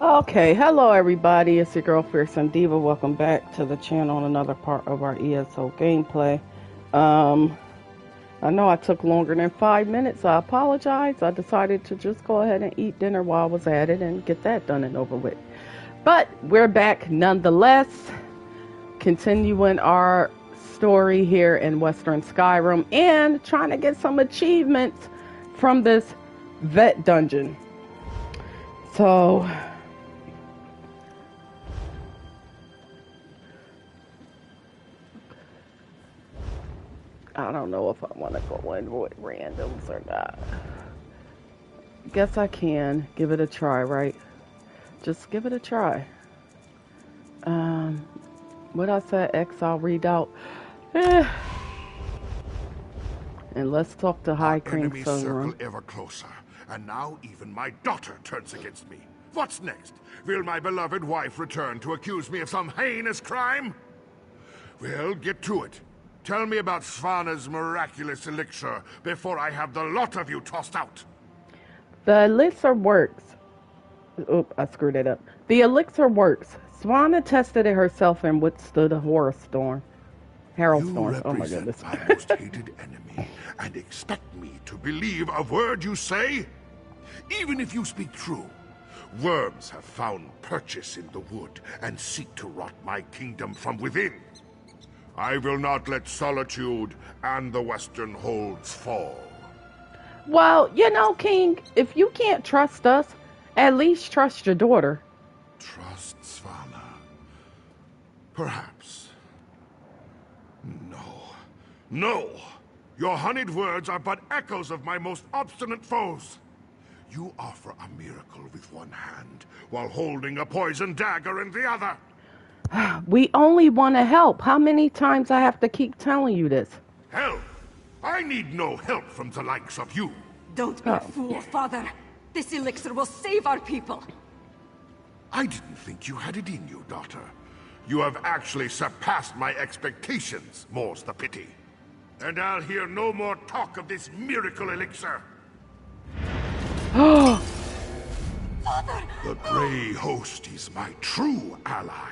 Okay, hello everybody, it's your girl Fearsome Diva. Welcome back to the channel on another part of our ESO gameplay. I know I took longer than 5 minutes, I apologize. I decided to just go ahead and eat dinner while I was at it and get that done and over with. But we're back nonetheless, continuing our story here in Western Skyrim and trying to get some achievements from this vet dungeon. So I don't know if I want to go in with randoms or not. Guess I can give it a try, right? Just give it a try. What I said, X, I'll read out. And let's talk to High Cream Enemies circle Sunroom. ever closer, and now even my daughter turns against me. What's next? Will my beloved wife return to accuse me of some heinous crime? Well, get to it. Tell me about Svana's miraculous elixir before I have the lot of you tossed out. The elixir works. Oop, I screwed it up. The elixir works. Svana tested it herself and withstood a horror storm. Harold storm. Oh my goodness. You represent my most hated enemy and expect me to believe a word you say? Even if you speak true, worms have found purchase in the wood and seek to rot my kingdom from within. I will not let Solitude and the Western Holds fall. Well, you know, King, if you can't trust us, at least trust your daughter. Trust Svana? Perhaps. No. No! Your honeyed words are but echoes of my most obstinate foes. You offer a miracle with one hand, while holding a poison dagger in the other. We only want to help. How many times I have to keep telling you this? Help! I need no help from the likes of you. Don't be a fool, Father. This elixir will save our people. I didn't think you had it in you, daughter. You have actually surpassed my expectations, more's the pity. And I'll hear no more talk of this miracle elixir. Father! The Grey Host is my true ally.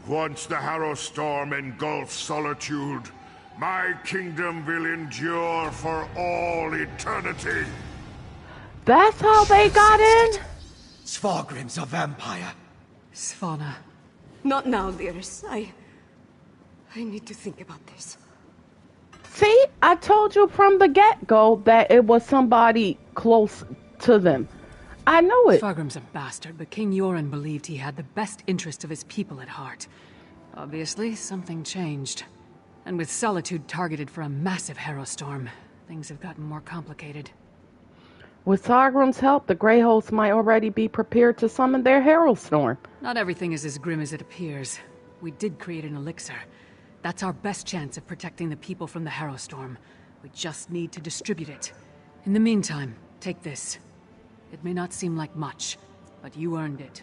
Once the Harrow Storm engulfs Solitude, my kingdom will endure for all eternity. That's how they got in? Svargrim's a vampire. Svana. Not now, dearest. I need to think about this. See, I told you from the get-go that it was somebody close to them. I know it. Svargrim's a bastard, but King Yoren believed he had the best interest of his people at heart. Obviously, something changed. And with Solitude targeted for a massive Harrow Storm, things have gotten more complicated. With Sargrim's help, the Grey Hosts might already be prepared to summon their Harrow Storm. Not everything is as grim as it appears. We did create an elixir. That's our best chance of protecting the people from the Harrow Storm. We just need to distribute it. In the meantime, take this. It may not seem like much, but you earned it.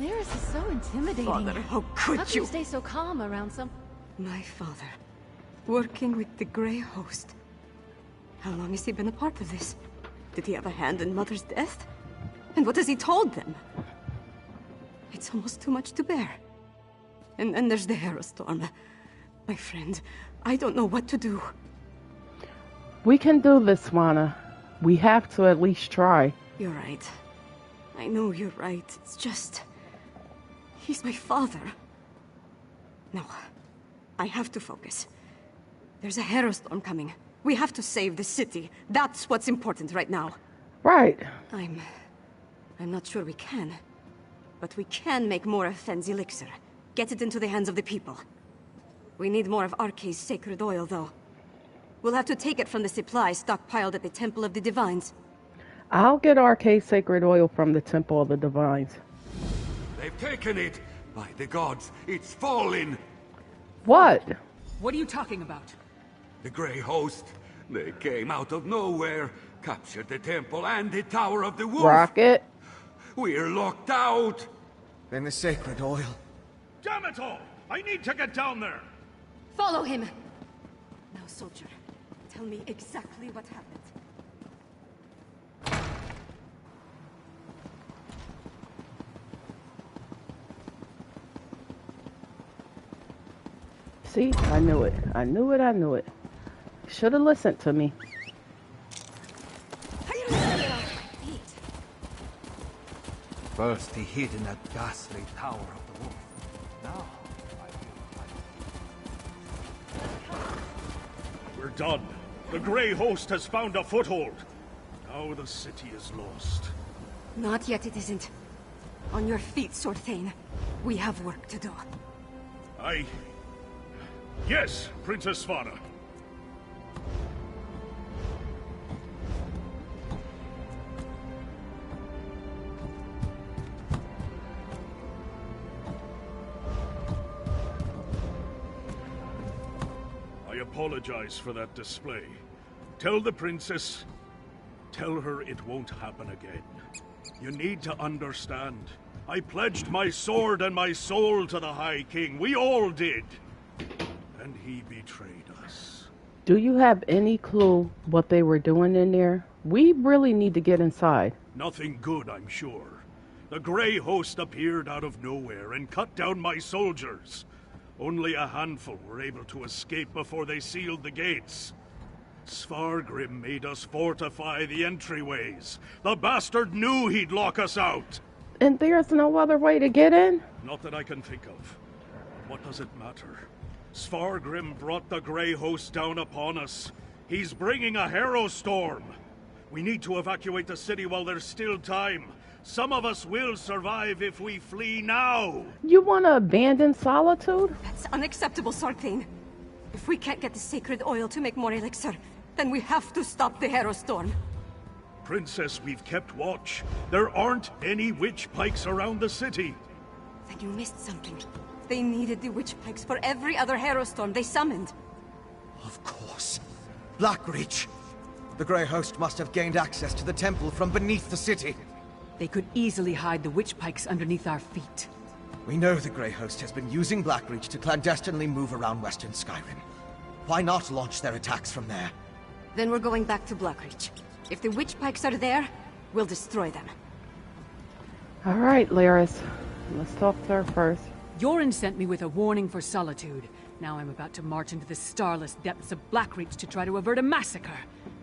Varys is so intimidating. Father, how could How can you stay so calm around some... My father, working with the Grey Host. How long has he been a part of this? Did he have a hand in Mother's death? And what has he told them? It's almost too much to bear. And then there's the Harrow Storm. My friend, I don't know what to do. We can do this, Swana. We have to at least try. You're right. I know you're right. It's just... he's my father. No. I have to focus. There's a Harrow Storm coming. We have to save the city. That's what's important right now. Right. I'm not sure we can. But we can make more of Fenn's elixir. Get it into the hands of the people. We need more of Arkay's sacred oil, though. We'll have to take it from the supply stockpiled at the Temple of the Divines. I'll get Arkay's sacred oil from the Temple of the Divines. They've taken it! By the gods, it's fallen! What? What are you talking about? The Grey Host. They came out of nowhere, captured the temple and the Tower of the Wolf. Rocket? We're locked out! Then the sacred oil. Damn it all! I need to get down there! Follow him! Now, soldier, tell me exactly what happened. See, I knew it. I knew it, I knew it. Should have listened to me. First he hid in that ghastly tower of the wolf. Now, We're done. The Grey Host has found a foothold. Now the city is lost. Not yet, it isn't. On your feet, Sword Thane. We have work to do. Yes, Princess Svana. I apologize for that display. Tell the princess... Tell her it won't happen again. You need to understand. I pledged my sword and my soul to the High King. We all did. And he betrayed us. Do you have any clue what they were doing in there? We really need to get inside. Nothing good, I'm sure. The Grey Host appeared out of nowhere and cut down my soldiers. Only a handful were able to escape before they sealed the gates. Svargrim made us fortify the entryways. The bastard knew he'd lock us out. And there's no other way to get in? Not that I can think of. What does it matter? Svargrim brought the Grey Host down upon us. He's bringing a harrow storm. We need to evacuate the city while there's still time. Some of us will survive if we flee now. You want to abandon Solitude? That's unacceptable, Sword Thane. If we can't get the sacred oil to make more elixir, then we have to stop the harrow storm. Princess, we've kept watch. There aren't any witch pikes around the city. Then you missed something. They needed the witch pikes for every other harrow storm they summoned. of course. Blackreach. The Grey Host must have gained access to the temple from beneath the city. They could easily hide the witch pikes underneath our feet. We know the Grey Host has been using Blackreach to clandestinely move around western Skyrim. Why not launch their attacks from there? Then we're going back to Blackreach. If the witch pikes are there, we'll destroy them. All right, Laris. Let's talk to her first. Yoren sent me with a warning for Solitude. Now I'm about to march into the starless depths of Blackreach to try to avert a massacre.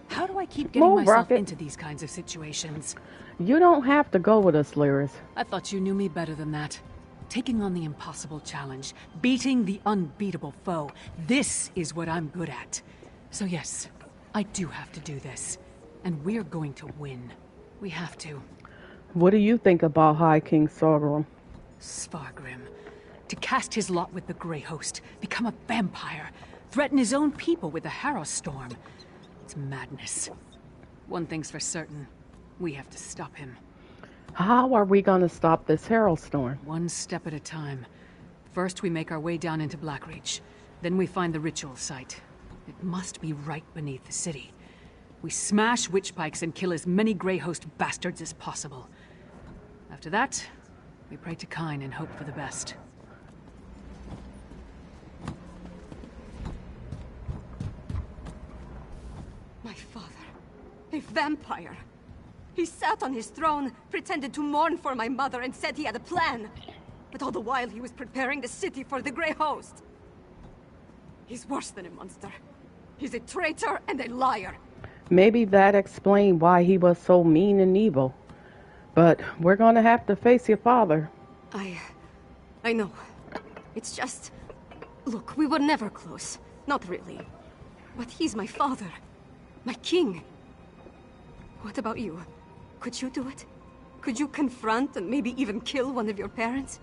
How do I keep getting Move, myself Rocket. into these kinds of situations? You don't have to go with us, Laris. I thought you knew me better than that. Taking on the impossible challenge, beating the unbeatable foe, this is what I'm good at. So yes, I do have to do this. And we're going to win. We have to. What do you think about High King Sorgrim? Svargrim. To cast his lot with the Grey Host, become a vampire, threaten his own people with the Harrow Storm. It's madness. One thing's for certain. We have to stop him. How are we going to stop this Harrow Storm? One step at a time. First, we make our way down into Blackreach. Then we find the ritual site. It must be right beneath the city. We smash witch pikes and kill as many Grey Host bastards as possible. After that, we pray to Kyne and hope for the best. My father. A vampire. He sat on his throne, pretended to mourn for my mother, and said he had a plan. But all the while he was preparing the city for the Grey Host. He's worse than a monster. He's a traitor and a liar. Maybe that explained why he was so mean and evil. But we're going to have to face your father. I know. It's just... Look, we were never close. Not really. But he's my father. My king. What about you? Could you do it? Could you confront and maybe even kill one of your parents?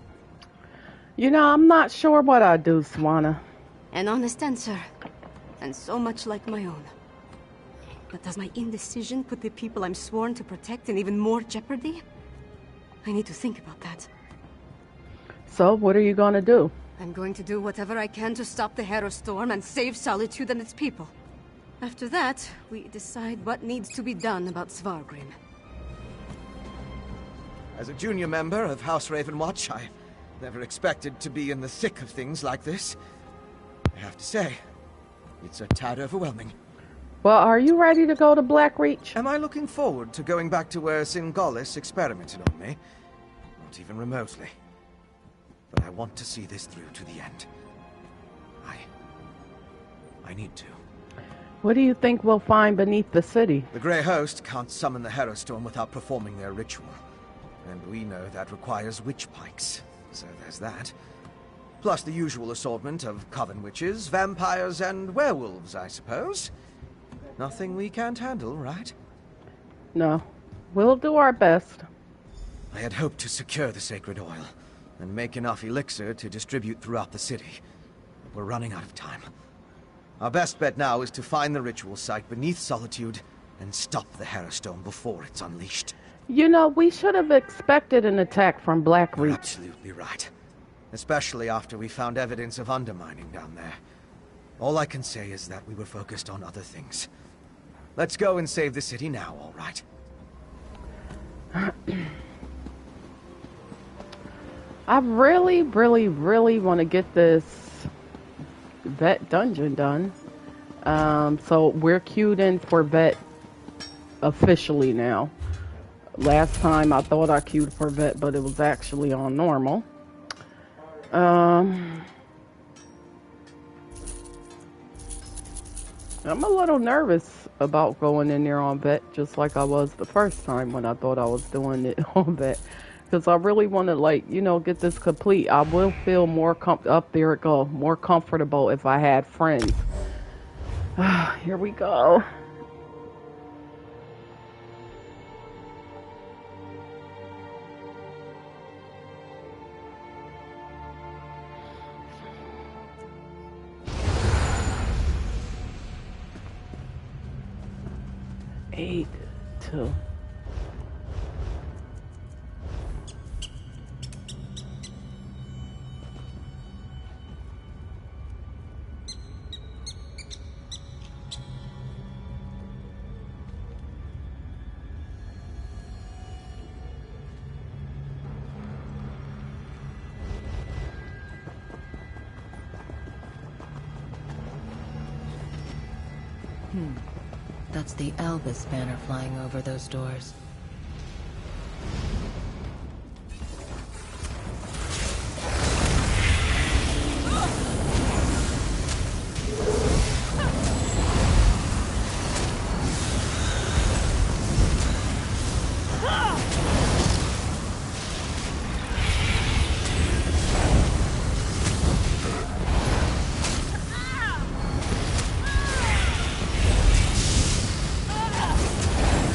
You know, I'm not sure what I'd do, Swana. An honest answer. And so much like my own. But does my indecision put the people I'm sworn to protect in even more jeopardy? I need to think about that. So, what are you going to do? I'm going to do whatever I can to stop the Harrow Storm and save Solitude and its people. After that, we decide what needs to be done about Svargrim. As a junior member of House Ravenwatch, I never expected to be in the thick of things like this. I have to say, it's a tad overwhelming. Well, are you ready to go to Blackreach? Am I looking forward to going back to where Singalis experimented on me? Not even remotely. But I want to see this through to the end. I I need to. What do you think we'll find beneath the city? The Grey Host can't summon the Harrow Storm without performing their ritual. And we know that requires witch pikes. So there's that. Plus the usual assortment of coven witches, vampires, and werewolves, I suppose. Nothing we can't handle, right? No. We'll do our best. I had hoped to secure the sacred oil, and make enough elixir to distribute throughout the city. But we're running out of time. Our best bet now is to find the ritual site beneath Solitude, and stop the Harrow Storm before it's unleashed. You know, we should have expected an attack from Blackreach. You're absolutely right. Especially after we found evidence of undermining down there. All I can say is that we were focused on other things. Let's go and save the city now, all right? I really, really, really want to get this vet dungeon done. So we're queued in for vet officially now. Last time I thought I queued for vet, but it was actually on normal. I'm a little nervous about going in there on vet, just like I was the first time when I thought I was doing it on vet. Because I really want to, like, you know, get this complete. I will feel more up there it go, more comfortable if I had friends. Here we go. Eight, 2. That's the Albus banner flying over those doors.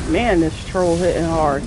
Man, this troll hitting hard.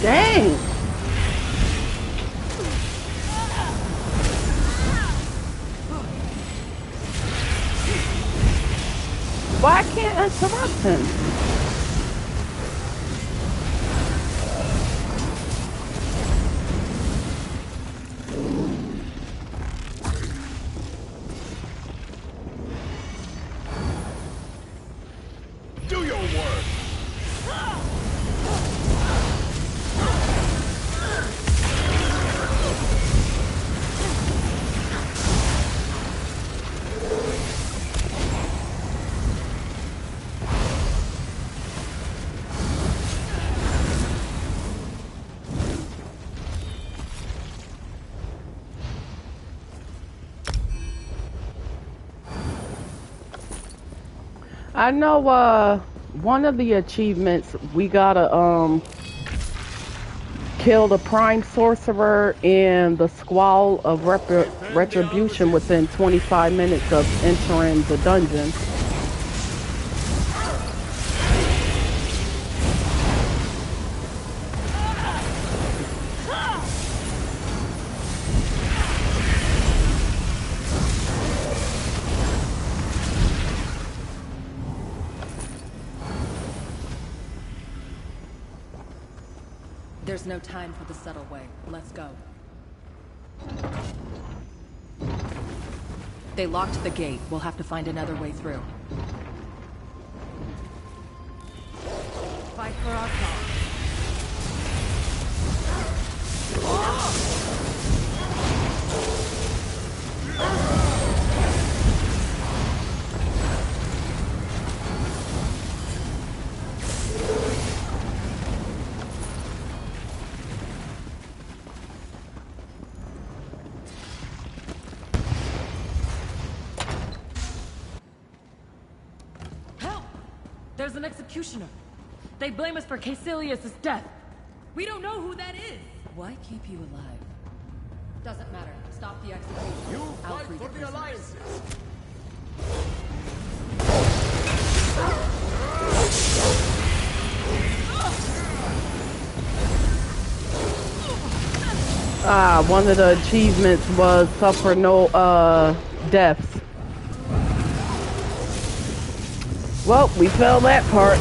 Dang! Why can't I interrupt him? Do your work! I know one of the achievements we gotta kill the prime sorcerer and the squall of retribution within 25 minutes of entering the dungeon. There's no time for the subtle way. Let's go. They locked the gate. We'll have to find another way through. Fight for our cause. There's an executioner. They blame us for Caecilius' death. We don't know who that is. Why keep you alive? Doesn't matter. Stop the execution. You I'll fight free for the prisoners. alliances. One of the achievements was suffer no deaths. Well, we failed that part.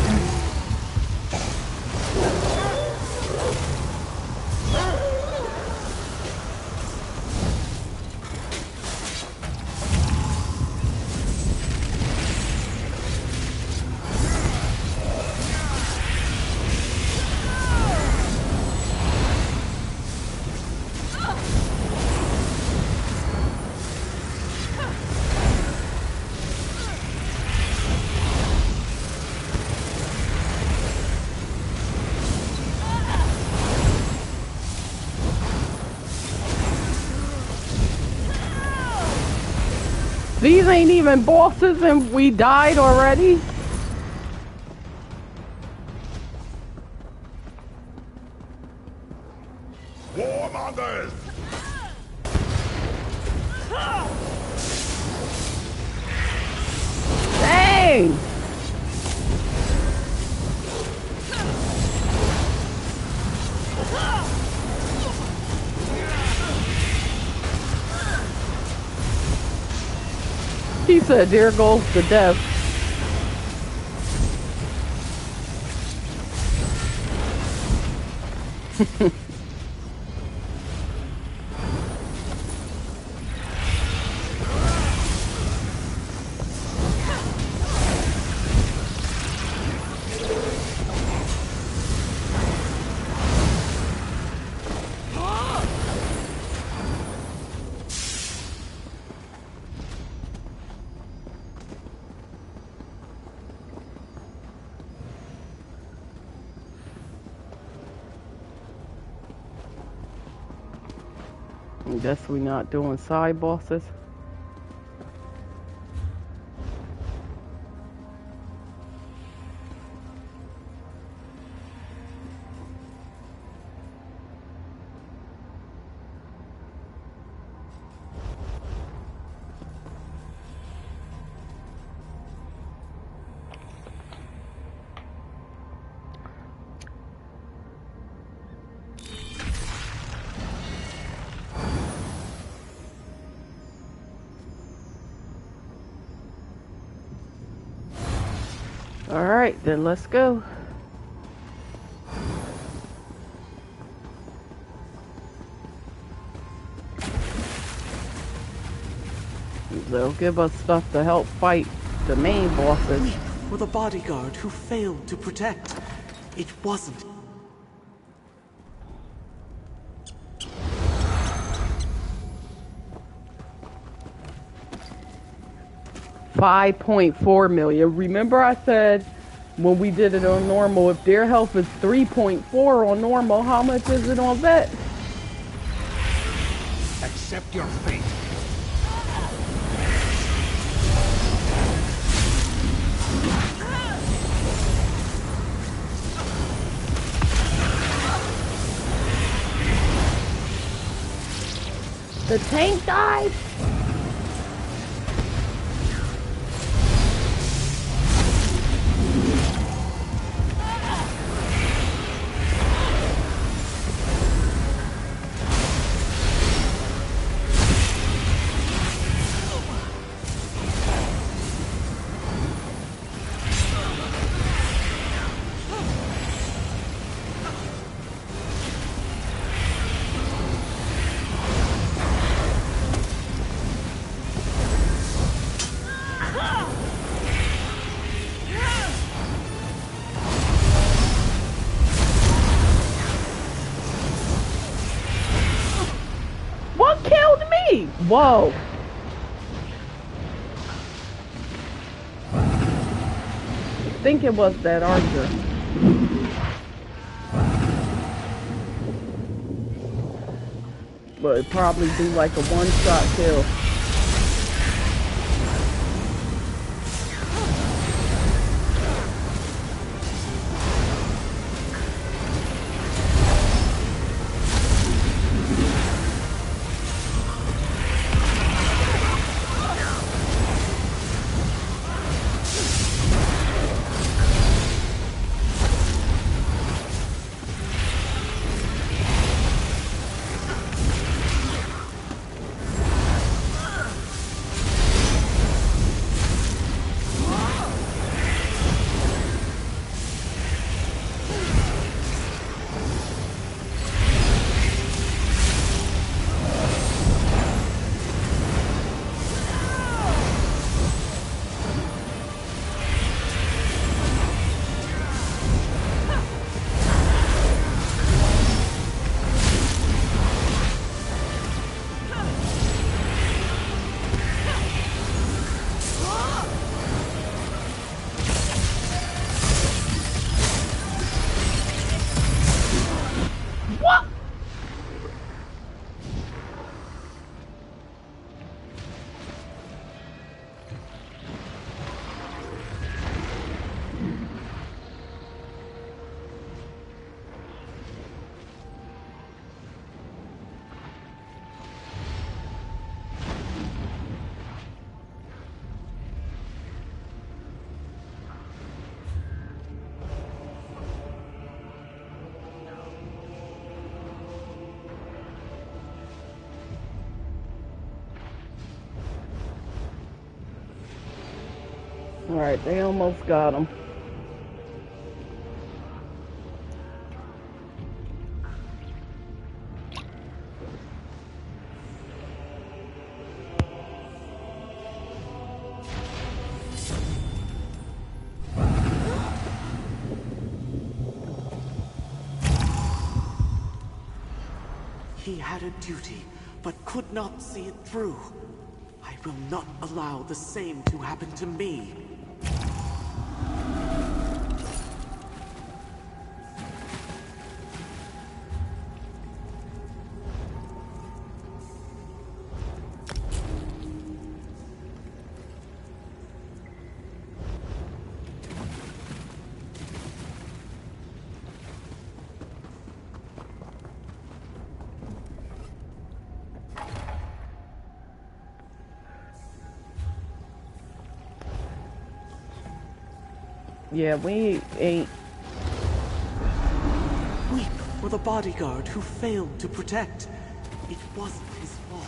These ain't even bosses and we died already? Warmongers! Dang! He said, there goes the death. Guess we're not doing side bosses. Alright, then let's go. They'll give us stuff to help fight the main bosses. We were the bodyguard who failed to protect. It wasn't. $5.4 million. Remember I said when we did it on normal, if their health is 3.4 on normal, how much is it on vet? Accept your fate. The tank died? Whoa. I think it was that archer. But it'd probably be like a one-shot kill. Alright, they almost got him. He had a duty, but could not see it through. I will not allow the same to happen to me. Yeah, we ain't. Weep for the bodyguard who failed to protect. It wasn't his fault.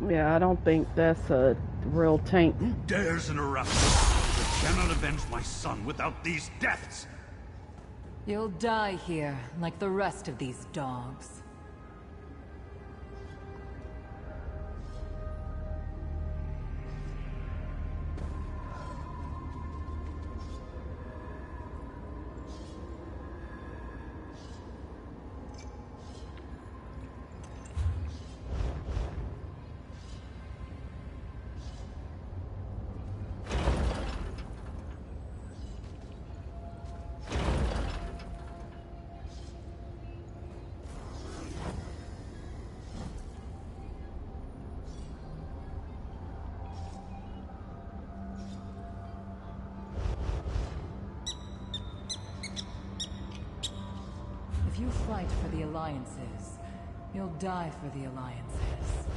Yeah, I don't think that's a real tank. Who dares interrupt? I cannot avenge my son without these deaths. You'll die here, like the rest of these dogs. If you fight for the Alliances, you'll die for the Alliances.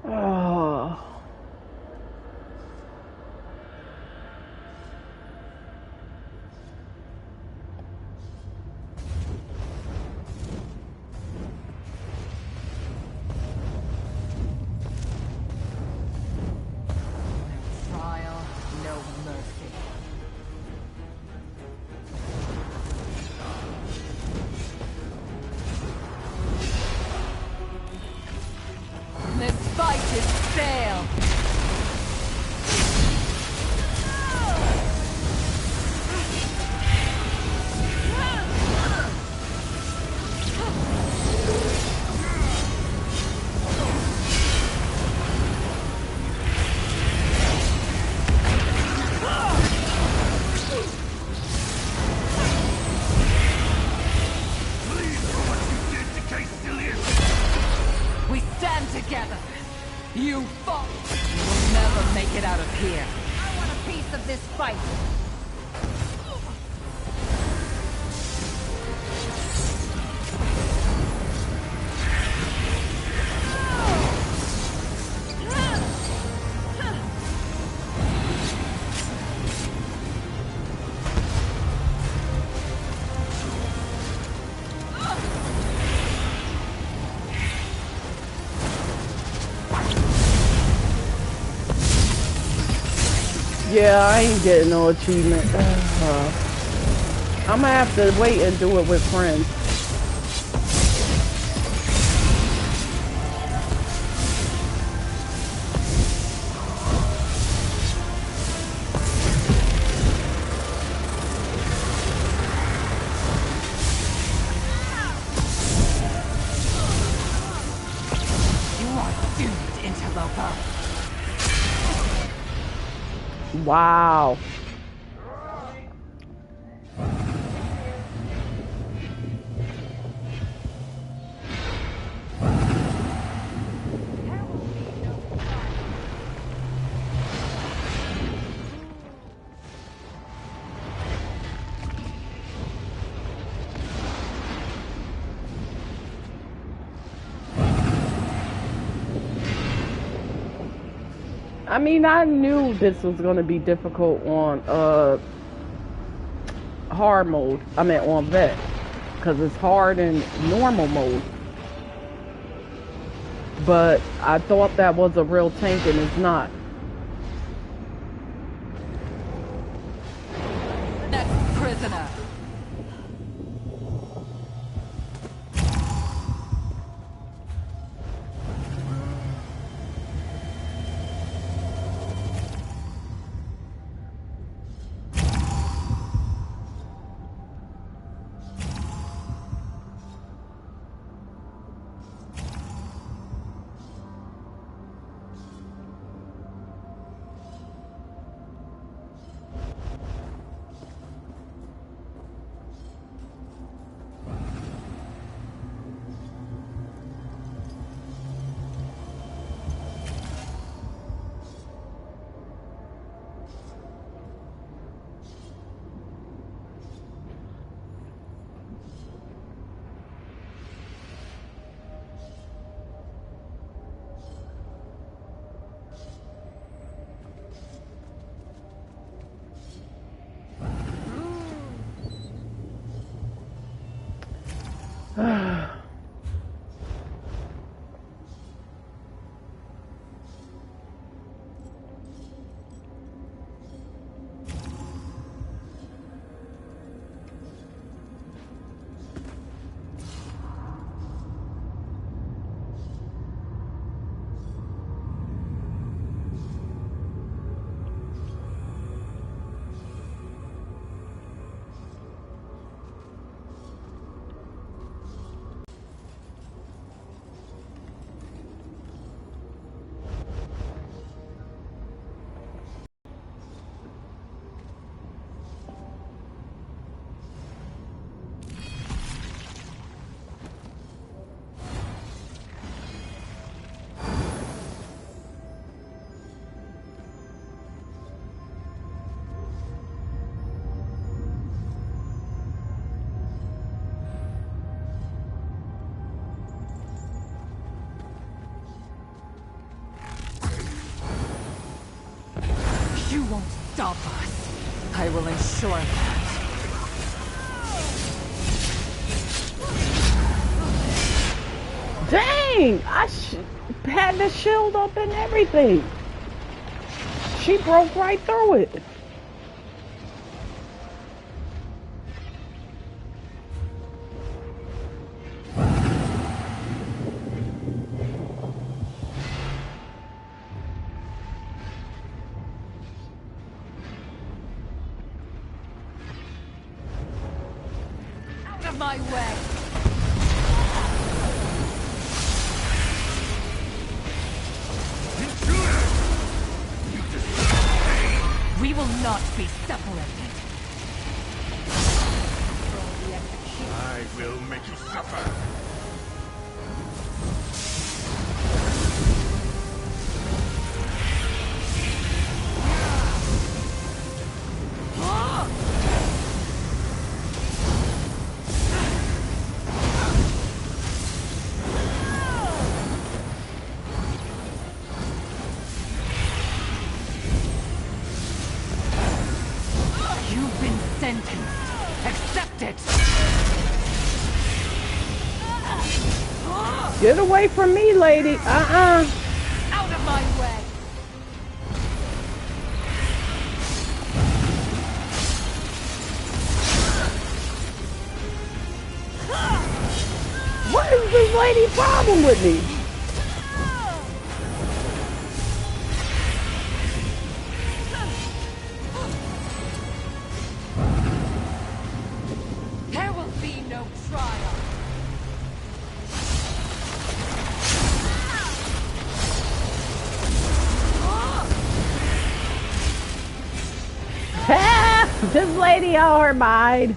Oh. Trial, no mercy. This fight is failed. We stand together. You fought. You will never make it out of here. I want a piece of this fight. Yeah, I ain't getting no achievement. I'm gonna have to wait and do it with friends. You are doomed, interloper. Wow. I mean, I knew this was going to be difficult on hard mode. I mean, on vet, because it's hard in normal mode. But I thought that was a real tank, and it's not. Next prisoner. stop us. I will ensure that. Dang! I had the shield up and everything. She broke right through it. Out of my way! We will not be separated. I will make you suffer. You've been sentenced. Accept it. Get away from me, lady. Out of my way. What is this lady's problem with me? There will be no trial. This lady out her mind.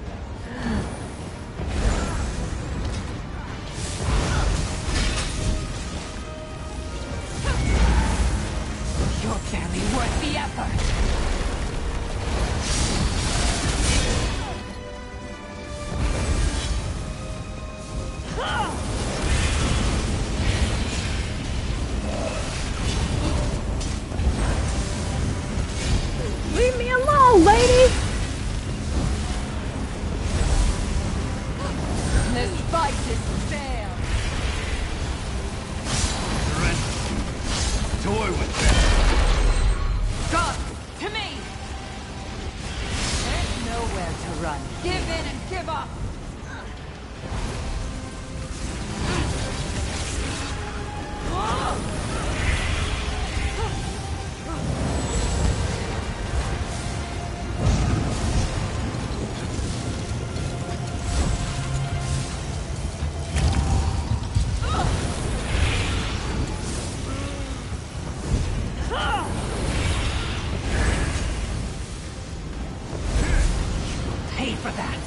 You're barely worth the effort. Leave me alone, lady. This fight is fair. Surrender. Toy with them. God, to me! There's nowhere to run. Give in and give up! Pay for that!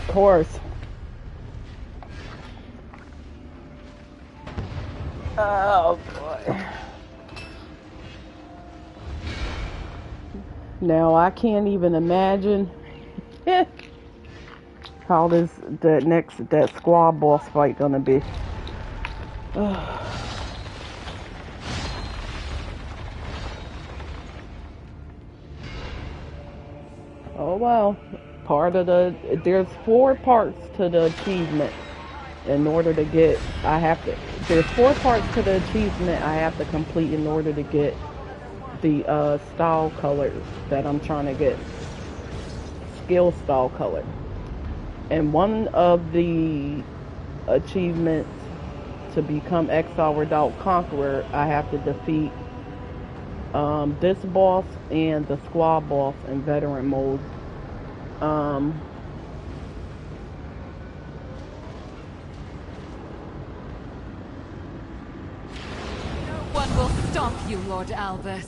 Of course. Oh boy. Now I can't even imagine how that squad boss fight gonna be. Oh well. There's 4 parts to the achievement. In order to get, there's 4 parts to the achievement I have to complete in order to get the style colors that I'm trying to get. Skill style color. And one of the achievements to become Exile without Conqueror, I have to defeat this boss and the squad boss in veteran mode. No one will stop you, Lord Albus.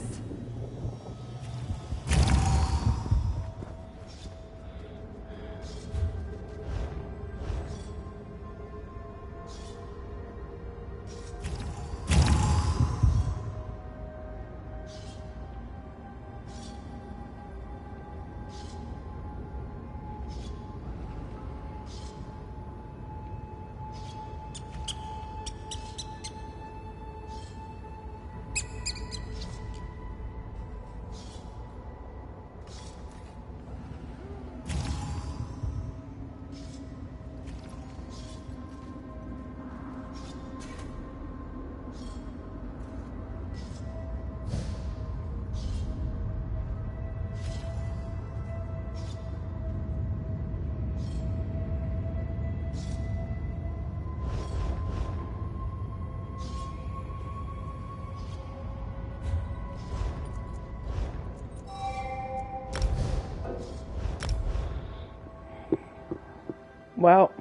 Well,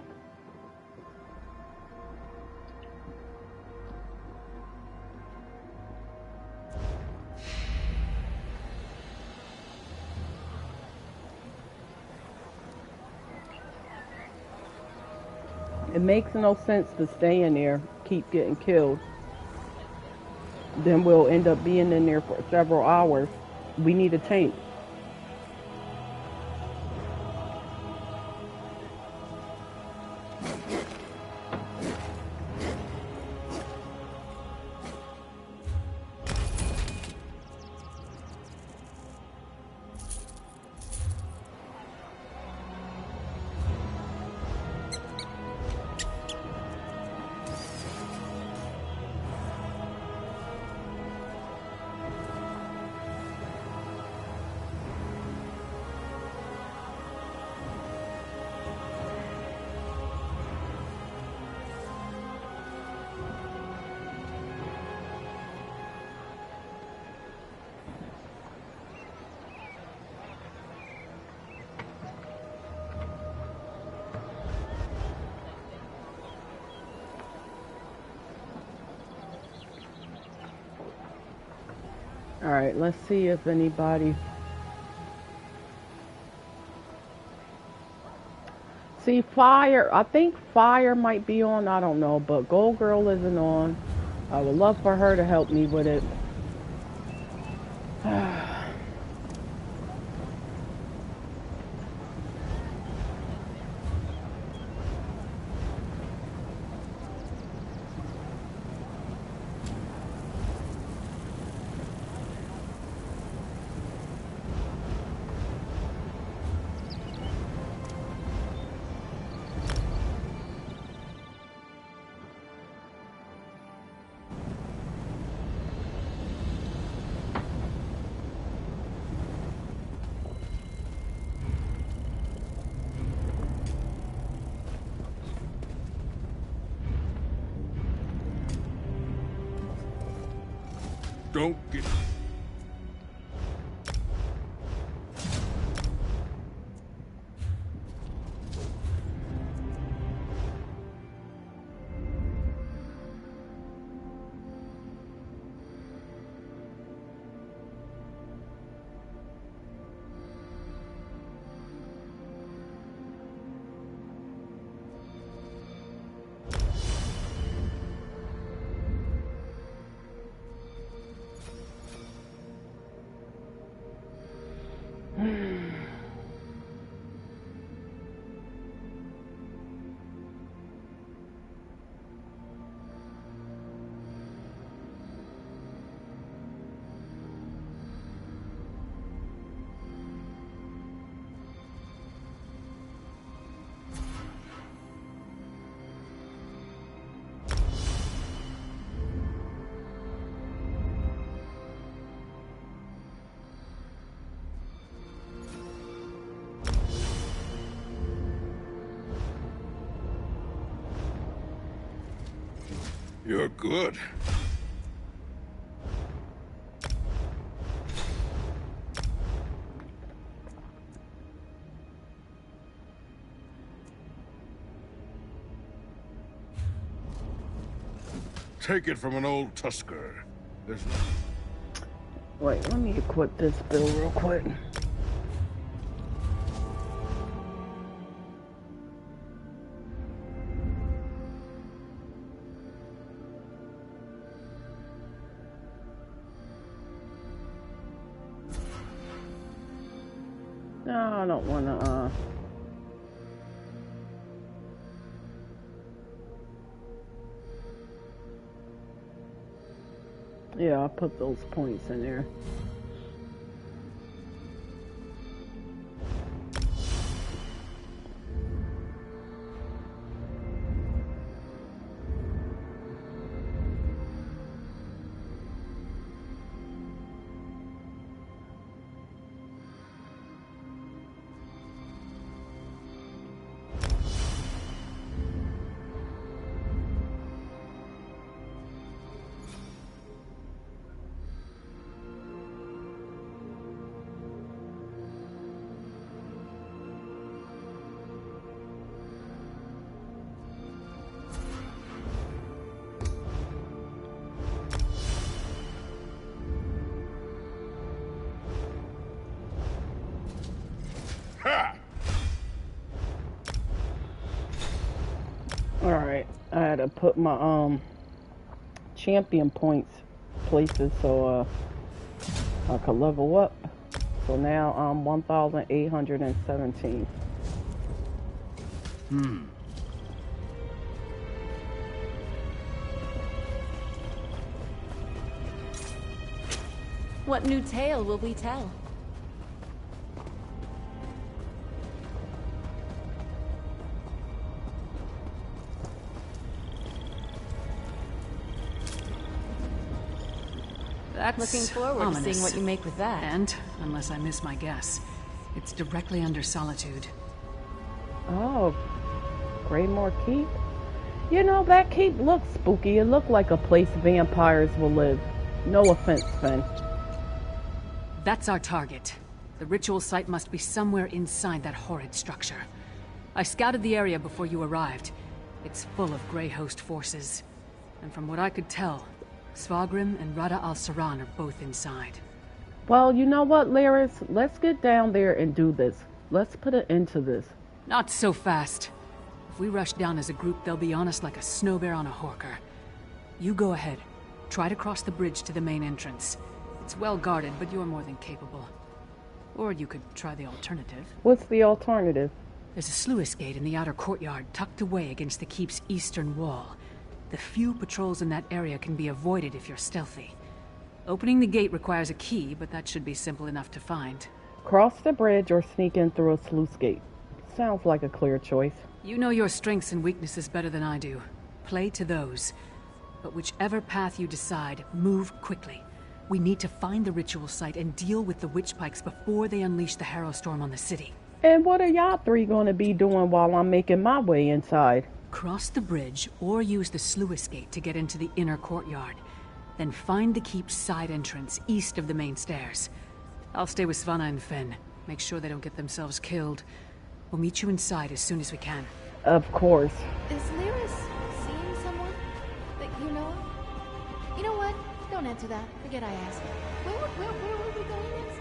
it makes no sense to stay in there, keep getting killed. Then we'll end up being in there for several hours. We need a tank. All right, let's see if anybody... See, fire, I think fire might be on, I don't know, but Gold Girl isn't on. I would love for her to help me with it. Don't get... You're good. Take it from an old Tusker. There's no... Wait, let me equip this bill real quick. No, I don't want to, Yeah, I'll put those points in there. Ha! Alright, I had to put my champion points places so I could level up. So now I'm 1,817. What new tale will we tell? That's Looking forward ominous. to seeing what you make with that. And, unless I miss my guess, it's directly under Solitude. Oh, Greymore Keep? You know, that keep looks spooky. It looked like a place vampires will live. No offense, Finn. That's our target. The ritual site must be somewhere inside that horrid structure. I scouted the area before you arrived. It's full of Grey Host forces. And from what I could tell, Svagrim and Rada al-Saran are both inside. Well, you know what, Laris? Let's get down there and do this. Let's put an end to this. Not so fast. If we rush down as a group, they'll be on us like a snow bear on a horker. You go ahead. Try to cross the bridge to the main entrance. It's well guarded, but you're more than capable. Or you could try the alternative. What's the alternative? There's a sluice gate in the outer courtyard tucked away against the keep's eastern wall. The few patrols in that area can be avoided if you're stealthy. Opening the gate requires a key, but that should be simple enough to find. Cross the bridge or sneak in through a sluice gate. Sounds like a clear choice. You know your strengths and weaknesses better than I do. Play to those. But whichever path you decide, move quickly. We need to find the ritual site and deal with the witch pikes before they unleash the Harrowstorm on the city. And what are y'all three going to be doing while I'm making my way inside? Cross the bridge or use the sluice gate to get into the inner courtyard. Then find the keep's side entrance east of the main stairs. I'll stay with Svanna and Finn. Make sure they don't get themselves killed. We'll meet you inside as soon as we can. Of course. Is Lyris seeing someone that you know of? You know what? Don't answer that. Forget I asked. Where were we going next?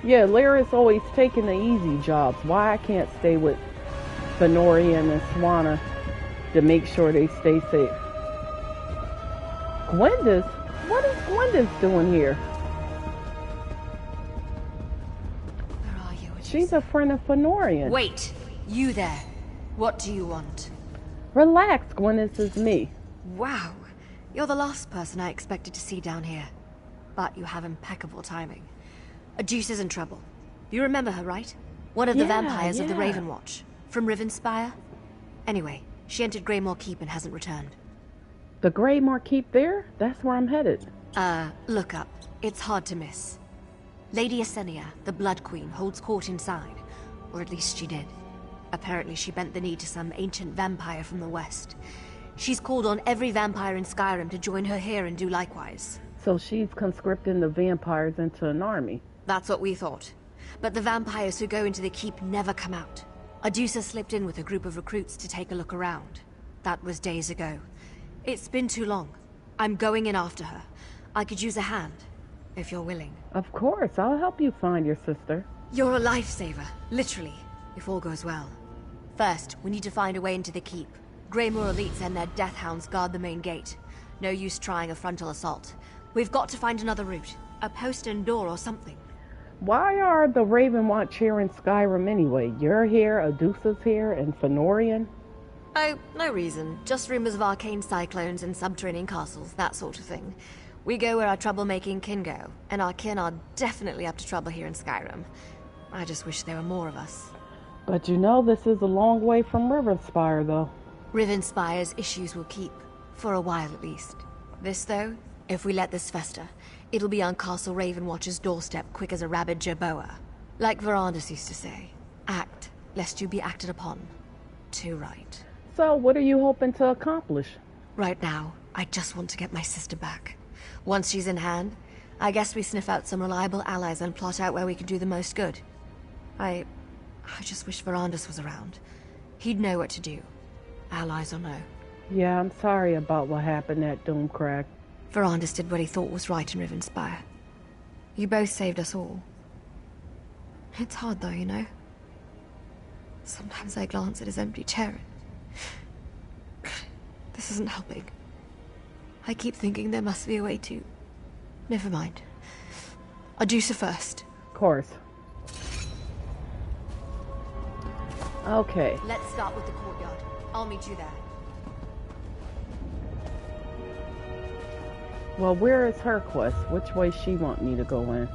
Yeah, Laris always taking the easy jobs. Why I can't stay with Fenorian and Swanna to make sure they stay safe. Gwendis? What is Gwendis doing here? Where are you? She's a friend of Fenorian. Wait! You there. What do you want? Relax, Gwendis is me. Wow. You're the last person I expected to see down here. But you have impeccable timing. Adeuce's in trouble. You remember her, right? One of the vampires of the Raven Watch. From Rivenspire? Anyway, she entered Greymore Keep and hasn't returned. The Greymore Keep there? That's where I'm headed. Look up. It's hard to miss. Lady Esenia, the Blood Queen, holds court inside. Or at least she did. Apparently she bent the knee to some ancient vampire from the west. She's called on every vampire in Skyrim to join her here and do likewise. So she's conscripting the vampires into an army. That's what we thought. But the vampires who go into the keep never come out. Adusa slipped in with a group of recruits to take a look around. That was days ago. It's been too long. I'm going in after her. I could use a hand, if you're willing. Of course, I'll help you find your sister. You're a lifesaver, literally, if all goes well. First, we need to find a way into the keep. Greymore elites and their death hounds guard the main gate. No use trying a frontal assault. We've got to find another route. A postern door or something. Why are the Raven Watch here in Skyrim anyway? You're here, Adusa's here, and Fenorian? Oh, no reason. Just rumors of arcane cyclones and subterranean castles, that sort of thing. We go where our troublemaking kin go, and our kin are definitely up to trouble here in Skyrim. I just wish there were more of us. But you know this is a long way from Rivenspire, though. Rivenspire's issues will keep. For a while, at least. This, though, if we let this fester, it'll be on Castle Ravenwatch's doorstep quick as a rabid jerboa. Like Verandus used to say, act, lest you be acted upon. Too right. So, what are you hoping to accomplish? Right now, I just want to get my sister back. Once she's in hand, I guess we sniff out some reliable allies and plot out where we can do the most good. I just wish Verandus was around. He'd know what to do. Allies or no. Yeah, I'm sorry about what happened at Doomcrag. Verandus did what he thought was right in Rivenspire. You both saved us all. It's hard though, you know? Sometimes I glance at his empty chair. This isn't helping. I keep thinking there must be a way to... Never mind. I'll juice her first. Of course. Okay. Let's start with the courtyard. I'll meet you there. Well, where is her quest? Which way she want me to go in?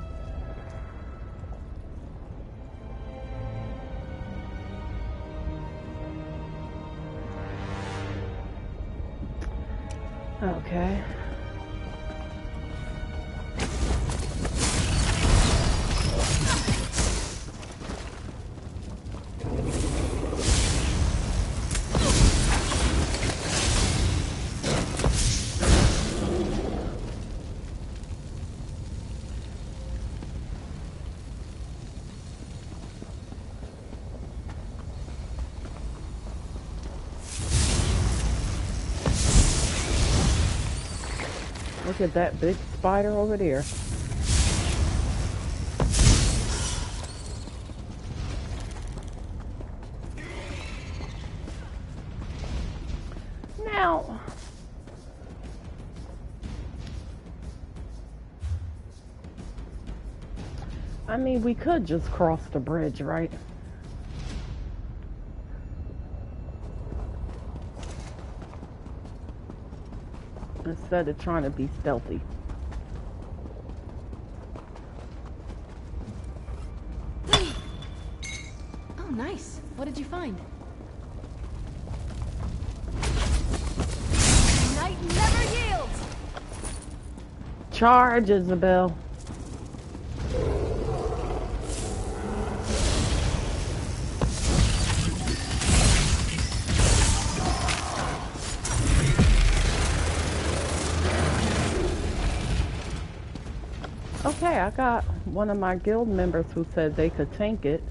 Okay. Look at that big spider over there. Now, I mean, we could just cross the bridge, right? Instead of trying to be stealthy. Oh, nice. What did you find? Night never yields! Charge, Isabel. Okay, I got one of my guild members who said they could tank it.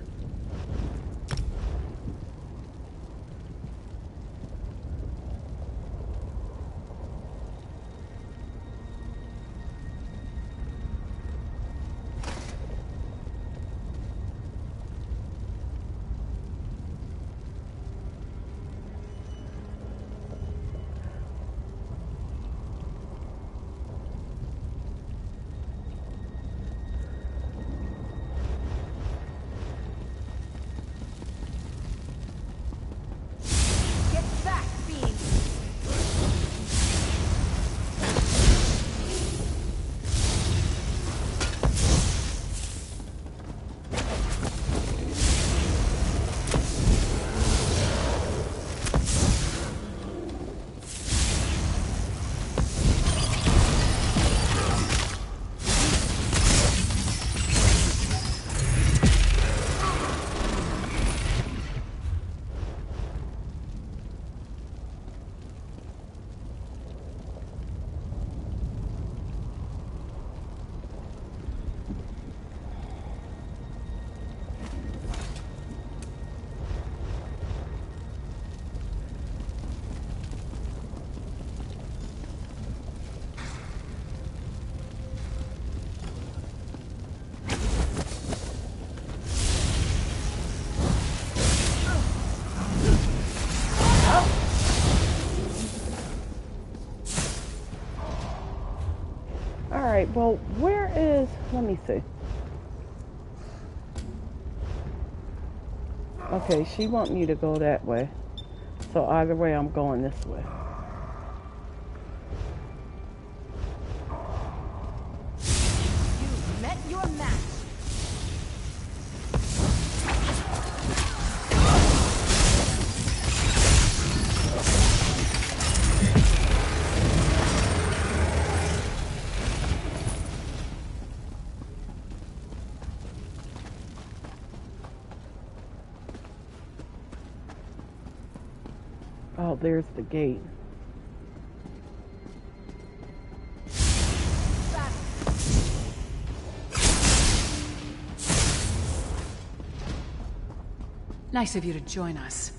Alright, well, where is... Let me see. Okay, she want me to go that way. So either way, I'm going this way. You've met your match. Oh, there's the gate. Nice of you to join us.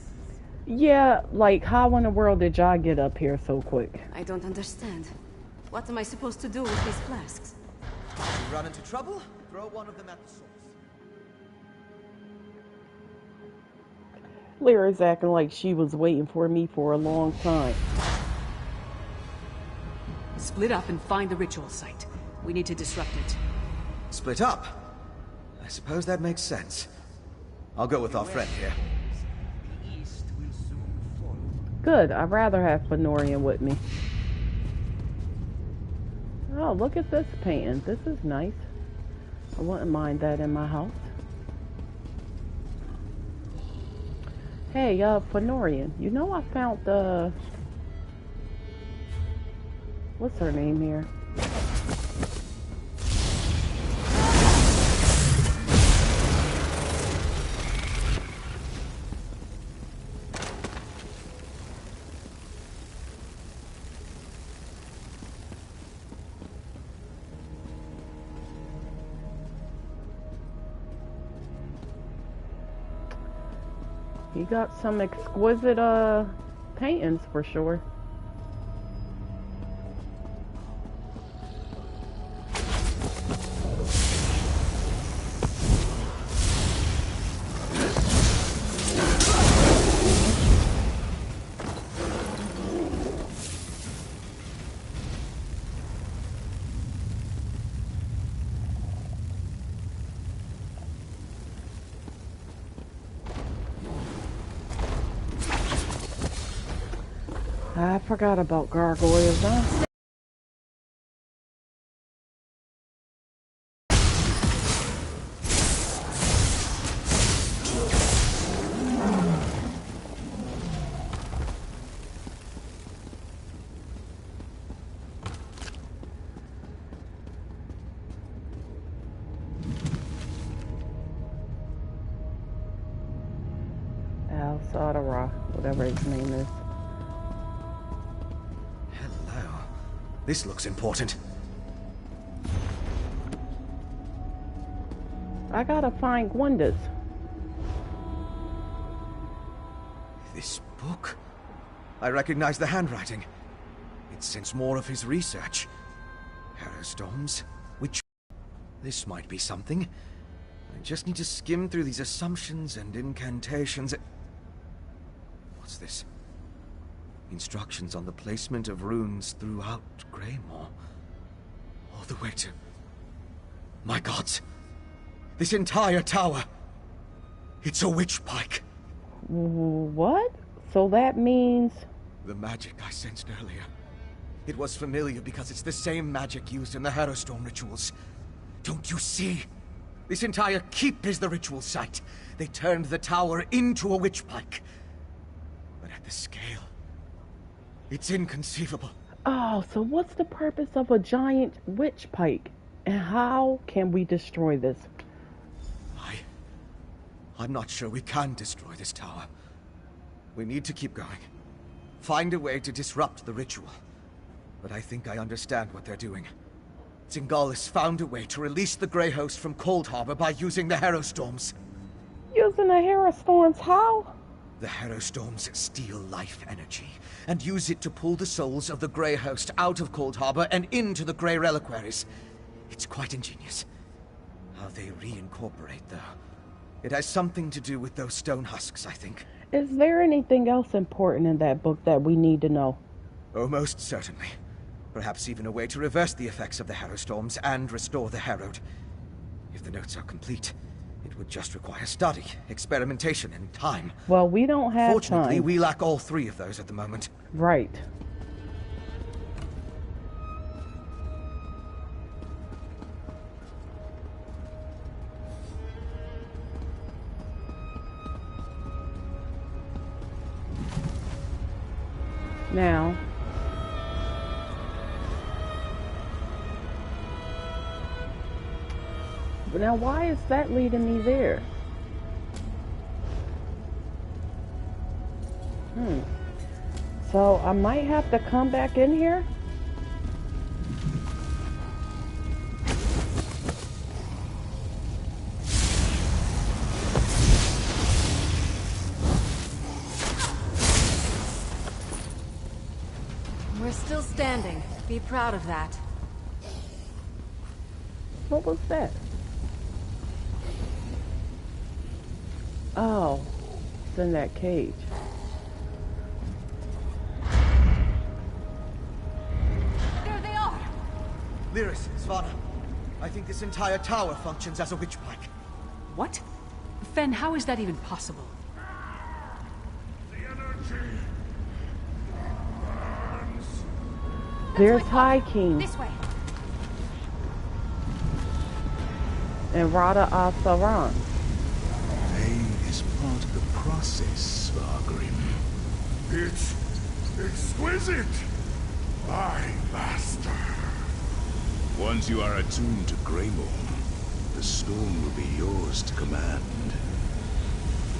Yeah, like, how in the world did y'all get up here so quick? I don't understand. What am I supposed to do with these flasks? You run into trouble? Throw one of them at the source. Lyra's acting like she was waiting for me for a long time. Split up and find the ritual site. We need to disrupt it. Split up? I suppose that makes sense. I'll go with our friend here. Good, I'd rather have Fenorian with me. Oh, look at this painting. This is nice. I wouldn't mind that in my house. Hey, Fenorian, you know I found the... What's her name here? He got some exquisite paintings for sure. I forgot about gargoyles, huh? Al-Sadara, whatever his name is. This looks important. I gotta find Gwenda's. This book? I recognize the handwriting. It sends more of his research. Harrowstorms, which... This might be something. I just need to skim through these assumptions and incantations. What's this? Instructions on the placement of runes throughout Greymore. All the way to... My gods! This entire tower! It's a witch pike! What? So that means... The magic I sensed earlier. It was familiar because it's the same magic used in the Harrowstorm rituals. Don't you see? This entire keep is the ritual site. They turned the tower into a witch pike. But at the scale... It's inconceivable. Oh, so what's the purpose of a giant witch pike? And how can we destroy this? I'm not sure we can destroy this tower. We need to keep going. Find a way to disrupt the ritual. But I think I understand what they're doing. Zingalis found a way to release the Grey Host from Cold Harbor by using the Harrowstorms. Using the Harrowstorms how? The Harrowstorms steal life energy and use it to pull the souls of the Grey Host out of Cold Harbor and into the Grey Reliquaries. It's quite ingenious. How they reincorporate, though. It has something to do with those stone husks, I think. Is there anything else important in that book that we need to know? Oh, most certainly. Perhaps even a way to reverse the effects of the Harrowstorms and restore the Harrowed. If the notes are complete, it would just require study, experimentation, and time. Well, we don't have Fortunately, time. we lack all three of those at the moment. Right. Now, why is that leading me there? So I might have to come back in here? We're still standing. Be proud of that. What was that? Oh. What's in that cage? There they are! Lyris, Svanna, I think this entire tower functions as a witch pike. What? Fen, how is that even possible? The energy burns. There's High King This way. and Rada Al-Saran. Pain is part of the process, Skyrim. It's exquisite, my master. Once you are attuned to Greymorn, the storm will be yours to command.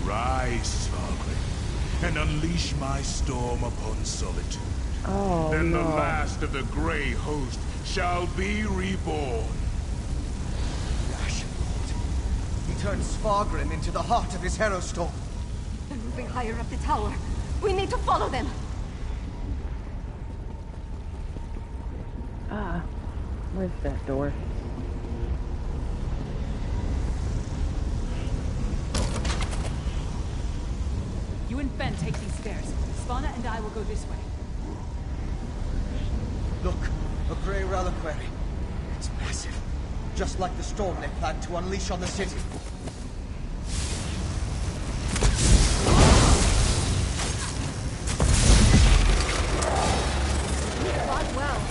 Rise, Skyrim, and unleash my storm upon solitude. Oh, Then no. the last of the Grey Host shall be reborn. Rash Lord. He turned Svargrim into the heart of his Harrowstorm. They're moving higher up the tower. We need to follow them. Ah, where's that door? You and Fen take these stairs. Svanna and I will go this way. Look, a grey reliquary. It's massive. Just like the storm they planned to unleash on the city. Fought well.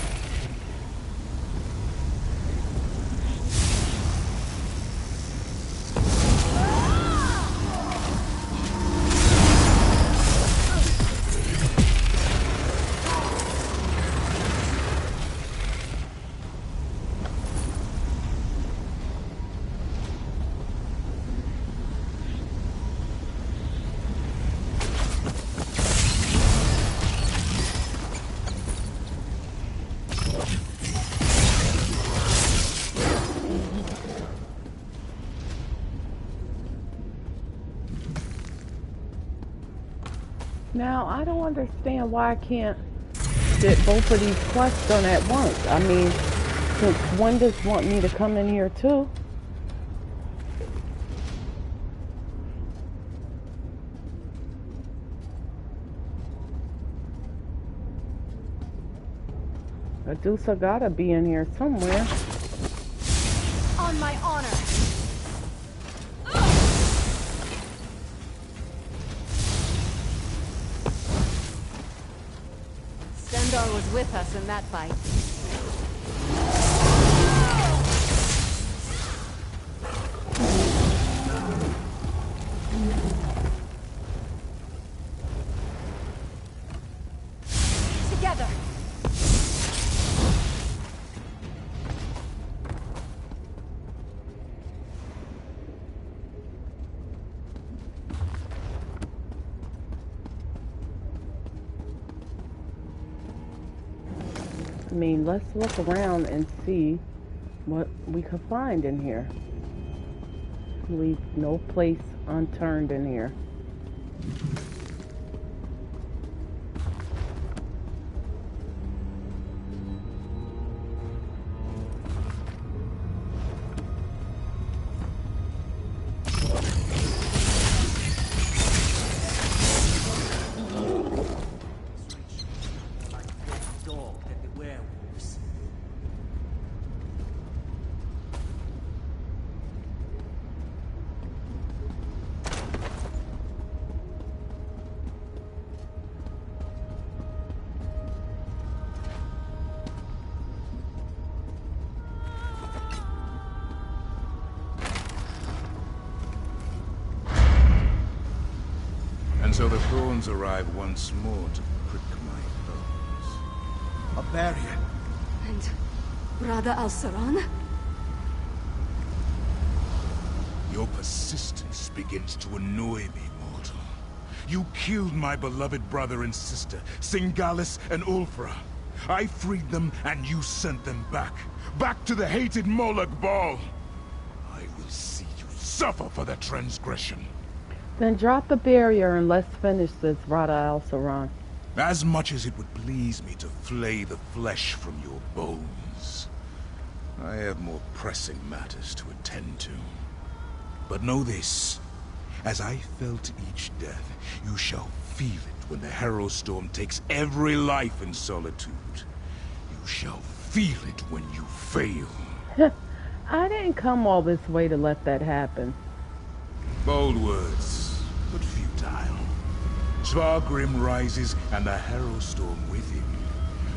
Now, I don't understand why I can't get both of these quests done at once. I mean, since Wenda's want me to come in here too. Medusa gotta be in here somewhere. On my honor. Stendarr was with us in that fight. Together. I mean, let's look around and see what we can find in here. Leave no place unturned in here. And so the thorns arrive once more to prick my bones. A barrier. And Rada Al-Saran? Your persistence begins to annoy me, mortal. You killed my beloved brother and sister, Singalis and Ulfra. I freed them, and you sent them back. Back to the hated Moloch Ball. I will see you suffer for that transgression. Then drop the barrier and let's finish this, Rada Al-Saran. As much as it would please me to flay the flesh from your bones, I have more pressing matters to attend to. But know this, As I felt each death, you shall feel it when the Harrow Storm takes every life in Solitude. You shall feel it when you fail. I didn't come all this way to let that happen. Bold words, but futile. Skyrim rises and the Harrow Storm with him.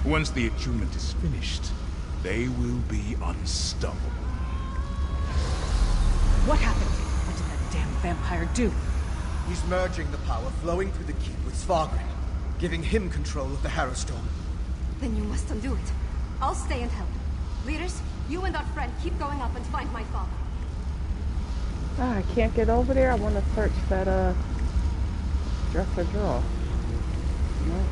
Once the attunement is finished, they will be unstoppable. What happened? What did that damn vampire do? He's merging the power flowing through the keep with Skyrim, giving him control of the Harrow Storm. Then you must undo it. I'll stay and help. Leaders, you and our friend keep going up and find my father. Ah, I can't get over there. I want to search that, dresser drawer. No.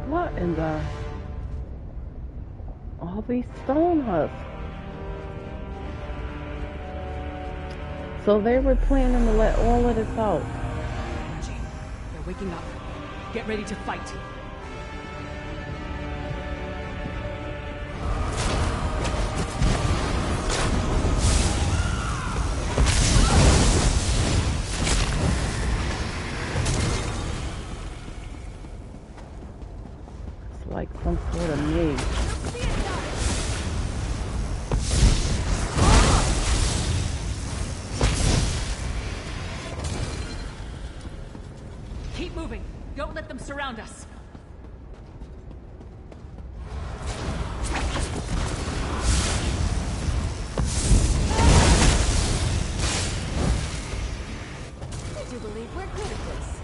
What in the... all these stone husks. So they were planning to let all of this out. Jane, they're waking up. Get ready to fight. Like some sort of maze. Keep moving. Don't let them surround us. I do believe we're good at this.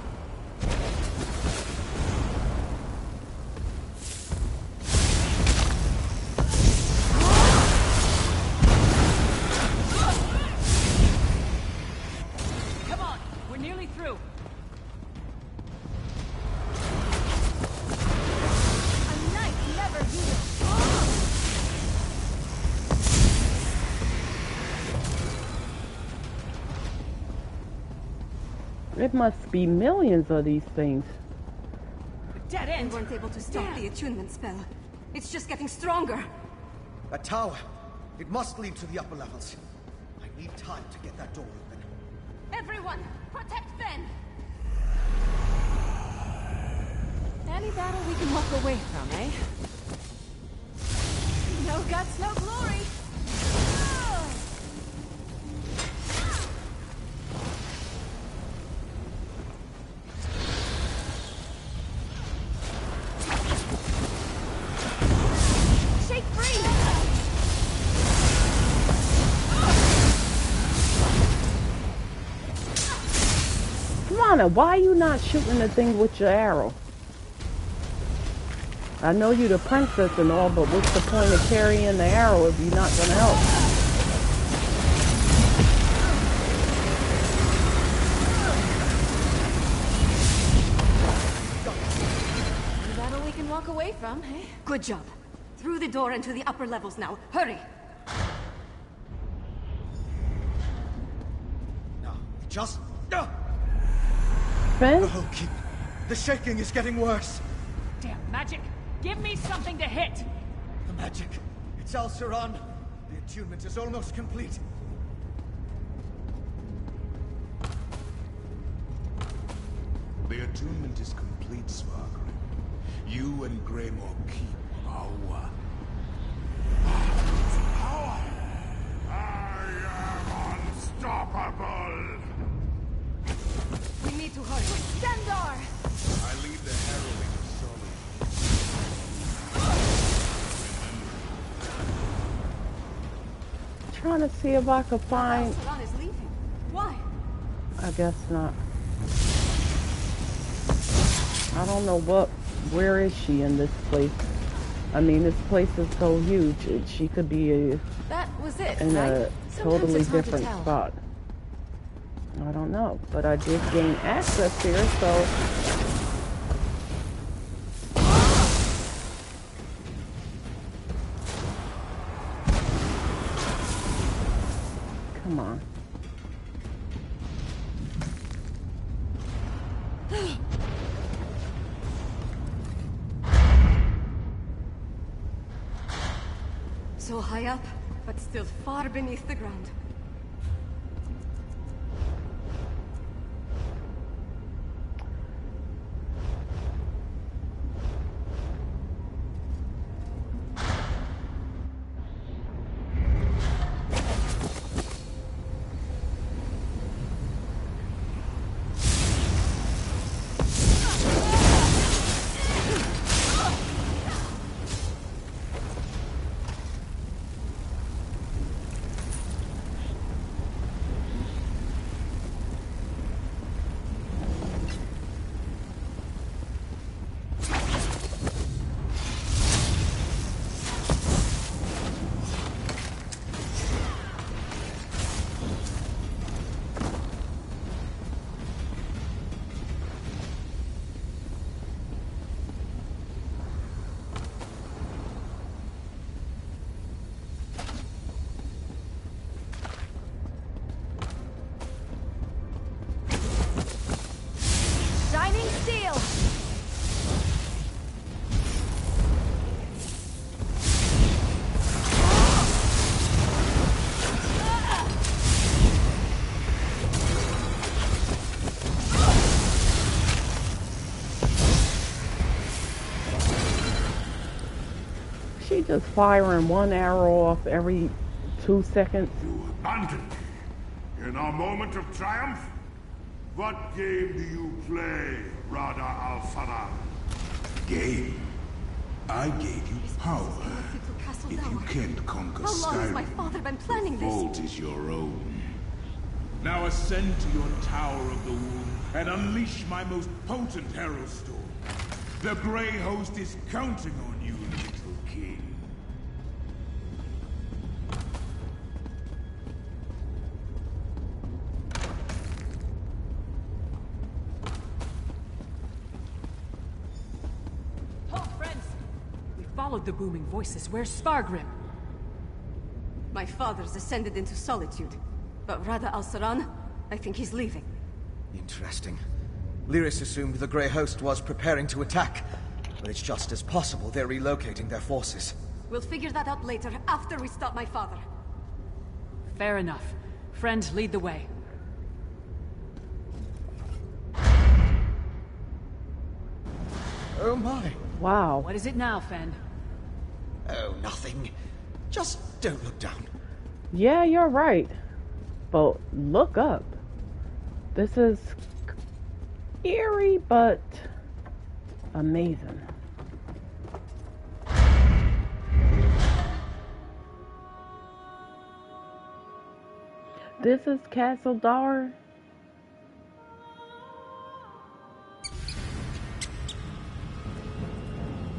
It must be millions of these things. Dead end. We weren't able to stop the attunement spell. It's just getting stronger. A tower. It must lead to the upper levels. I need time to get that door open. Everyone, protect Ben! Any battle we can walk away from, eh? No guts, no glory! Why are you not shooting the thing with your arrow? I know you're the princess and all, but what's the point of carrying the arrow if you're not going to help? Any battle we can walk away from, eh? Good job. Through the door and to the upper levels now. Hurry! No, just... Ben? The whole keep. The shaking is getting worse. Damn magic! Give me something to hit! The magic. It's Al-Saran. The attunement is almost complete. The attunement is complete, Skyrim. You and Greymore keep are one. Power! I am unstoppable! We need to hurry. Stendar! I lead the harrowing solid. Trying to see if I could find... Al-Saran is leaving. Why? I guess not. I don't know where is she in this place? I mean, this place is so huge. She could be That was it, in right? a Sometimes totally it's hard to different tell. spot. I don't know, but I did gain access here, so... Come on. So high up, but still far beneath the ground. Shining steel! She just firing one arrow off every 2 seconds. You abandoned me in our moment of triumph? What game do you play, Rada al-Faran? Game? I gave you power. If you can't conquer How long has my Skyrim, father been planning the this? fault is your own. Now ascend to your Tower of the Womb and unleash my most potent Herald Storm. The Grey Host is counting on you, little king. Halt, friends! We followed the booming voices. Where's Skyrim? My father's ascended into solitude. But Rada al-Saran, I think he's leaving. Interesting. Lyris assumed the Grey Host was preparing to attack, but it's just as possible they're relocating their forces. We'll figure that out later, after we stop my father. Fair enough. Friend, lead the way. Oh my. Wow. What is it now, Fen? Oh, nothing. Just don't look down. Yeah, you're right. But look up. This is eerie, but amazing. This is Castle Dar.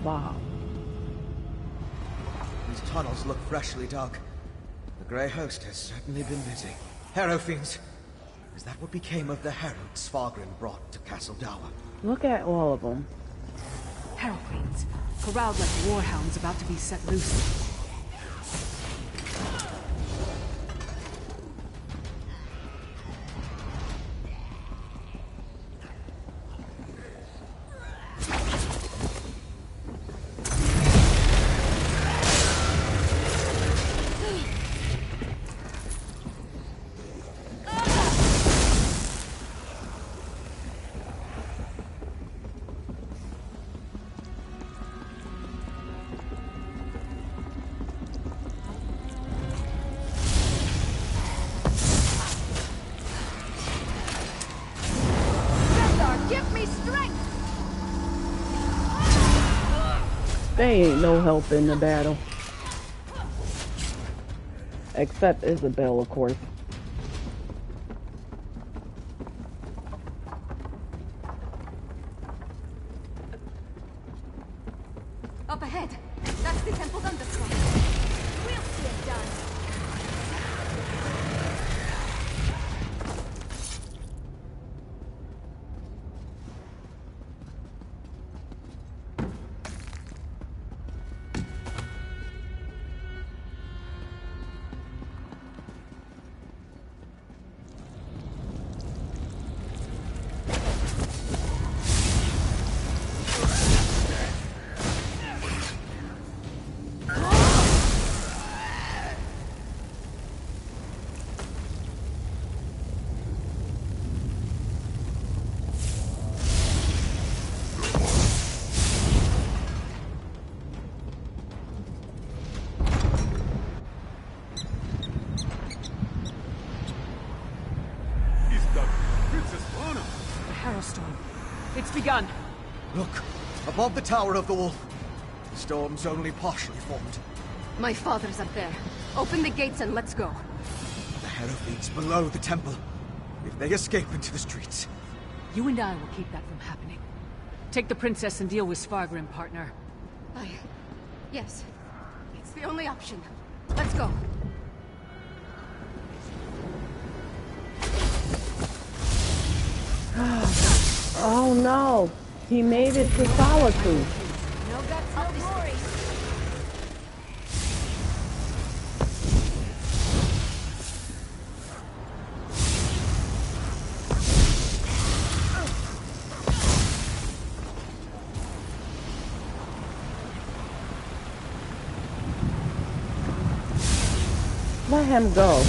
Wow. These tunnels look freshly dug. The Grey Host has certainly been busy. Harrow fiends. Is that what became of the herald Skyrim brought to Castle Dower? Look at all of them. Harrow fiends. Corralled like warhounds about to be set loose. They ain't no help in the battle. Except Isabel, of course. Up ahead. That the temple's underground. We'll see it done. It's begun. Look, above the tower of the wolf. The storm's only partially formed. My father's up there. Open the gates and let's go. The Harrow Fleet's below the temple. If they escape into the streets... You and I will keep that from happening. Take the princess and deal with Skyrim, partner. Yes. It's the only option. Let's go. Oh no, he made it to Solitude. No guts, no glory. Let him go.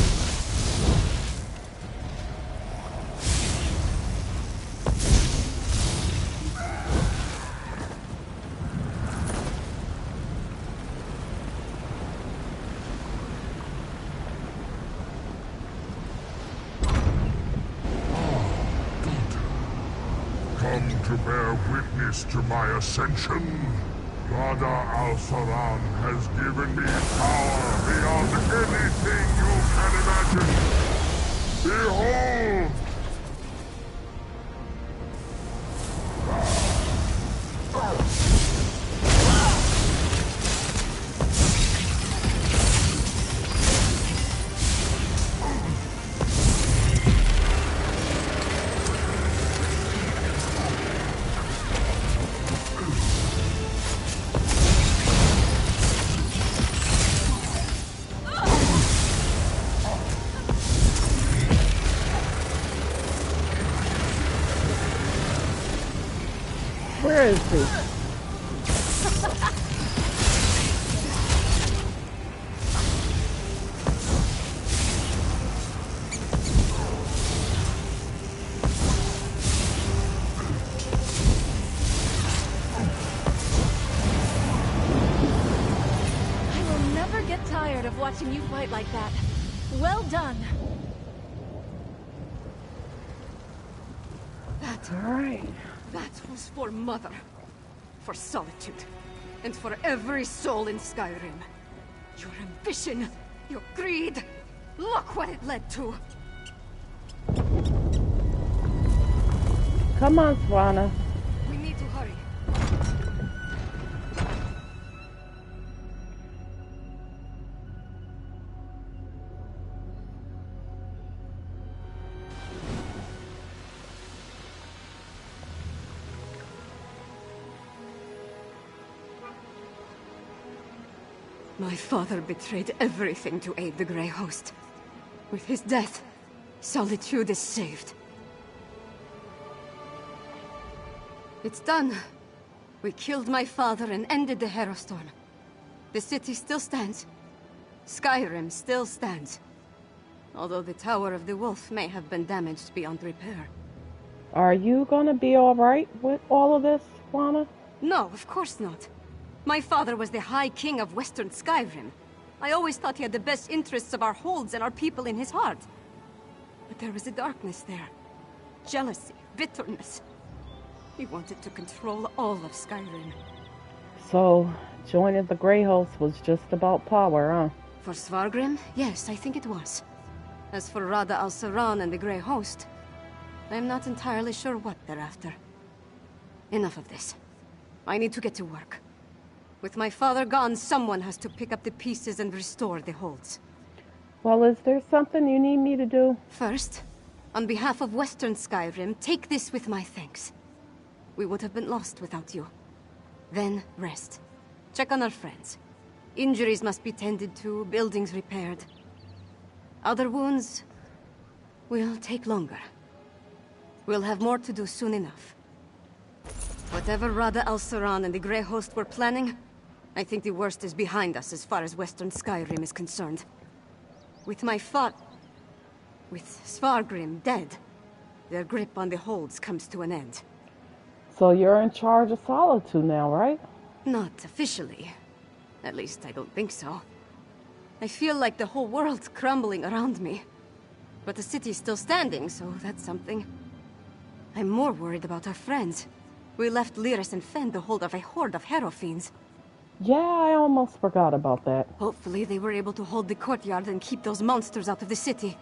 To bear witness to my ascension, Rada Al-Saran has given me power beyond anything you can imagine. Behold! Where is he? I will never get tired of watching you fight like that. Well done. All right. That was for Mother. For Solitude. And for every soul in Skyrim. Your ambition, your greed. Look what it led to. Come on, Swana. We need to hurry. My father betrayed everything to aid the Grey Host. With his death, Solitude is saved. It's done. We killed my father and ended the Herostorm. The city still stands. Skyrim still stands. Although the Tower of the Wolf may have been damaged beyond repair. Are you gonna be alright with all of this, Swana? No, of course not. My father was the High King of Western Skyrim. I always thought he had the best interests of our holds and our people in his heart. But there was a darkness there. Jealousy, bitterness. He wanted to control all of Skyrim. So, joining the Grey Host was just about power, huh? For Svargrim, yes, I think it was. As for Rada Al-Saran and the Grey Host, I'm not entirely sure what they're after. Enough of this. I need to get to work. With my father gone, someone has to pick up the pieces and restore the holds. Well, is there something you need me to do? First, on behalf of Western Skyrim, take this with my thanks. We would have been lost without you. Then, rest. Check on our friends. Injuries must be tended to, buildings repaired. Other wounds will take longer. We'll have more to do soon enough. Whatever Rada al-Saran and the Grey Host were planning, I think the worst is behind us as far as Western Skyrim is concerned. With Svargrim dead, their grip on the holds comes to an end. So you're in charge of Solitude now, right? Not officially. At least I don't think so. I feel like the whole world's crumbling around me. But the city's still standing, so that's something. I'm more worried about our friends. We left Lyris and Fen to hold of a horde of Harrow fiends. Yeah, I almost forgot about that. Hopefully they were able to hold the courtyard and keep those monsters out of the city.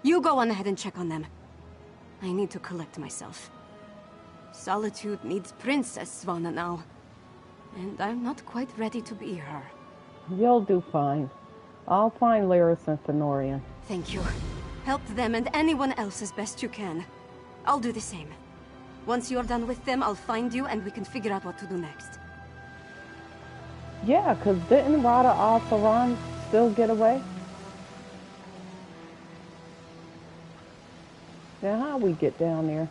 You go on ahead and check on them. I need to collect myself. Solitude needs Princess Svanna now. And I'm not quite ready to be her. You'll do fine. I'll find Lyris and Fenorian. Thank you. Help them and anyone else as best you can. I'll do the same. Once you're done with them, I'll find you and we can figure out what to do next. Yeah, because didn't Rada al-Saran still get away? Now how we get down there?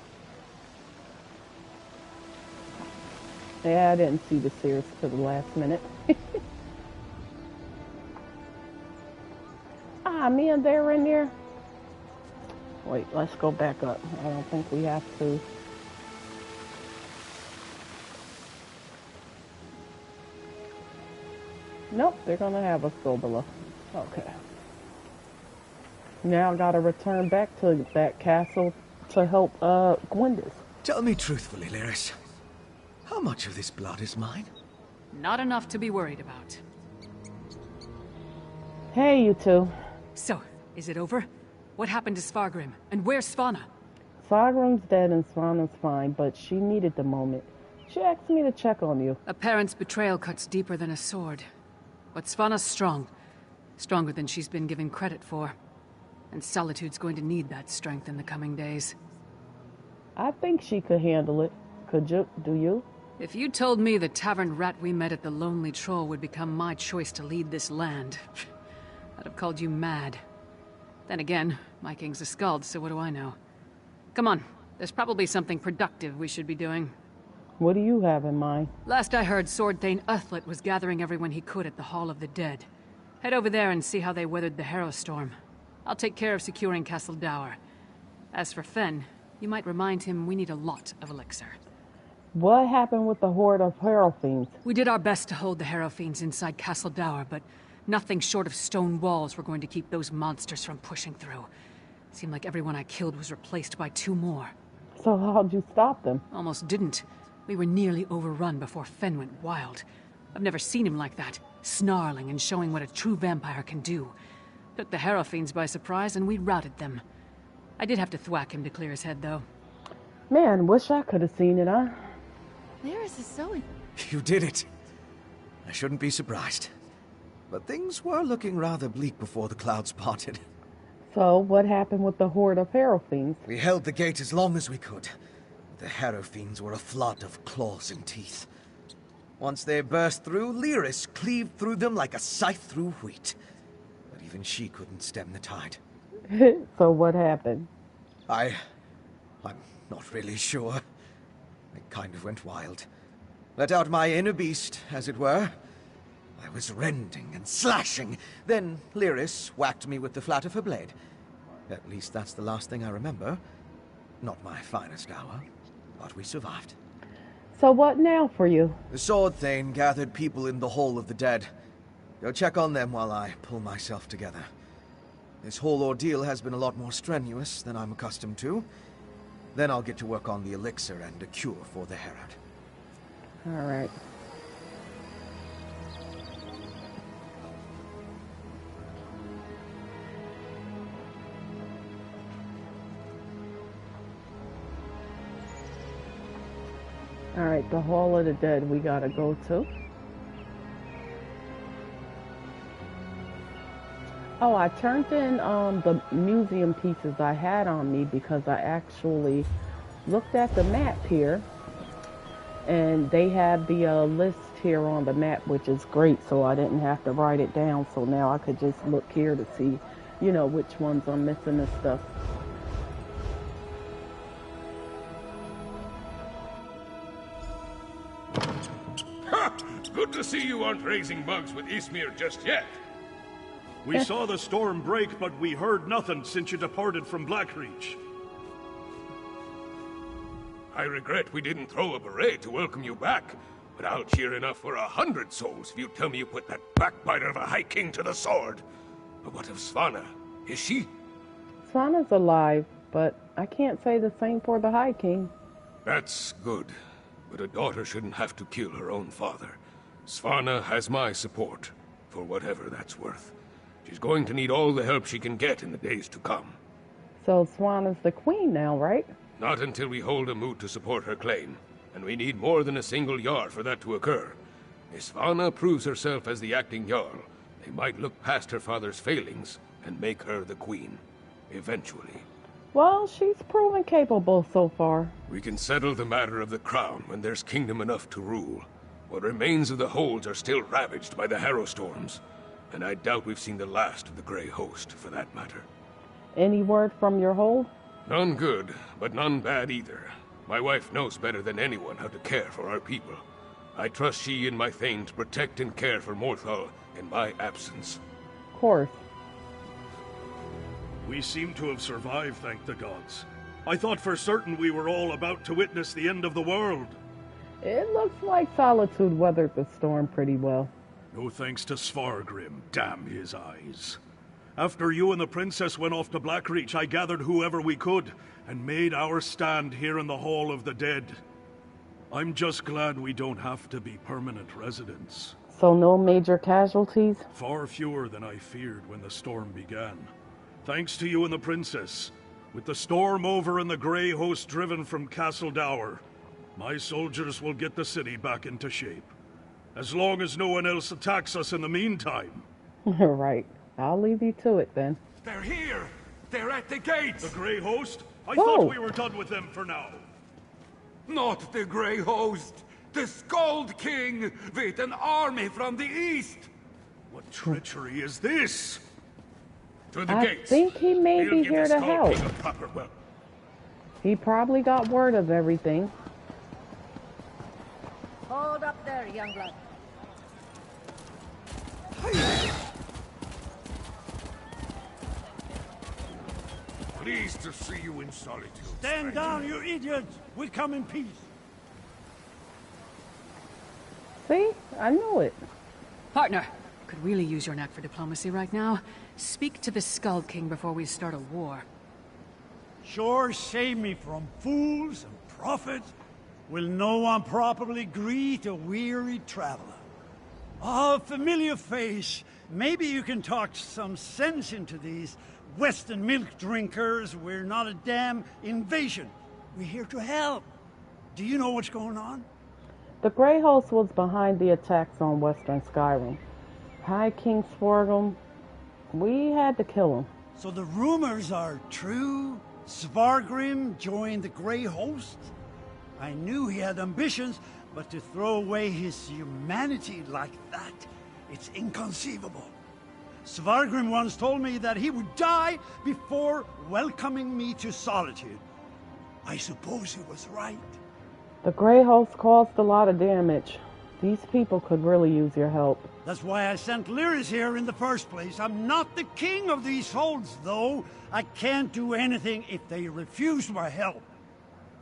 Yeah, I didn't see the Sears to the last minute. Me and they're in there. Wait, let's go back up. I don't think we have to. Nope, they're gonna have us go below. Okay. Now I gotta return back to that castle to help Gwendis. Tell me truthfully, Lyris. How much of this blood is mine? Not enough to be worried about. Hey, you two. So, is it over? What happened to Svargrim? And where's Svanna? Svargrim's dead and Svanna's fine, but she needed the moment. She asked me to check on you. A parent's betrayal cuts deeper than a sword. But Svanna's strong. Stronger than she's been given credit for. And Solitude's going to need that strength in the coming days. I think she could handle it. Could you? Do you? If you told me the tavern rat we met at the Lonely Troll would become my choice to lead this land, I'd have called you mad. Then again, my king's a skald, so what do I know? Come on, there's probably something productive we should be doing. What do you have in mind? Last I heard, Sword Thane Uthlet was gathering everyone he could at the Hall of the Dead. Head over there and see how they weathered the Harrow Storm. I'll take care of securing Castle Dower. As for Fen, you might remind him we need a lot of elixir. What happened with the horde of Harrow fiends? We did our best to hold the Harrow fiends inside Castle Dower, but nothing short of stone walls were going to keep those monsters from pushing through. Seemed like everyone I killed was replaced by 2 more. So how'd you stop them? Almost didn't. We were nearly overrun before Fen went wild. I've never seen him like that, snarling and showing what a true vampire can do. Took the Harrow fiends by surprise and we routed them. I did have to thwack him to clear his head, though. Man, wish I could have seen it, huh? Lyris is so... You did it. I shouldn't be surprised. But things were looking rather bleak before the clouds parted. So, what happened with the horde of Harrow fiends? We held the gate as long as we could. The Harrow fiends were a flood of claws and teeth. Once they burst through, Lyris cleaved through them like a scythe through wheat. But even she couldn't stem the tide. So what happened? I'm not really sure. I kind of went wild. Let out my inner beast, as it were. I was rending and slashing. Then Lyris whacked me with the flat of her blade. At least that's the last thing I remember. Not my finest hour, but we survived. So what now for you? The Sword Thane gathered people in the Hall of the Dead. Go check on them while I pull myself together. This whole ordeal has been a lot more strenuous than I'm accustomed to. Then I'll get to work on the elixir and a cure for the Herod. All right. All right, the Hall of the Dead we gotta go to. Oh, I turned in the museum pieces I had on me because I actually looked at the map here, and they have the list here on the map, which is great, so I didn't have to write it down. So now I could just look here to see, you know, which ones I'm missing and stuff. Ha! Good to see you aren't raising bugs with Ismir just yet. We saw the storm break, but we heard nothing since you departed from Blackreach. I regret we didn't throw a beret to welcome you back, but I'll cheer enough for 100 souls if you tell me you put that backbiter of a High King to the sword. But what of Svanna? Is she? Svanna's alive, but I can't say the same for the High King. That's good, but a daughter shouldn't have to kill her own father. Svanna has my support, for whatever that's worth. She's going to need all the help she can get in the days to come. So Svanna's the queen now, right? Not until we hold a moot to support her claim, and we need more than a single Jarl for that to occur. If Svanna proves herself as the acting Jarl, they might look past her father's failings and make her the queen. Eventually. Well, she's proven capable so far. We can settle the matter of the crown when there's kingdom enough to rule. What remains of the holds are still ravaged by the harrow storms, and I doubt we've seen the last of the Grey Host, for that matter. Any word from your hold? None good, but none bad either. My wife knows better than anyone how to care for our people. I trust she and my Thane to protect and care for Morthal in my absence. Of course. We seem to have survived, thank the gods. I thought for certain we were all about to witness the end of the world. It looks like Solitude weathered the storm pretty well. No thanks to Svargrim, damn his eyes. After you and the princess went off to Blackreach, I gathered whoever we could, and made our stand here in the Hall of the Dead. I'm just glad we don't have to be permanent residents. So no major casualties? Far fewer than I feared when the storm began. Thanks to you and the princess. With the storm over and the Grey Host driven from Castle Dower, my soldiers will get the city back into shape. As long as no one else attacks us in the meantime. Right. I'll leave you to it then. They're here! They're at the gates! The Grey Host? I Whoa. thought we were done with them for now. Not the Grey Host! The Skald King with an army from the east! What treachery is this? To the I gates. think he may We'll be give here the to Skull help. King a proper welcome. He probably got word of everything. Hold up there, youngblood. Pleased to see you in solitude. Stand down, you idiots! We come in peace. See? I knew it. Partner, could really use your knack for diplomacy right now. Speak to the Skull King before we start a war. Sure save me from fools and prophets. Will no one properly greet a weary traveler? Oh, familiar face. Maybe you can talk some sense into these Western milk drinkers. We're not a damn invasion. We're here to help. Do you know what's going on? The Grey Host was behind the attacks on Western Skyrim. High King Swargum, we had to kill him. So the rumors are true? Svargrim joined the Grey Host? I knew he had ambitions, but to throw away his humanity like that, it's inconceivable. Svargrim once told me that he would die before welcoming me to solitude. I suppose he was right. The Grey Host caused a lot of damage. These people could really use your help. That's why I sent Lyris here in the first place. I'm not the king of these holds, though. I can't do anything if they refuse my help.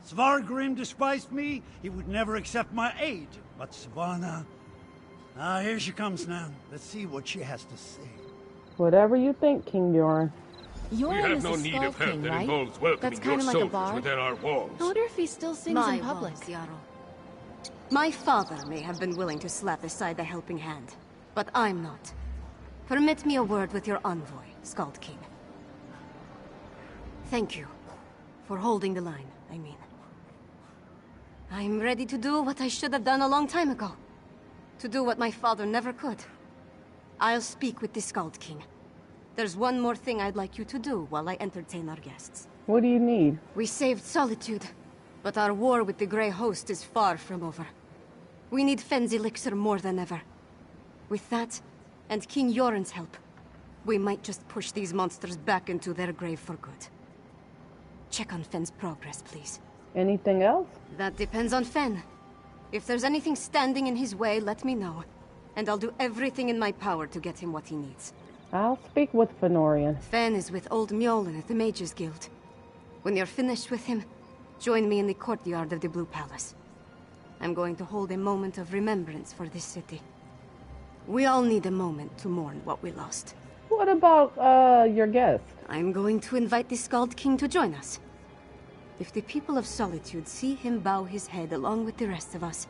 Svargrim despised me. He would never accept my aid. But Svanna... Ah, here she comes now. Let's see what she has to say. Whatever you think, King Bjorn. We have no need of help that involves welcoming your soldiers within our walls. I wonder if he still sings in public. My father may have been willing to slap aside the helping hand, but I'm not. Permit me a word with your envoy, Skald King. Thank you for holding the line, I mean. I'm ready to do what I should have done a long time ago. To do what my father never could. I'll speak with the Skald King. There's one more thing I'd like you to do while I entertain our guests. What do you need? We saved Solitude, but our war with the Grey Host is far from over. We need Fenn's elixir more than ever. With that, and King Yoren's help, we might just push these monsters back into their grave for good. Check on Fenn's progress, please. Anything else? That depends on Fenn. If there's anything standing in his way, let me know. And I'll do everything in my power to get him what he needs. I'll speak with Fenorian. Fenn is with Old Mjolnir at the Mages Guild. When you're finished with him, join me in the courtyard of the Blue Palace. I'm going to hold a moment of remembrance for this city. We all need a moment to mourn what we lost. What about, your guest? I'm going to invite the Skald King to join us. If the people of Solitude see him bow his head along with the rest of us,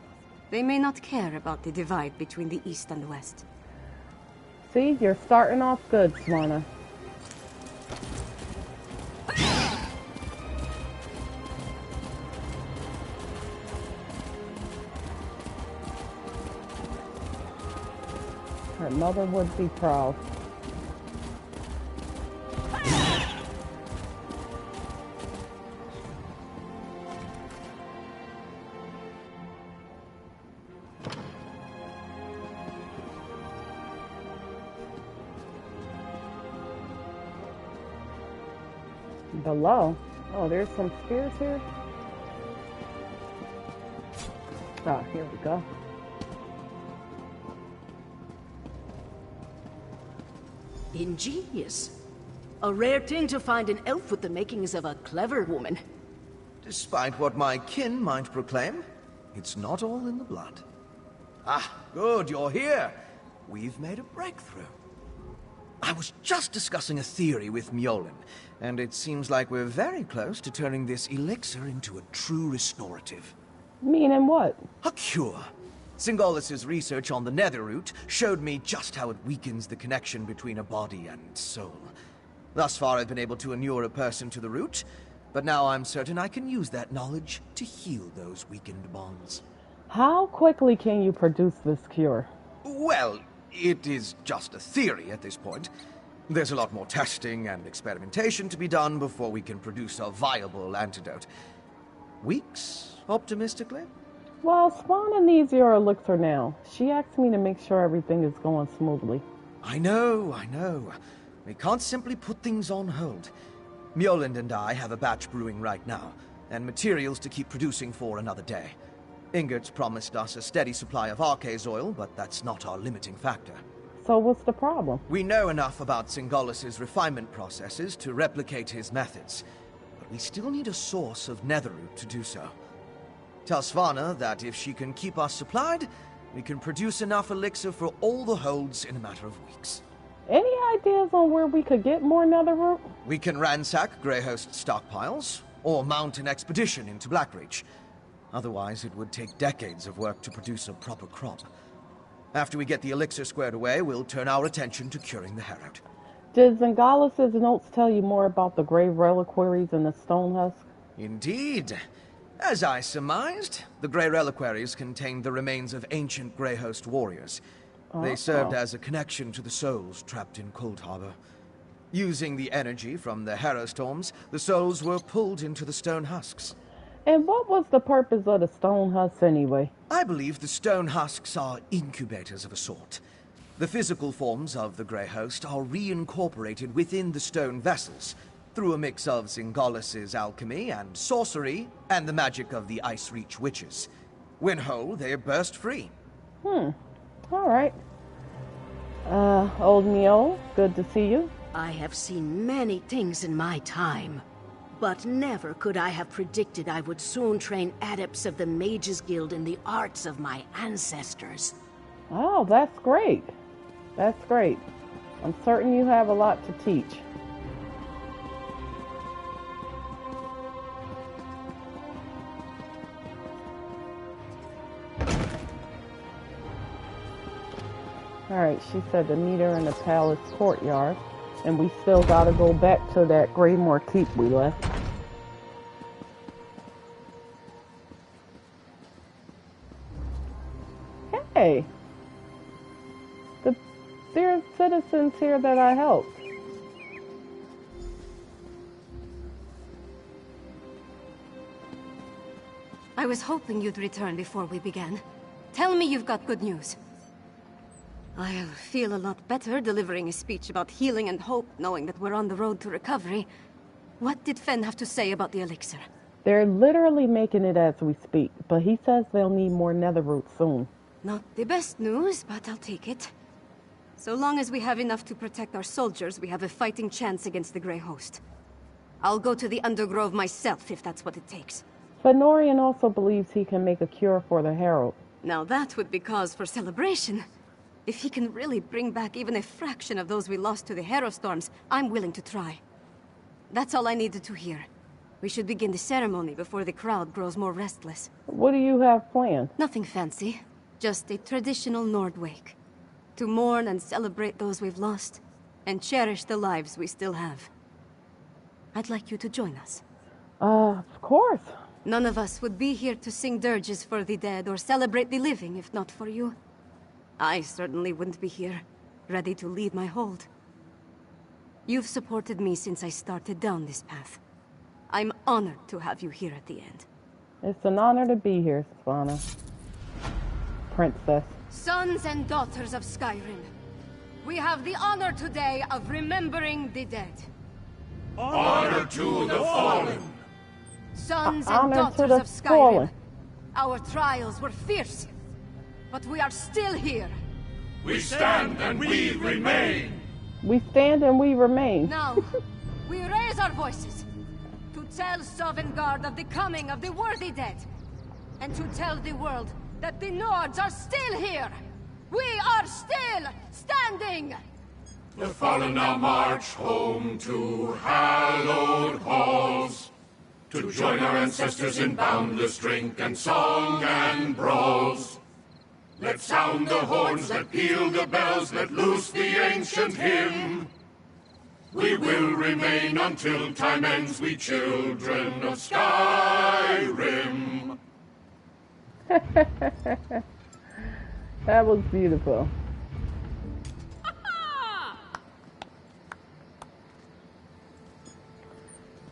they may not care about the divide between the East and the West. See, you're starting off good, Swana. Her mother would be proud. Below? Oh, there's some spears here? Ah, here we go. Ingenious. A rare thing to find an elf with the makings of a clever woman. Despite what my kin might proclaim, it's not all in the blood. Ah, good, you're here. We've made a breakthrough. I was just discussing a theory with Mjolnir, and it seems like we're very close to turning this elixir into a true restorative. Meaning what? A cure. Singolis's research on the nether root showed me just how it weakens the connection between a body and soul. Thus far I've been able to inure a person to the root, but now I'm certain I can use that knowledge to heal those weakened bonds. How quickly can you produce this cure? Well, it is just a theory at this point. There's a lot more testing and experimentation to be done before we can produce a viable antidote. Weeks, optimistically? Well, Swana needs your elixir now. She asked me to make sure everything is going smoothly. I know. We can't simply put things on hold. Mjolnir and I have a batch brewing right now, and materials to keep producing for another day. Ingert's promised us a steady supply of Arcase oil, but that's not our limiting factor. So what's the problem? We know enough about Singolis's refinement processes to replicate his methods, but we still need a source of netherroot to do so. Tell Swana that if she can keep us supplied, we can produce enough elixir for all the holds in a matter of weeks. Any ideas on where we could get more netherroot? We can ransack Greyhost stockpiles, or mount an expedition into Blackreach. Otherwise, it would take decades of work to produce a proper crop. After we get the elixir squared away, we'll turn our attention to curing the Herald. Did Zingalis's notes tell you more about the grave reliquaries and the stone husk? Indeed. As I surmised, the Grey Reliquaries contained the remains of ancient Greyhost warriors. They served as a connection to the souls trapped in Cold Harbor. Using the energy from the Harrowstorms, the souls were pulled into the stone husks. And what was the purpose of the stone husks anyway? I believe the stone husks are incubators of a sort. The physical forms of the Grey Host are reincorporated within the stone vessels, through a mix of Singolis's alchemy and sorcery, and the magic of the Ice Reach witches. When whole, they burst free. Alright. Old Mio, good to see you. I have seen many things in my time, but never could I have predicted I would soon train adepts of the Mages Guild in the arts of my ancestors. Oh, that's great. That's great. I'm certain you have a lot to teach. Alright, she said to meet her in the palace courtyard. And we still gotta go back to that Greymore Keep we left. Hey! There are citizens here that I helped. I was hoping you'd return before we began. Tell me you've got good news. I'll feel a lot better delivering a speech about healing and hope, knowing that we're on the road to recovery. What did Fen have to say about the elixir? They're literally making it as we speak, but he says they'll need more nether roots soon. Not the best news, but I'll take it. So long as we have enough to protect our soldiers, we have a fighting chance against the Grey Host. I'll go to the Undergrove myself, if that's what it takes. Fenorian also believes he can make a cure for the Herald. Now that would be cause for celebration. If he can really bring back even a fraction of those we lost to the Harrowstorms, I'm willing to try. That's all I needed to hear. We should begin the ceremony before the crowd grows more restless. What do you have planned? Nothing fancy. Just a traditional Nord wake. To mourn and celebrate those we've lost, and cherish the lives we still have. I'd like you to join us. Of course. None of us would be here to sing dirges for the dead or celebrate the living if not for you. I certainly wouldn't be here, ready to lead my hold. You've supported me since I started down this path. I'm honored to have you here at the end. It's an honor to be here, Svanna. Princess. Sons and daughters of Skyrim, we have the honor today of remembering the dead. Honor to the fallen. Sons and daughters of Skyrim, our trials were fierce, but we are still here. We stand and we remain. We stand and we remain. Now, we raise our voices to tell Sovngarde of the coming of the worthy dead, and to tell the world that the Nords are still here. We are still standing. The fallen now march home to hallowed halls, to join our ancestors in boundless drink and song and brawls. Let sound the horns, let peal the bells, let loose the ancient hymn. We will remain until time ends, we children of Skyrim. That was beautiful.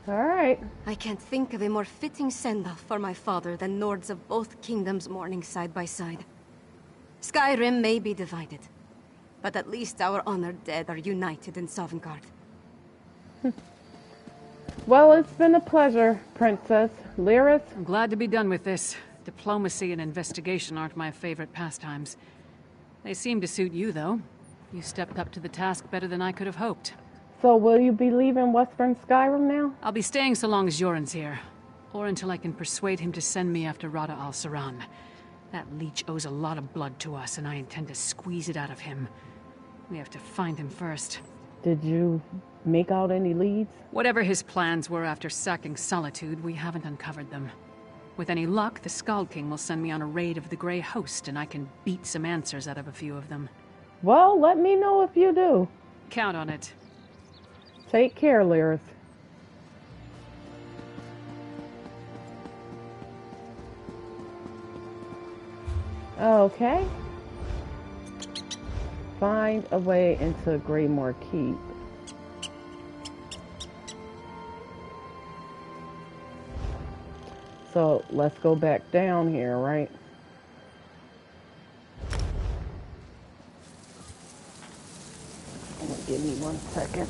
All right. I can't think of a more fitting send-off for my father than Nords of both kingdoms mourning side by side. Skyrim may be divided, but at least our honored dead are united in Sovngarde. Well, it's been a pleasure, Princess. Lyris? I'm glad to be done with this. Diplomacy and investigation aren't my favorite pastimes. They seem to suit you, though. You stepped up to the task better than I could have hoped. So will you be leaving Western Skyrim now? I'll be staying so long as Yoren's here. Or until I can persuade him to send me after Rada al-Saran. That leech owes a lot of blood to us, and I intend to squeeze it out of him. We have to find him first. Did you make out any leads? Whatever his plans were after sacking Solitude, we haven't uncovered them. With any luck, the Skald King will send me on a raid of the Grey Host, and I can beat some answers out of a few of them. Well, let me know if you do. Count on it. Take care, Lyris. Okay. Find a way into Greymore Keep. So let's go back down here, right? Give me 1 second.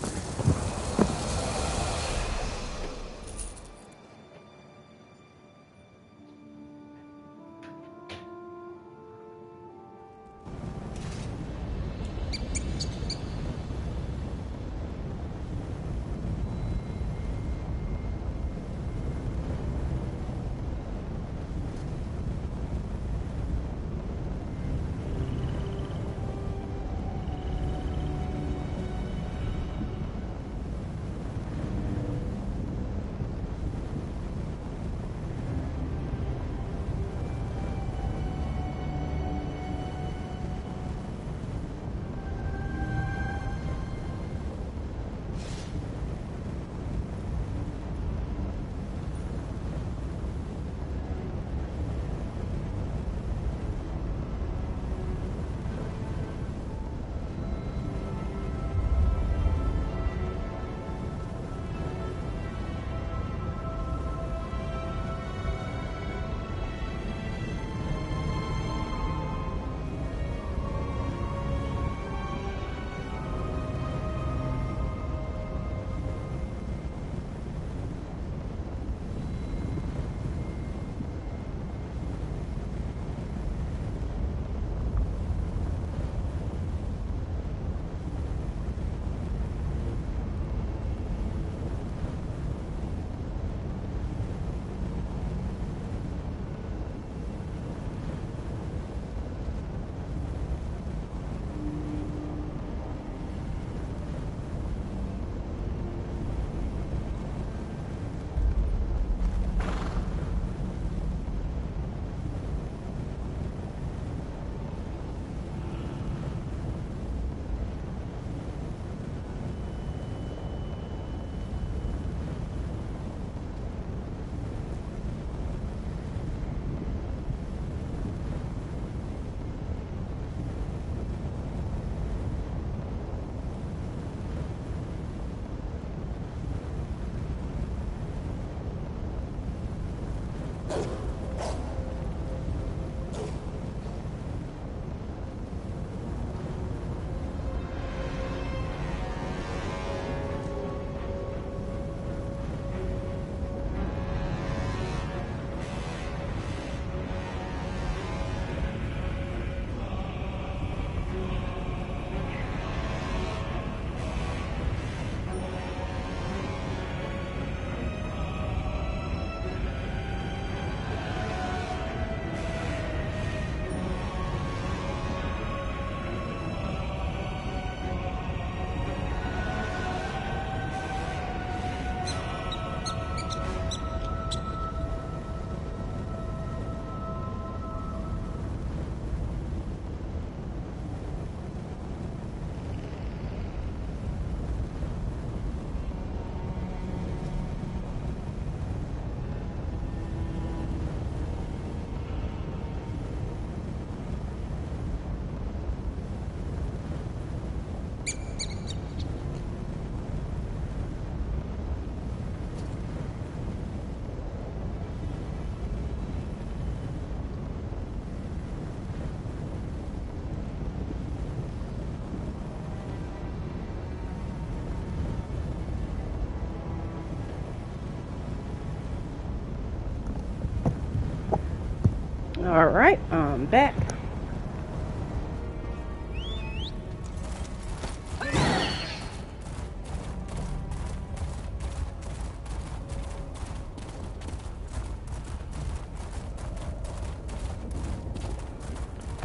Alright, I'm back.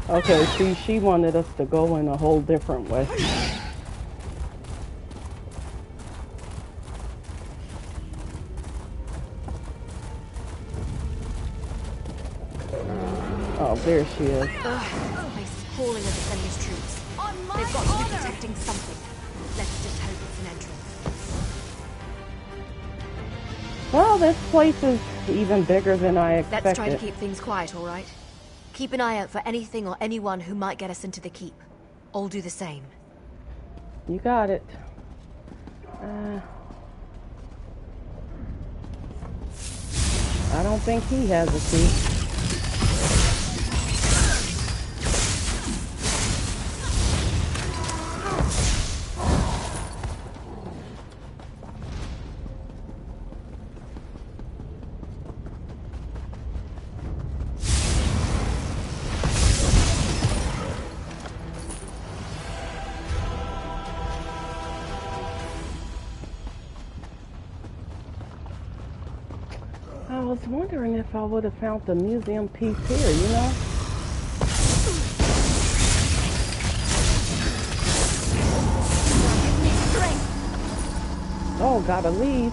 Okay, see, she wanted us to go in a whole different way. Oh, there she is. This place is crawling with the enemy's troops. They've got to be protecting something. Let's just hope it's an entrance. Well, this place is even bigger than I expected. Let's try to keep things quiet, all right? Keep an eye out for anything or anyone who might get us into the keep. I'll do the same. You got it. I don't think he has a key. I was wondering if I would have found the museum piece here, you know? Oh, gotta leave.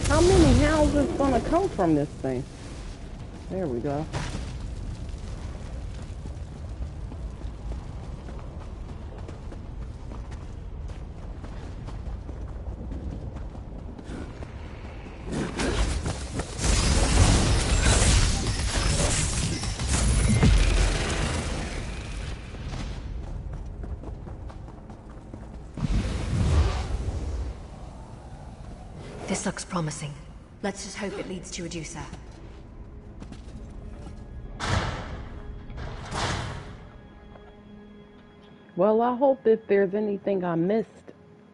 How many houses gonna come from this thing? There we go. This looks promising. Let's just hope it leads to Medusa. Well, I hope if there's anything I missed.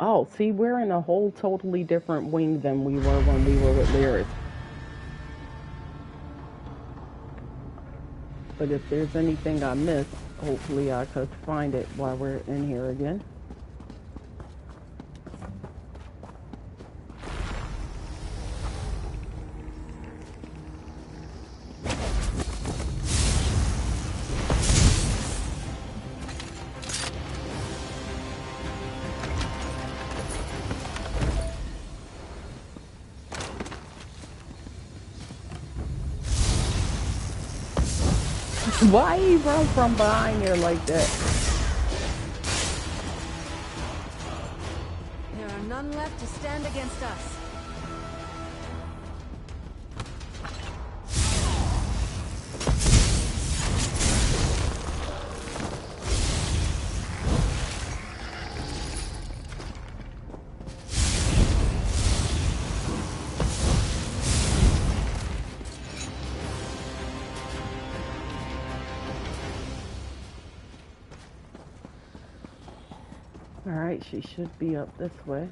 Oh, see, we're in a whole totally different wing than we were when we were with Lyris. But if there's anything I missed, hopefully I could find it while we're in here again. Why he run from behind here like that? There are none left to stand against us. Alright, she should be up this way.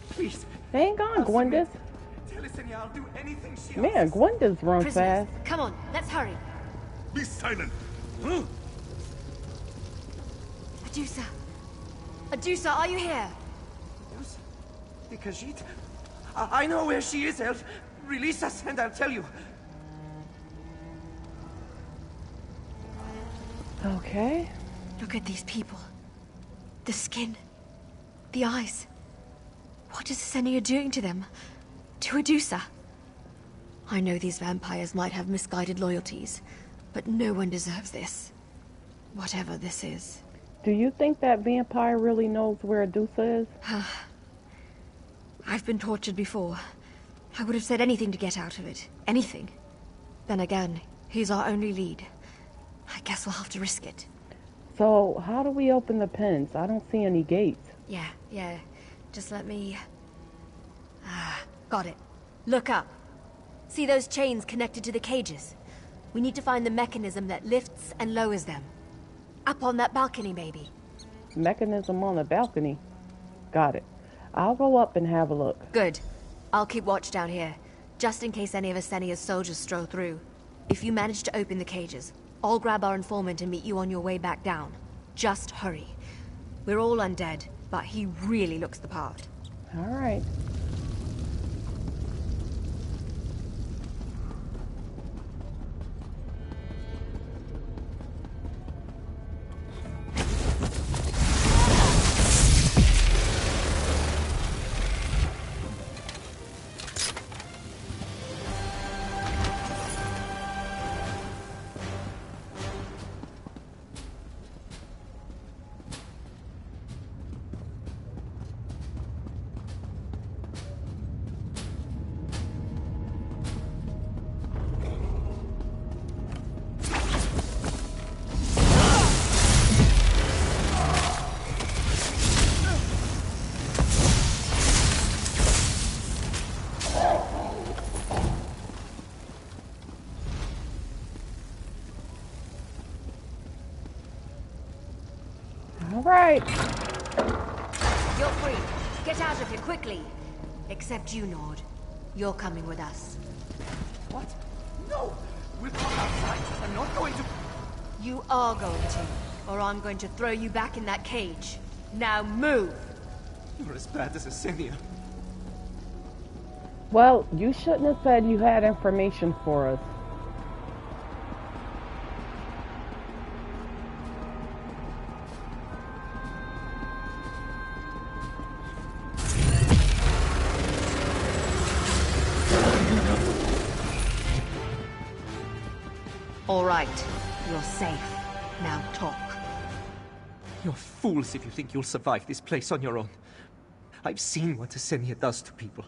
Please. Hang on, Gwendis. Tell Yesenia I'll do anything she Man, asks. Gwendis run Prisoners, fast. come on, let's hurry. Be silent. Medusa. Medusa, are you here? Because I know where she is, Elf. Release us and I'll tell you. Okay. Look at these people. The skin. The eyes. What is Senia doing to them? To Adusa? I know these vampires might have misguided loyalties, but no one deserves this. Whatever this is. Do you think that vampire really knows where Adusa is? I've been tortured before. I would have said anything to get out of it. Anything. Then again, he's our only lead. I guess we'll have to risk it. So, how do we open the pens? I don't see any gates. Yeah. Just let me... got it. Look up. See those chains connected to the cages? We need to find the mechanism that lifts and lowers them. Up on that balcony, maybe. Mechanism on the balcony? Got it. I'll go up and have a look. Good. I'll keep watch down here, just in case any of Asenia's soldiers stroll through. If you manage to open the cages, I'll grab our informant and meet you on your way back down. Just hurry. We're all undead, but he really looks the part. All right. Right. You're free. Get out of here quickly. Except you, Nord. You're coming with us. What? No! We'll come outside. I'm not going to... You are going to, or I'm going to throw you back in that cage. Now move! You're as bad as Asenia. Well, you shouldn't have said you had information for us. All right, you're safe. Now talk. You're fools if you think you'll survive this place on your own. I've seen what Asenia does to people.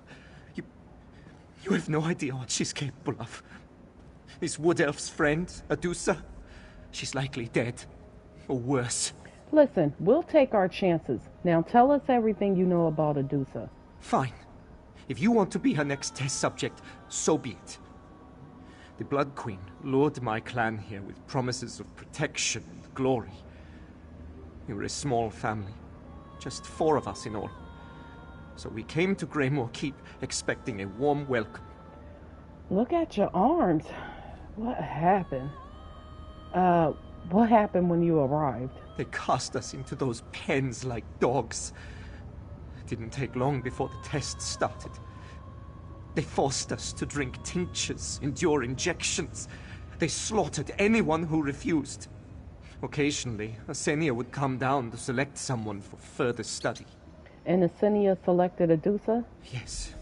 You have no idea what she's capable of. This Wood Elf's friend, Adusa, she's likely dead. Or worse. Listen, we'll take our chances. Now tell us everything you know about Adusa. Fine. If you want to be her next test subject, so be it. The Blood Queen lured my clan here with promises of protection and glory. We were a small family, just 4 of us in all. So we came to Greymore Keep expecting a warm welcome. Look at your arms. What happened? What happened when you arrived? They cast us into those pens like dogs. It didn't take long before the test started. They forced us to drink tinctures, endure injections. They slaughtered anyone who refused. Occasionally, Asenia would come down to select someone for further study. And Asenia selected Adusa? Yes.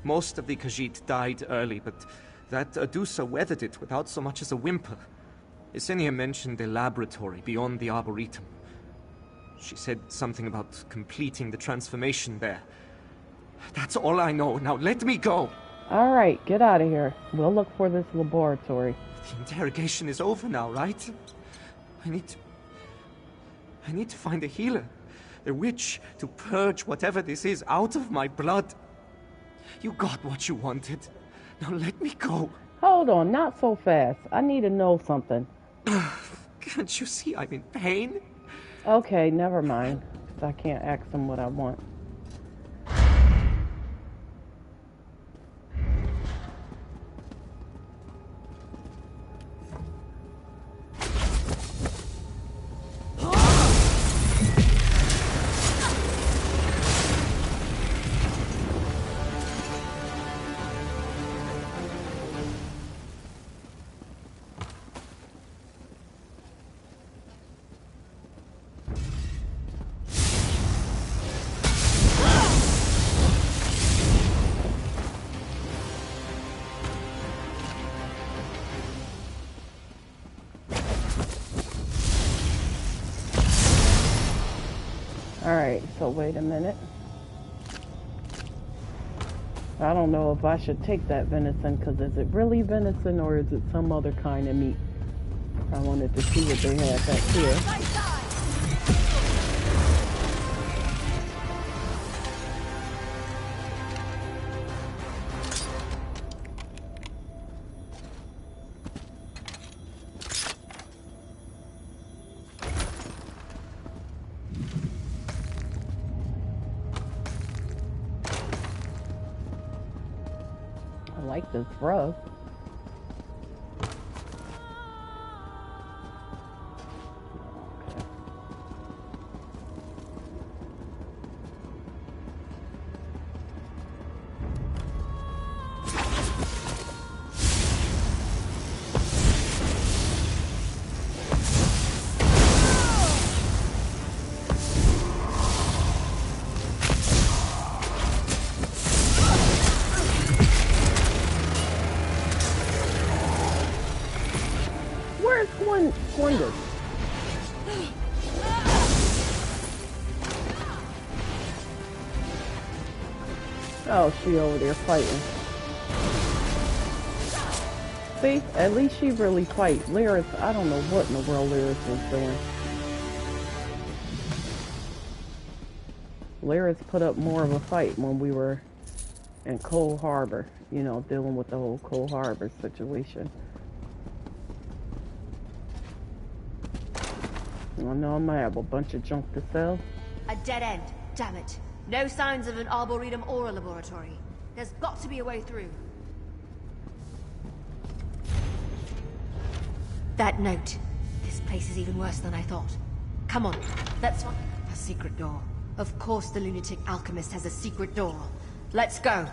Most of the Khajiit died early, but that Adusa weathered it without so much as a whimper. Asenia mentioned a laboratory beyond the Arboretum. She said something about completing the transformation there. That's all I know. Now let me go! All right, get out of here. We'll look for this laboratory. The interrogation is over now, right? I need to find a healer. A witch to purge whatever this is out of my blood. You got what you wanted. Now let me go. Hold on, not so fast. I need to know something. Can't you see I'm in pain? Okay, never mind. I can't ask him what I want. So wait a minute. I don't know if I should take that venison, because is it really venison or is it some other kind of meat? I wanted to see what they had back here. I like this rug. Splendid. Oh, she over there fighting. See, at least she really fight. Lyris, I don't know what in the world Lyris was doing. Lyris put up more of a fight when we were in Cold Harbor, you know, dealing with the whole Cold Harbor situation. I know I might have a bunch of junk to sell. A dead end, damn it. No signs of an arboretum or a laboratory. There's got to be a way through. That note. This place is even worse than I thought. Come on, let's find a secret door. Of course the lunatic alchemist has a secret door. Let's go.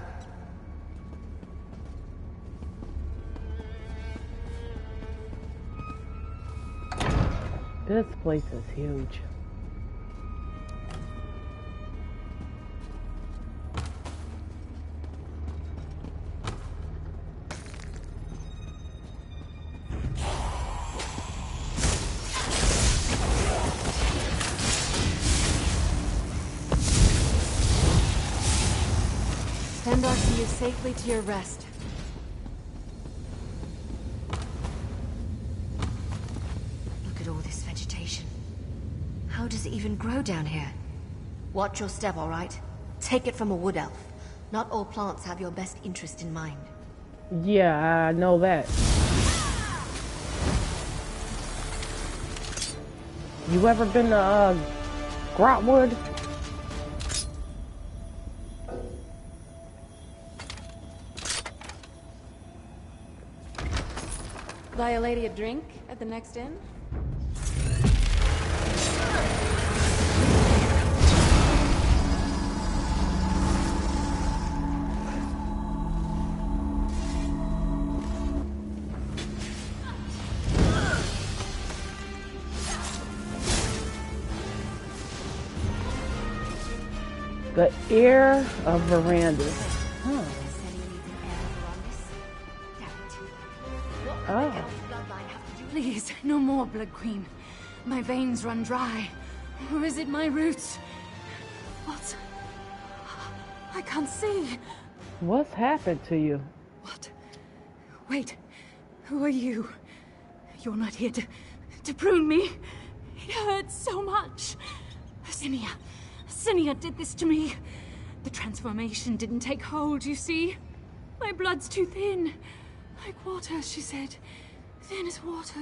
This place is huge. Send Arceus safely to your rest. Look at all this vegetation. How does it even grow down here? Watch your step, all right? Take it from a wood elf. Not all plants have your best interest in mind. Yeah, I know that. You ever been to Grotwood? Buy a lady a drink at the next inn? The air of Veranda. Huh. Oh. Please, no more, Blood Queen. My veins run dry. Or is it my roots? What? I can't see. What's happened to you? What? Wait. Who are you? You're not here to prune me. It hurts so much. Cinia did this to me. The transformation didn't take hold, you see? My blood's too thin. Like water, she said. Thin as water.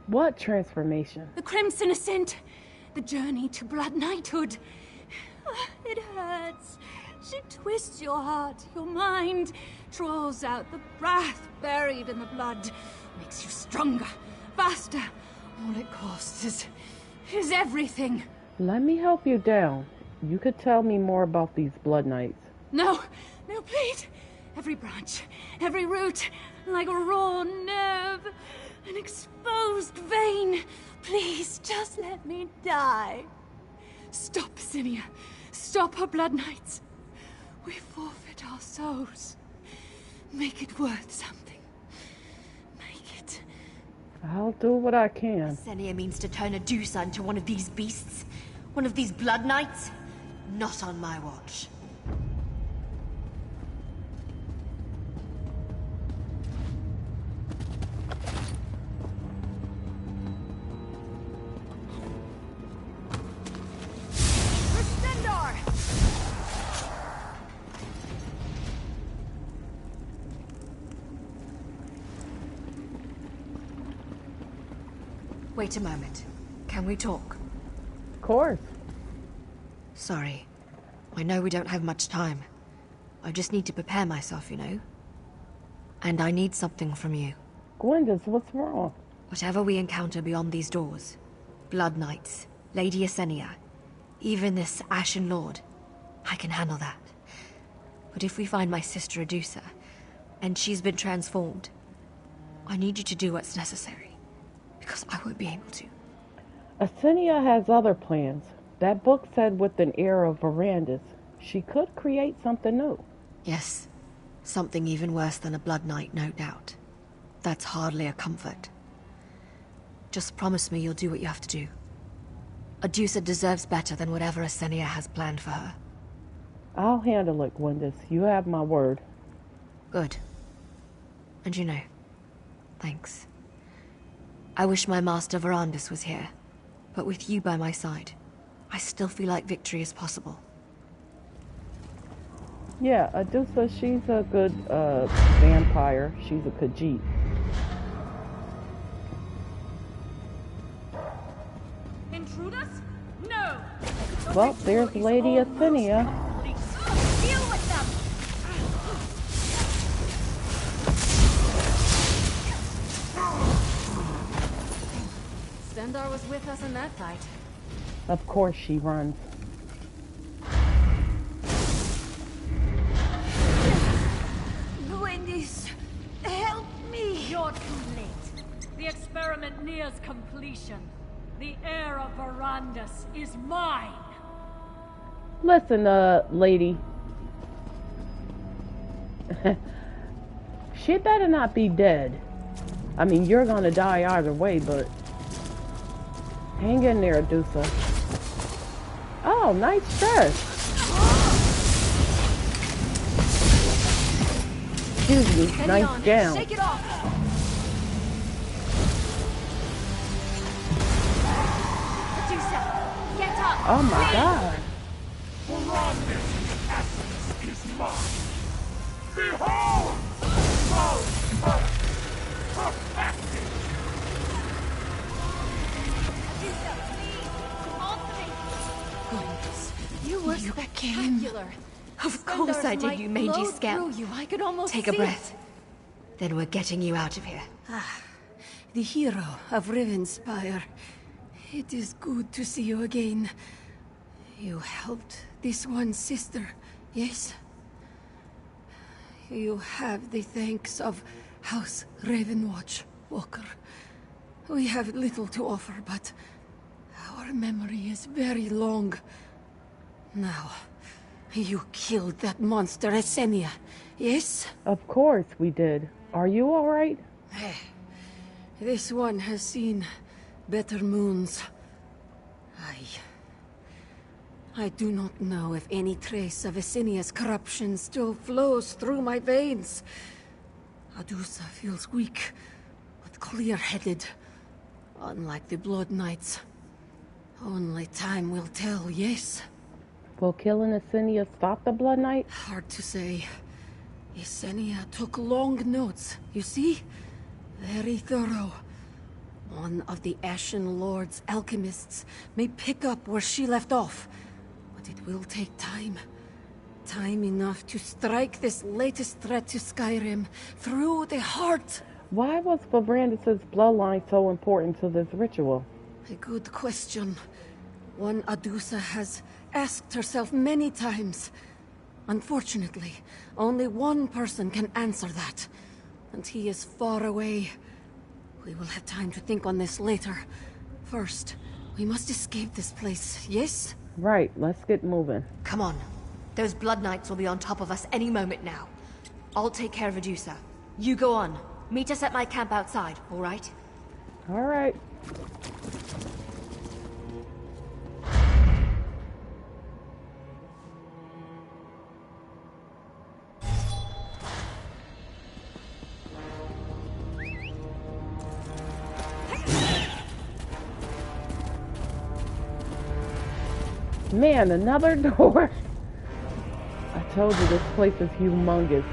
What transformation? The Crimson Ascent. The journey to Blood Knighthood. It hurts. She twists your heart, your mind, draws out the wrath buried in the blood, makes you stronger, faster. All it costs is everything. Let me help you down. You could tell me more about these Blood Knights. No, please. Every branch, every root, like a raw nerve, an exposed vein. Please, just let me die. Stop, Cinia. Stop her Blood Knights. We forfeit our souls. Make it worth something. Make it. I'll do what I can. Cinia means to turn Adusa into one of these beasts? One of these Blood Knights? Not on my watch. Wait a moment. Can we talk? Of course. Sorry. I know we don't have much time. I just need to prepare myself, you know? And I need something from you. Gwendis, what's wrong? Whatever we encounter beyond these doors. Blood Knights, Lady Yesenia, even this Ashen Lord. I can handle that. But if we find my sister Adusa, and she's been transformed, I need you to do what's necessary. Because I won't be able to. Asenia has other plans. That book said with an air of verandas, she could create something new. Yes. Something even worse than a Blood Knight, no doubt. That's hardly a comfort. Just promise me you'll do what you have to do. Adusa deserves better than whatever Asenia has planned for her. I'll handle it, Gwendis. You have my word. Good. And you know, thanks. I wish my master Verandis was here, but with you by my side, I still feel like victory is possible. Yeah, Adusa, she's a good vampire. She's a Khajiit. Intruders? No! Well, there's Lady Asenia. Deal with them! Stendarr was with us in that fight. Of course she runs. Gwendis, help me! You're too late. The experiment nears completion. The heir of Verandis is mine. Listen, lady. She better not be dead. I mean, you're gonna die either way, but... hang in there, Adusa. Oh, nice dress. Excuse me, nice gown. Shake it off. Adusa, get up! Oh my God. Verandis' essence is mine. Behold! Perfected! You were spectacular. Of course I did, you mangy scamp. I could almost Take a breath. Then we're getting you out of here. The hero of Rivenspire. It is good to see you again. You helped this one sister, yes? You have the thanks of House Ravenwatch, Walker. We have little to offer, but our memory is very long. Now, you killed that monster Asenia, yes? Of course we did. Are you alright? This one has seen better moons. I do not know if any trace of Asenia's corruption still flows through my veins. Adusa feels weak, but clear-headed. Unlike the Blood Knights. Only time will tell, yes? Will killing Asenia stop the Blood Knight? Hard to say. Yesenia took long notes, you see? Very thorough. One of the Ashen Lord's alchemists may pick up where she left off. But it will take time. Time enough to strike this latest threat to Skyrim through the heart. Why was Verandis' bloodline so important to this ritual? A good question. One Adusa has asked herself many times. Unfortunately, only one person can answer that. And he is far away. We will have time to think on this later. First, we must escape this place, yes? Right, let's get moving. Come on. Those Blood Knights will be on top of us any moment now. I'll take care of Adusa. You go on. Meet us at my camp outside, all right? All right. Man, another door. I told you this place is humongous.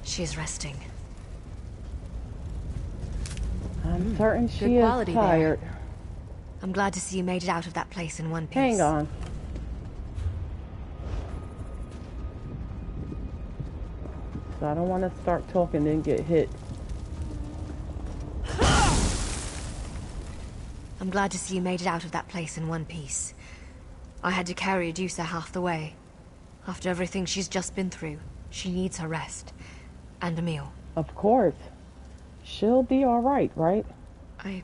She's resting. I'm certain she Good is quality tired. there. I'm glad to see you made it out of that place in one piece. Hang on. So I don't want to start talking and get hit. I'm glad to see you made it out of that place in one piece. I had to carry Adusa half the way. After everything she's just been through, she needs her rest. And a meal. Of course. She'll be alright, right? I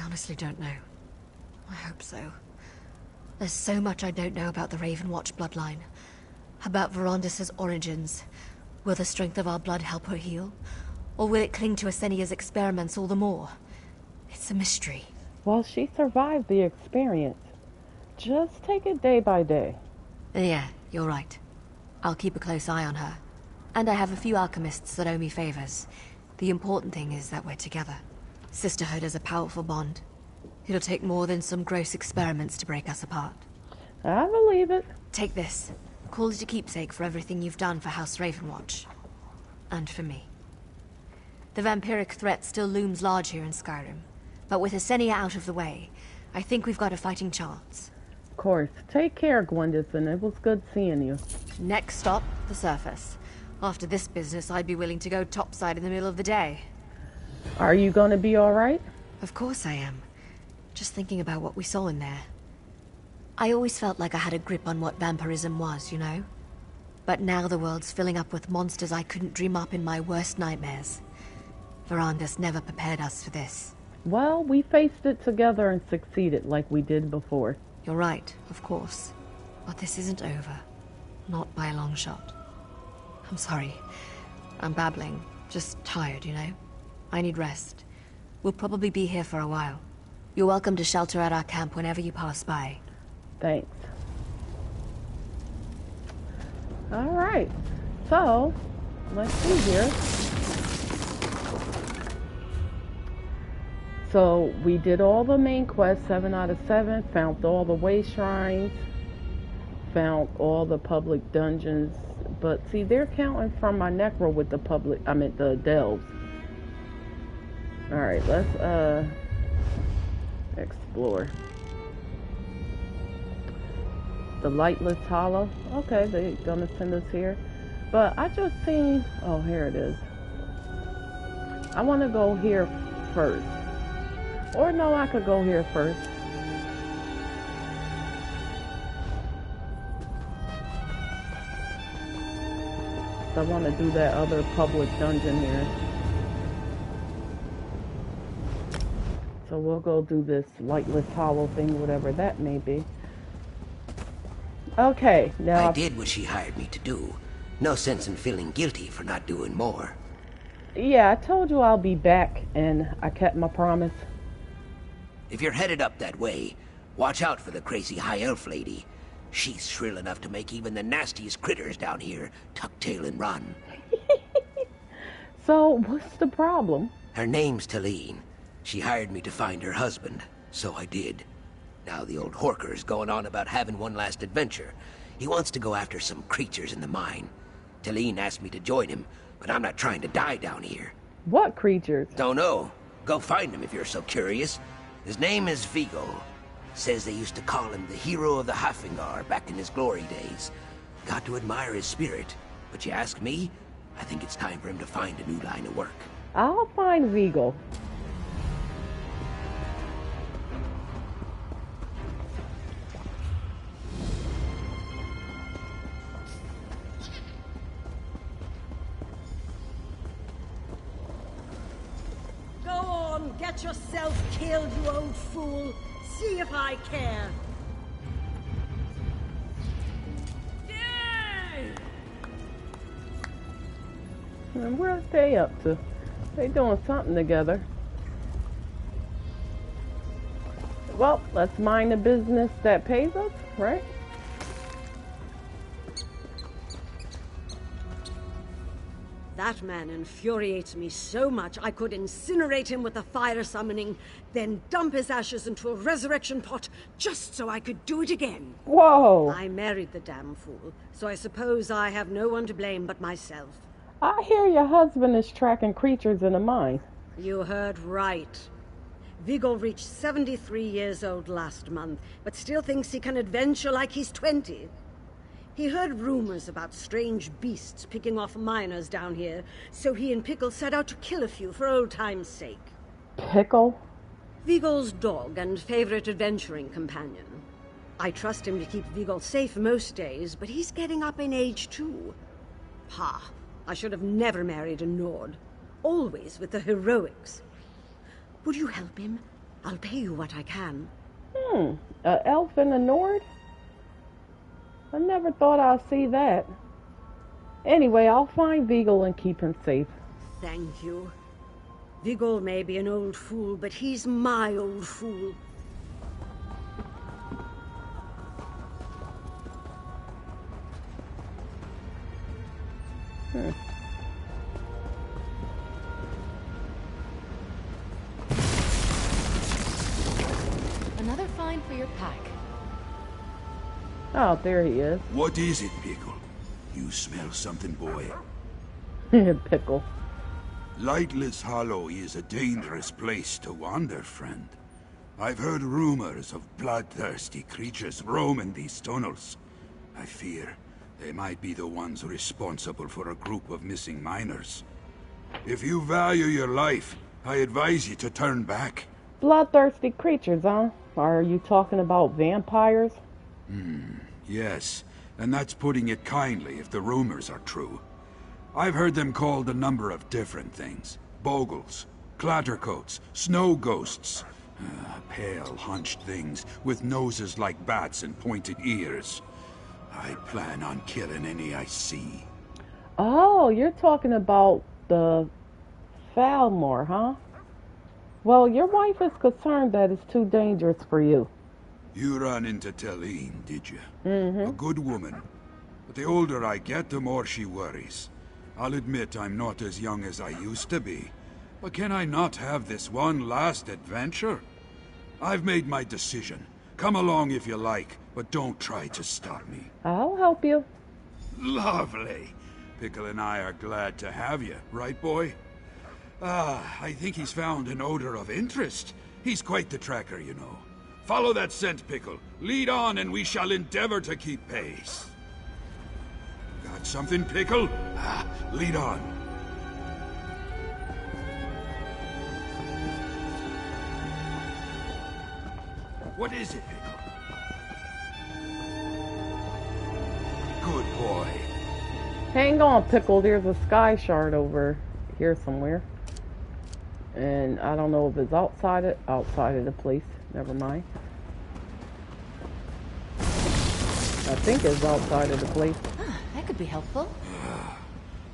honestly don't know. I hope so. There's so much I don't know about the Ravenwatch bloodline. About Verondis' origins. Will the strength of our blood help her heal? Or will it cling to Asenia's experiments all the more? It's a mystery. Well, she survived the experience. Just take it day by day. Yeah, you're right. I'll keep a close eye on her. And I have a few alchemists that owe me favors. The important thing is that we're together. Sisterhood is a powerful bond. It'll take more than some gross experiments to break us apart. I believe it. Take this. Call it a keepsake for everything you've done for House Ravenwatch. And for me. The vampiric threat still looms large here in Skyrim. But with Asenia out of the way, I think we've got a fighting chance. Of course. Take care, Gwendolyn. It was good seeing you. Next stop, the surface. After this business, I'd be willing to go topside in the middle of the day. Are you gonna be alright? Of course I am. Just thinking about what we saw in there. I always felt like I had a grip on what vampirism was, you know? But now the world's filling up with monsters I couldn't dream up in my worst nightmares. Verondis never prepared us for this. Well, we faced it together and succeeded like we did before. You're right, of course. But this isn't over. Not by a long shot. I'm sorry. I'm babbling. Just tired, you know? I need rest. We'll probably be here for a while. You're welcome to shelter at our camp whenever you pass by. Thanks. Alright. So, let's see here. So, we did all the main quests, 7 out of 7. Found all the way shrines. Found all the public dungeons. But see, they're counting from my necro with the public, the delves. Alright, let's explore. The Lightless Hollow. Okay, they're gonna send us here. But I just seen, oh, here it is. I want to go here first. Or no, I could go here first. I want to do that other public dungeon here. So we'll go do this Lightless Hollow thing, whatever that may be. Okay, now... I did what she hired me to do. No sense in feeling guilty for not doing more. Yeah, I told you I'll be back, and I kept my promise. If you're headed up that way, watch out for the crazy high elf lady. She's shrill enough to make even the nastiest critters down here tuck tail and run. So, what's the problem? Her name's Talene. She hired me to find her husband, so I did. Now the old Horker's going on about having one last adventure. He wants to go after some creatures in the mine. Talene asked me to join him, but I'm not trying to die down here. What creatures? Don't know. Go find him if you're so curious. His name is Vigo. Says they used to call him the hero of the Hafengar back in his glory days. Got to admire his spirit. But you ask me, I think it's time for him to find a new line of work. I'll find Vigo. Get yourself killed, you old fool. See if I care. And where's they up to? They doing something together. Well, let's mind the business that pays us, right? That man infuriates me so much I could incinerate him with a fire summoning, then dump his ashes into a resurrection pot just so I could do it again. Whoa! I married the damn fool, so I suppose I have no one to blame but myself. I hear your husband is tracking creatures in the mine. You heard right. Vigor reached 73 years old last month, but still thinks he can adventure like he's 20. He heard rumors about strange beasts picking off miners down here, so he and Pickle set out to kill a few for old time's sake. Pickle? Vigor's dog and favorite adventuring companion. I trust him to keep Vigor safe most days, but he's getting up in age too. Ha! I should have never married a Nord. Always with the heroics. Would you help him? I'll pay you what I can. A elf and a Nord? I never thought I'd see that. Anyway, I'll find Vigor and keep him safe. Thank you. Vigor may be an old fool, but he's my old fool. Another find for your pack. Oh, there he is. What is it, Pickle? You smell something, boy? Pickle. Lightless Hollow is a dangerous place to wander, friend. I've heard rumors of bloodthirsty creatures roaming these tunnels. I fear they might be the ones responsible for a group of missing miners. If you value your life, I advise you to turn back. Bloodthirsty creatures, huh? Are you talking about vampires? Yes, and that's putting it kindly if the rumors are true. I've heard them called a number of different things. Bogles, clattercoats, snow ghosts. Pale, hunched things with noses like bats and pointed ears. I plan on killing any I see. Oh, you're talking about the Falmore, huh? Well, your wife is concerned that it's too dangerous for you. You ran into Telene, did you? A good woman. But the older I get, the more she worries. I'll admit I'm not as young as I used to be. But can I not have this one last adventure? I've made my decision. Come along if you like, but don't try to stop me. I'll help you. Lovely. Pickle and I are glad to have you, right, boy? I think he's found an odor of interest. He's quite the tracker, you know. Follow that scent, Pickle. Lead on, and we shall endeavor to keep pace. Got something, Pickle? Lead on. What is it, Pickle? Good boy. Hang on, Pickle. There's a sky shard over here somewhere. And I don't know if it's outside of the place. Never mind. I think it's outside of the place. That could be helpful.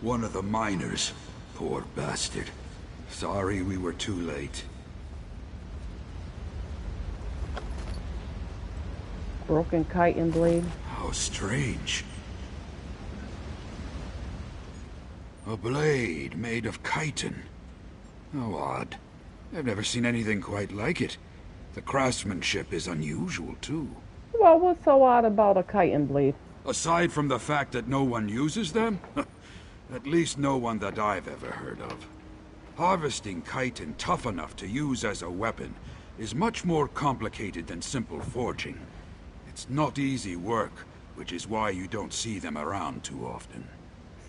One of the miners. Poor bastard. Sorry we were too late. Broken chitin blade. How strange. A blade made of chitin. How odd. I've never seen anything quite like it. The craftsmanship is unusual, too. Well, what's so odd about a chitin blade? Aside from the fact that no one uses them? At least no one that I've ever heard of. Harvesting chitin tough enough to use as a weapon is much more complicated than simple forging. It's not easy work, which is why you don't see them around too often.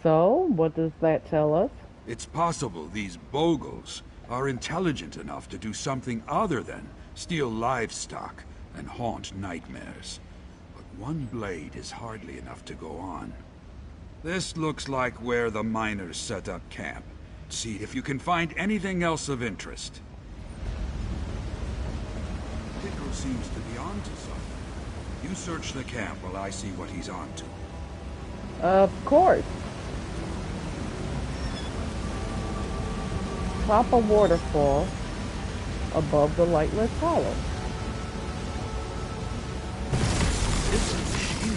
So, what does that tell us? It's possible these Bogles are intelligent enough to do something other than steal livestock and haunt nightmares. But one blade is hardly enough to go on. This looks like where the miners set up camp. See if you can find anything else of interest. Pickle seems to be onto something. You search the camp while I see what he's onto. Of course. Top a waterfall above the lightless hollow. This machinery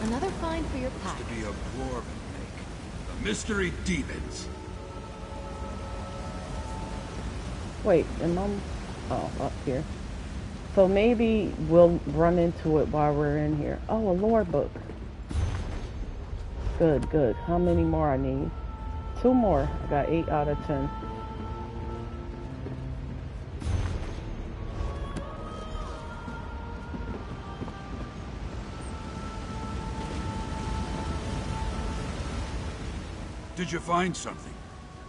Another find for your pack. to be of dwarven make. The mystery demons. Wait, am I... Oh, up here. So maybe we'll run into it while we're in here. Oh, a lore book. Good, good. How many more I need? 2 more. I got 8 out of 10. Did you find something?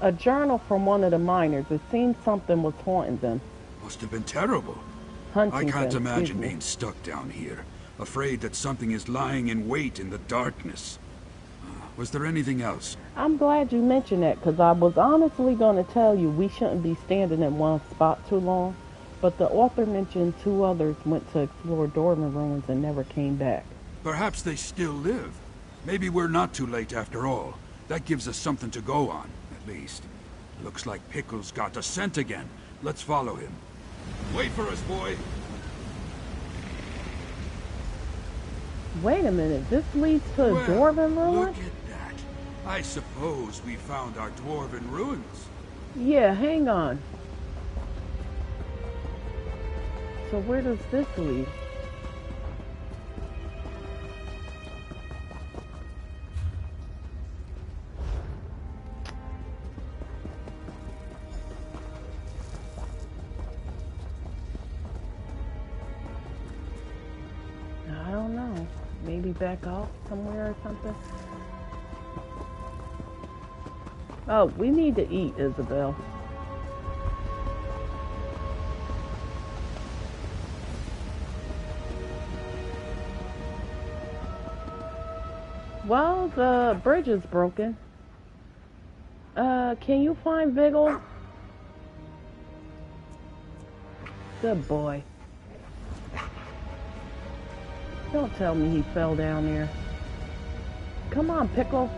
A journal from one of the miners. It seems something was haunting them. Must have been terrible. Hunting I can't them, imagine excuse me. being stuck down here, afraid that something is lying in wait in the darkness. Was there anything else? I'm glad you mentioned that, because I was honestly going to tell you we shouldn't be standing in one spot too long, but the author mentioned 2 others went to explore Dwarven ruins and never came back. Perhaps they still live. Maybe we're not too late after all. That gives us something to go on, at least. Looks like Pickle's got a scent again. Let's follow him. Wait for us, boy! Wait a minute, this leads to a Dwarven ruin? Look at that. I suppose we found our Dwarven ruins. Yeah, hang on. So where does this lead? I don't know. Maybe back off somewhere or something. Oh, we need to eat, Isabel. Well, the bridge is broken. Can you find Vigil? Good boy. Don't tell me he fell down there. Come on, Pickle.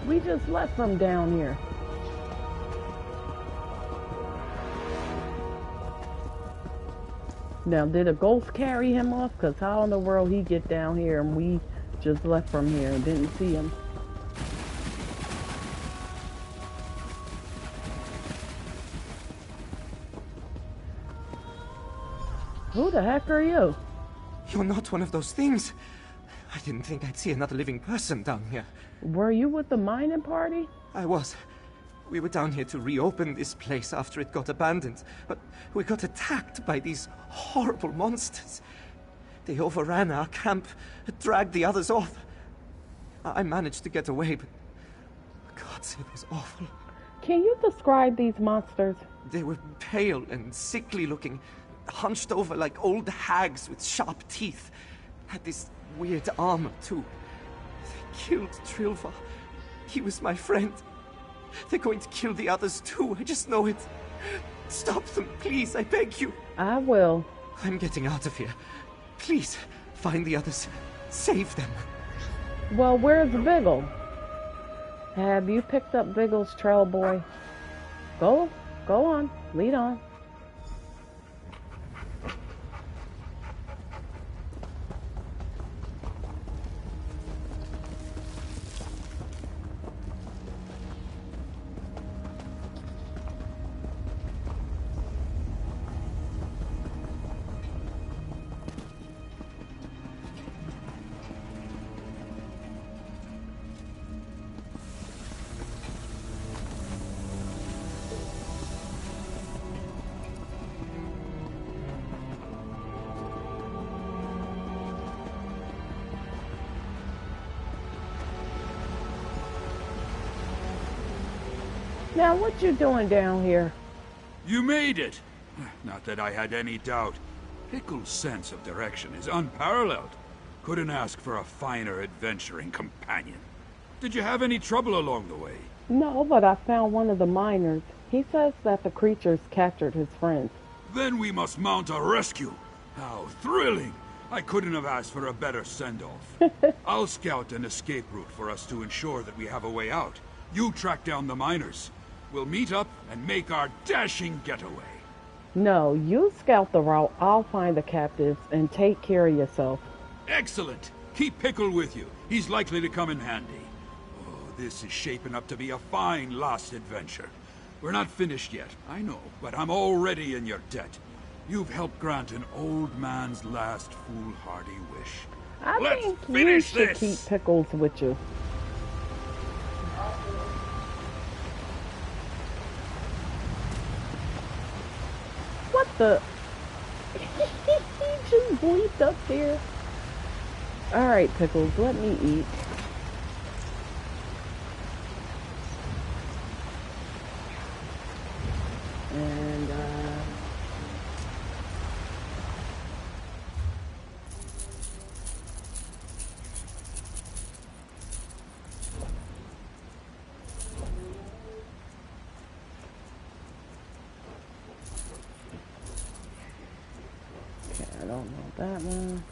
We just left from down here. Now, did a ghost carry him off? Because how in the world he get down here and we just left from here and didn't see him? Who the heck are you? You're not one of those things. I didn't think I'd see another living person down here. Were you with the mining party? I was. We were down here to reopen this place after it got abandoned, but we got attacked by these horrible monsters. They overran our camp, dragged the others off. I managed to get away, but God, it was awful. Can you describe these monsters? They were pale and sickly looking, hunched over like old hags with sharp teeth. Had this weird armor, too. They killed Trilva. He was my friend. They're going to kill the others, too. I just know it. Stop them, please. I beg you. I will. I'm getting out of here. Please, find the others. Save them. Well, where's Vigil? Have you picked up Vigil's trail, boy? Go on. Lead on. Now, what you doing down here? You made it! Not that I had any doubt. Pickle's sense of direction is unparalleled. Couldn't ask for a finer adventuring companion. Did you have any trouble along the way? No, but I found one of the miners. He says that the creatures captured his friends. Then we must mount a rescue. How thrilling! I couldn't have asked for a better send-off. I'll scout an escape route for us to ensure that we have a way out. You track down the miners. We'll meet up and make our dashing getaway. No, you scout the route, I'll find the captives, and take care of yourself. Excellent! Keep Pickle with you. He's likely to come in handy. Oh, this is shaping up to be a fine last adventure. We're not finished yet, I know, but I'm already in your debt. You've helped grant an old man's last foolhardy wish. I think you should keep Pickles with you. What the? He just bleeped up there. Alright, Pickles, let me eat. And, okay, I don't know that one.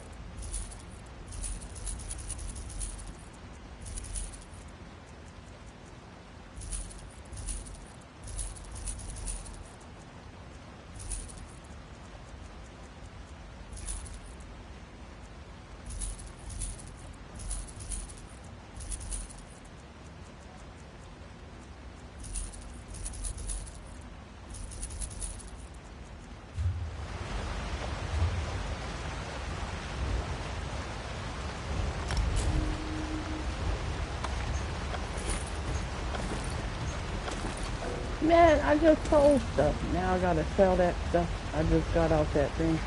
Man, I just sold stuff. Now I gotta sell that stuff. I just got out that thing.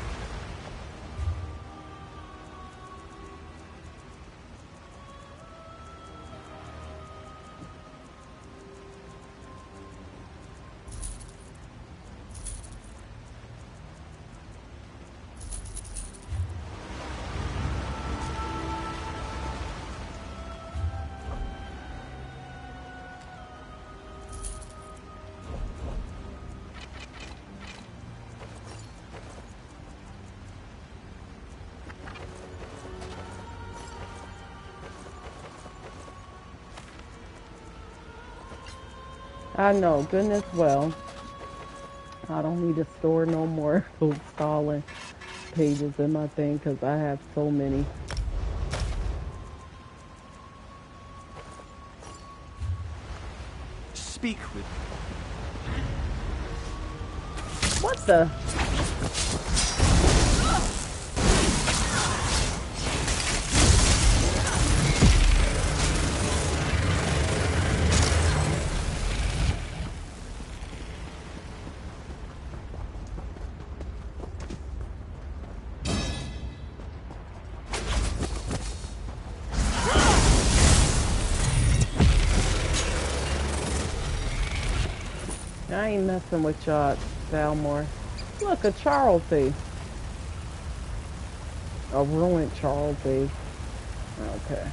I know, goodness well. I don't need to store no more stalling pages in my thing because I have so many. Speak with me. What the? I ain't messing with y'all, Valmore. Look, a Charlesy. A ruined Charlesy. Okay.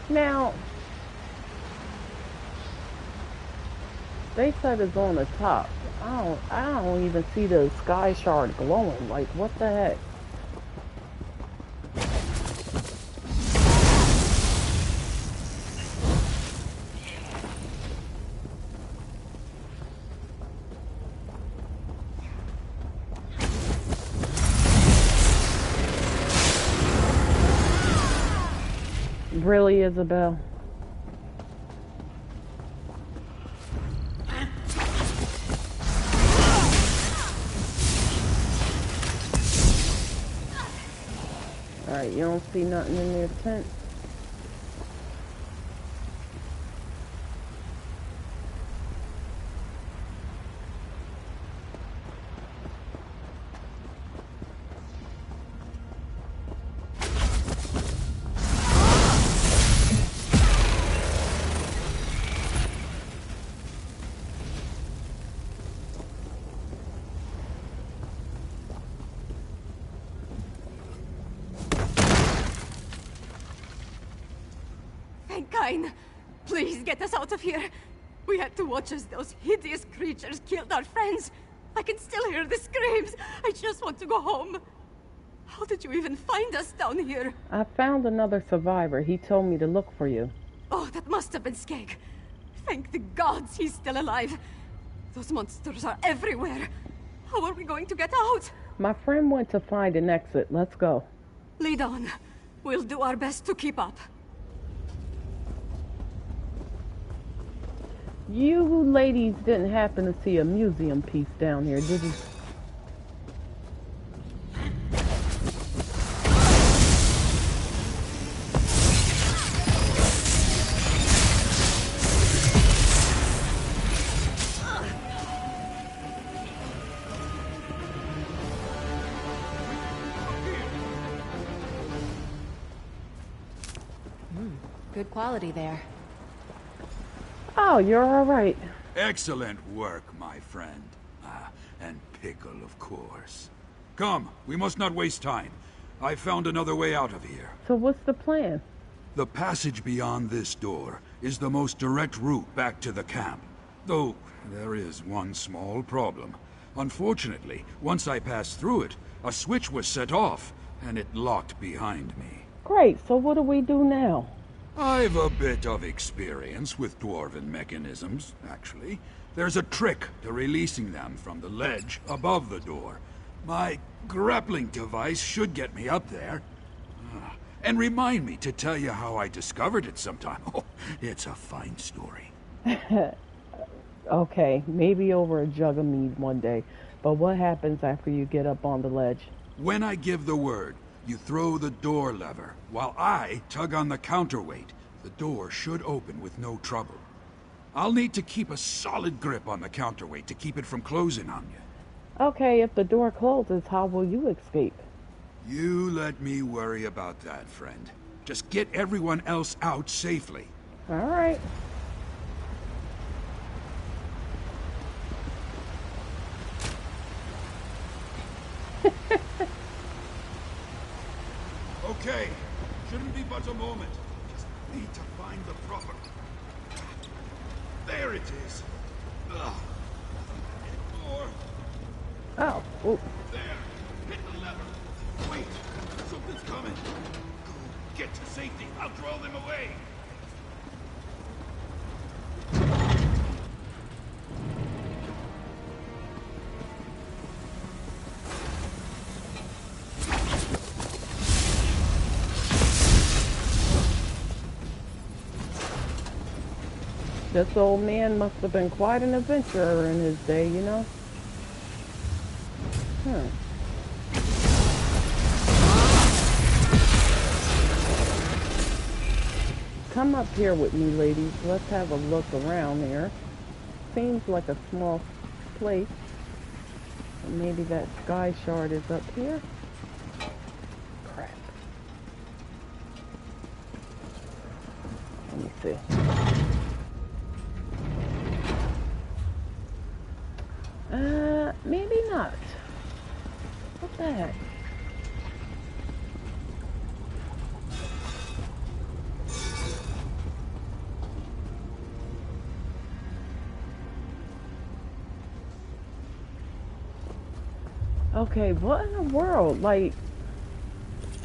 Now, they said it's on the top. I don't even see the sky shard glowing. Like, what the heck? Really, Isabel? Alright, you don't see nothing in their tent? mine. Please get us out of here. We had to watch as those hideous creatures killed our friends. I can still hear the screams. I just want to go home. How did you even find us down here? I found another survivor. He told me to look for you. Oh, that must have been Skeg. Thank the gods he's still alive. Those monsters are everywhere. How are we going to get out? My friend went to find an exit. Let's go. Lead on. We'll do our best to keep up. You ladies didn't happen to see a museum piece down here, did you? Good quality there. Oh, you're all right. Excellent work, my friend. And Pickle, of course. Come, we must not waste time. I found another way out of here. So what's the plan? The passage beyond this door is the most direct route back to the camp. Though, there is one small problem. Unfortunately, once I passed through it, a switch was set off, and it locked behind me. Great, so what do we do now? I've a bit of experience with dwarven mechanisms, actually. There's a trick to releasing them from the ledge above the door. My grappling device should get me up there. And remind me to tell you how I discovered it sometime. Oh, it's a fine story. Okay, maybe over a jug of mead one day. But what happens after you get up on the ledge? When I give the word, you throw the door lever, while I tug on the counterweight. The door should open with no trouble. I'll need to keep a solid grip on the counterweight to keep it from closing on you. Okay, if the door closes, how will you escape? You let me worry about that, friend. Just get everyone else out safely. All right. Okay, shouldn't be but a moment. Just need to find the proper... There it is. Ugh. Door. Oh, ooh. There. Hit the lever. Wait, something's coming. Go, get to safety. I'll draw them away. This old man must have been quite an adventurer in his day, you know? Come up here with me, ladies. Let's have a look around here. Seems like a small place. Maybe that sky shard is up here. Crap. Let me see. Maybe not. What the heck? Okay, what in the world? Like,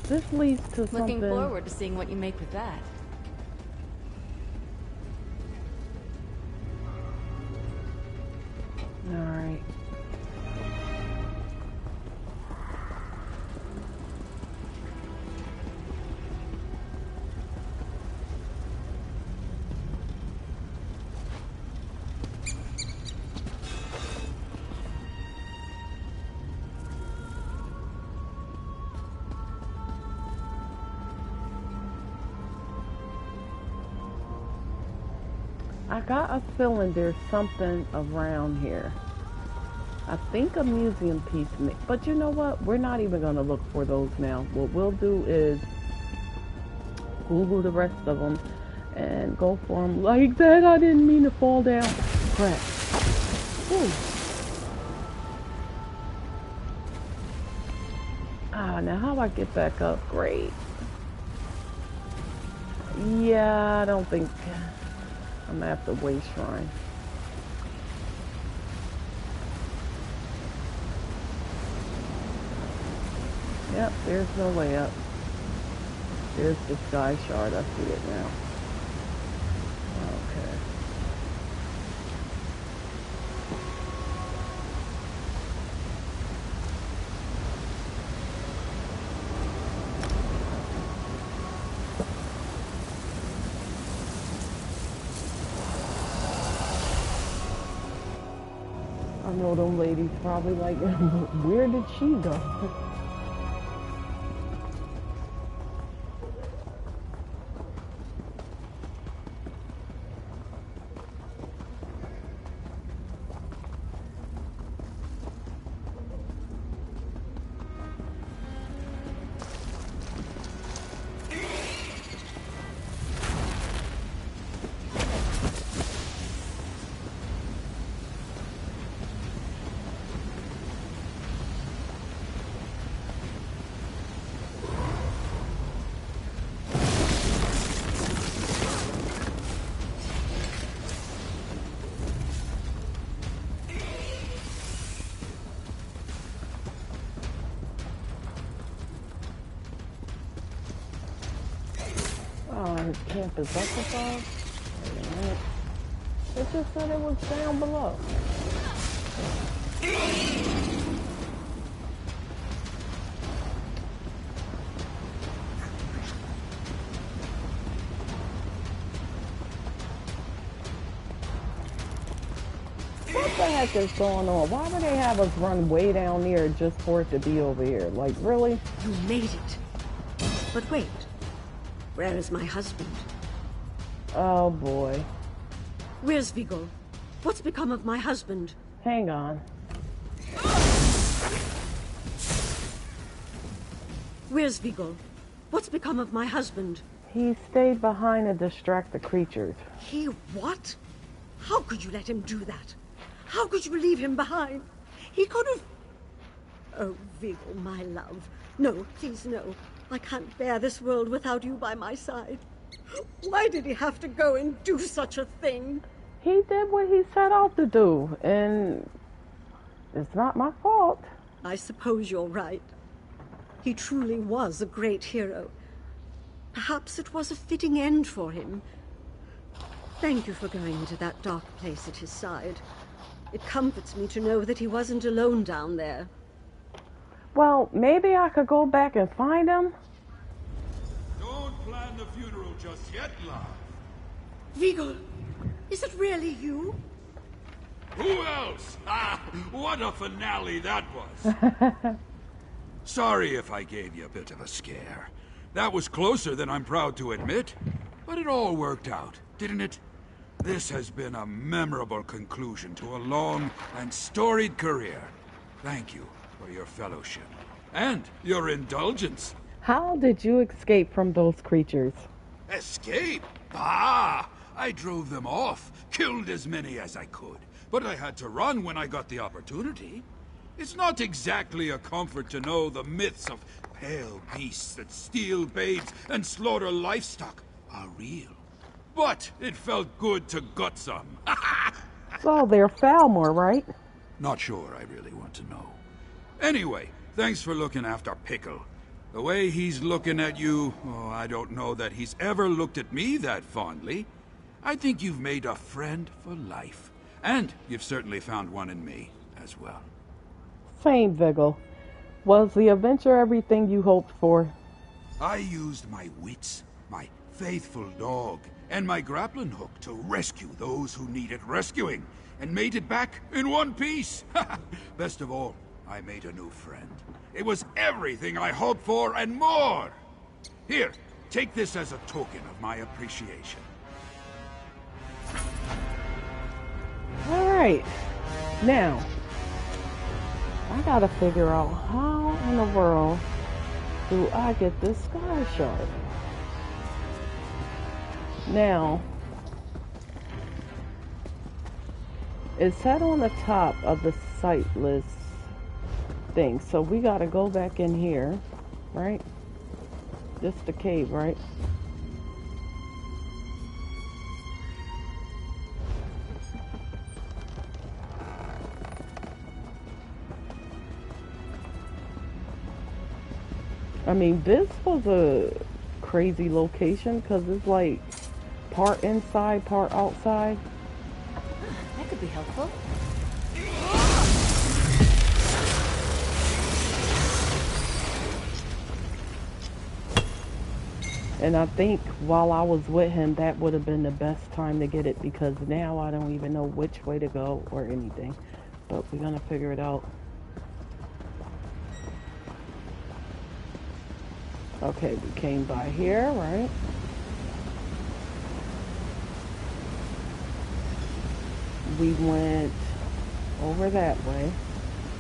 this leads to something... Looking forward to seeing what you make with that. Alright. I got a feeling there's something around here. I think a museum piece, but you know what? We're not even going to look for those now. What we'll do is Google the rest of them and go for them like that. I didn't mean to fall down. Crap. Ooh. Ah, now how do I get back up? Great. Yeah, I don't think I'm at the way shrine. Yep, there's no way up. There's the sky shard. I see it now. Okay. I know them ladies probably like, where did she go? His camp is up above. Wait a minute. It just said it was down below. What the heck is going on? Why would they have us run way down there just for it to be over here? Like, really? You made it. But wait. Where is my husband? Oh boy. Where's Viggo? What's become of my husband? Hang on. Where's Viggo? What's become of my husband? He stayed behind to distract the creatures. He what? How could you let him do that? How could you leave him behind? He could have... Oh, Viggo, my love. No, please no. I can't bear this world without you by my side. Why did he have to go and do such a thing? He did what he set out to do, and it's not my fault. I suppose you're right. He truly was a great hero. Perhaps it was a fitting end for him. Thank you for going into that dark place at his side. It comforts me to know that he wasn't alone down there. Well, maybe I could go back and find him. Don't plan the funeral just yet, love. Viggo, is it really you? Who else? Ah, what a finale that was. Sorry if I gave you a bit of a scare. That was closer than I'm proud to admit. But it all worked out, didn't it? This has been a memorable conclusion to a long and storied career. Thank you for your fellowship. And your indulgence. How did you escape from those creatures? Escape? Ah! I drove them off, killed as many as I could. But I had to run when I got the opportunity. It's not exactly a comfort to know the myths of pale beasts that steal babes and slaughter livestock are real. But it felt good to gut some. So they're Falmor, right? Not sure I really want to know. Anyway, thanks for looking after Pickle. The way he's looking at you, oh, I don't know that he's ever looked at me that fondly. I think you've made a friend for life. And you've certainly found one in me as well. Same, Viggo. Was the adventure everything you hoped for? I used my wits, my faithful dog, and my grappling hook to rescue those who needed rescuing, and made it back in one piece. Best of all, I made a new friend. It was everything I hoped for and more. Here, take this as a token of my appreciation. All right. Now, I gotta figure out how in the world do I get this sky shard. Now, it said on the top of the sightless thing, so we gotta go back in here, right? Just the cave, right? I mean, this was a crazy location because it's like part inside, part outside. That could be helpful. And I think while I was with him, that would have been the best time to get it because now I don't even know which way to go or anything. But we're gonna figure it out. Okay, we came by here, right? We went over that way.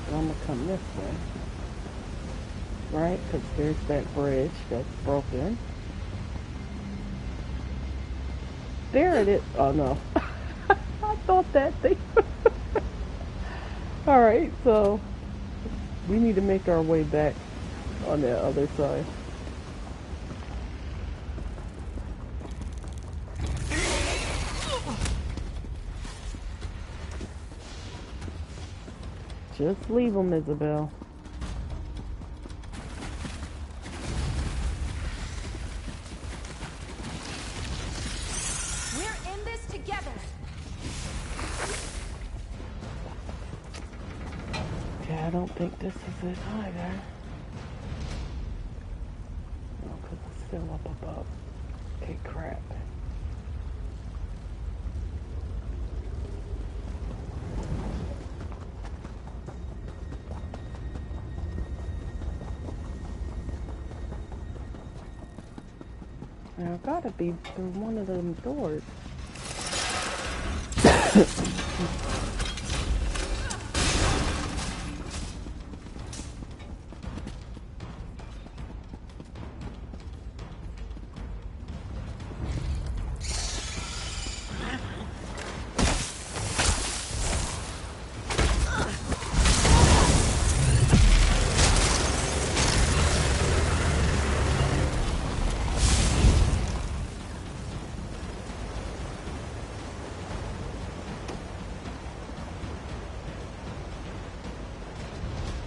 So I'm gonna come this way. Right? Because there's that bridge that's broken. There it is. Oh no. I thought that thing. Alright, so we need to make our way back on the other side. Just leave them, Isabel. We're in this together. Yeah, I don't think this is it either. No, because it's still up above. Okay, crap. Now, I've got to be through one of them doors.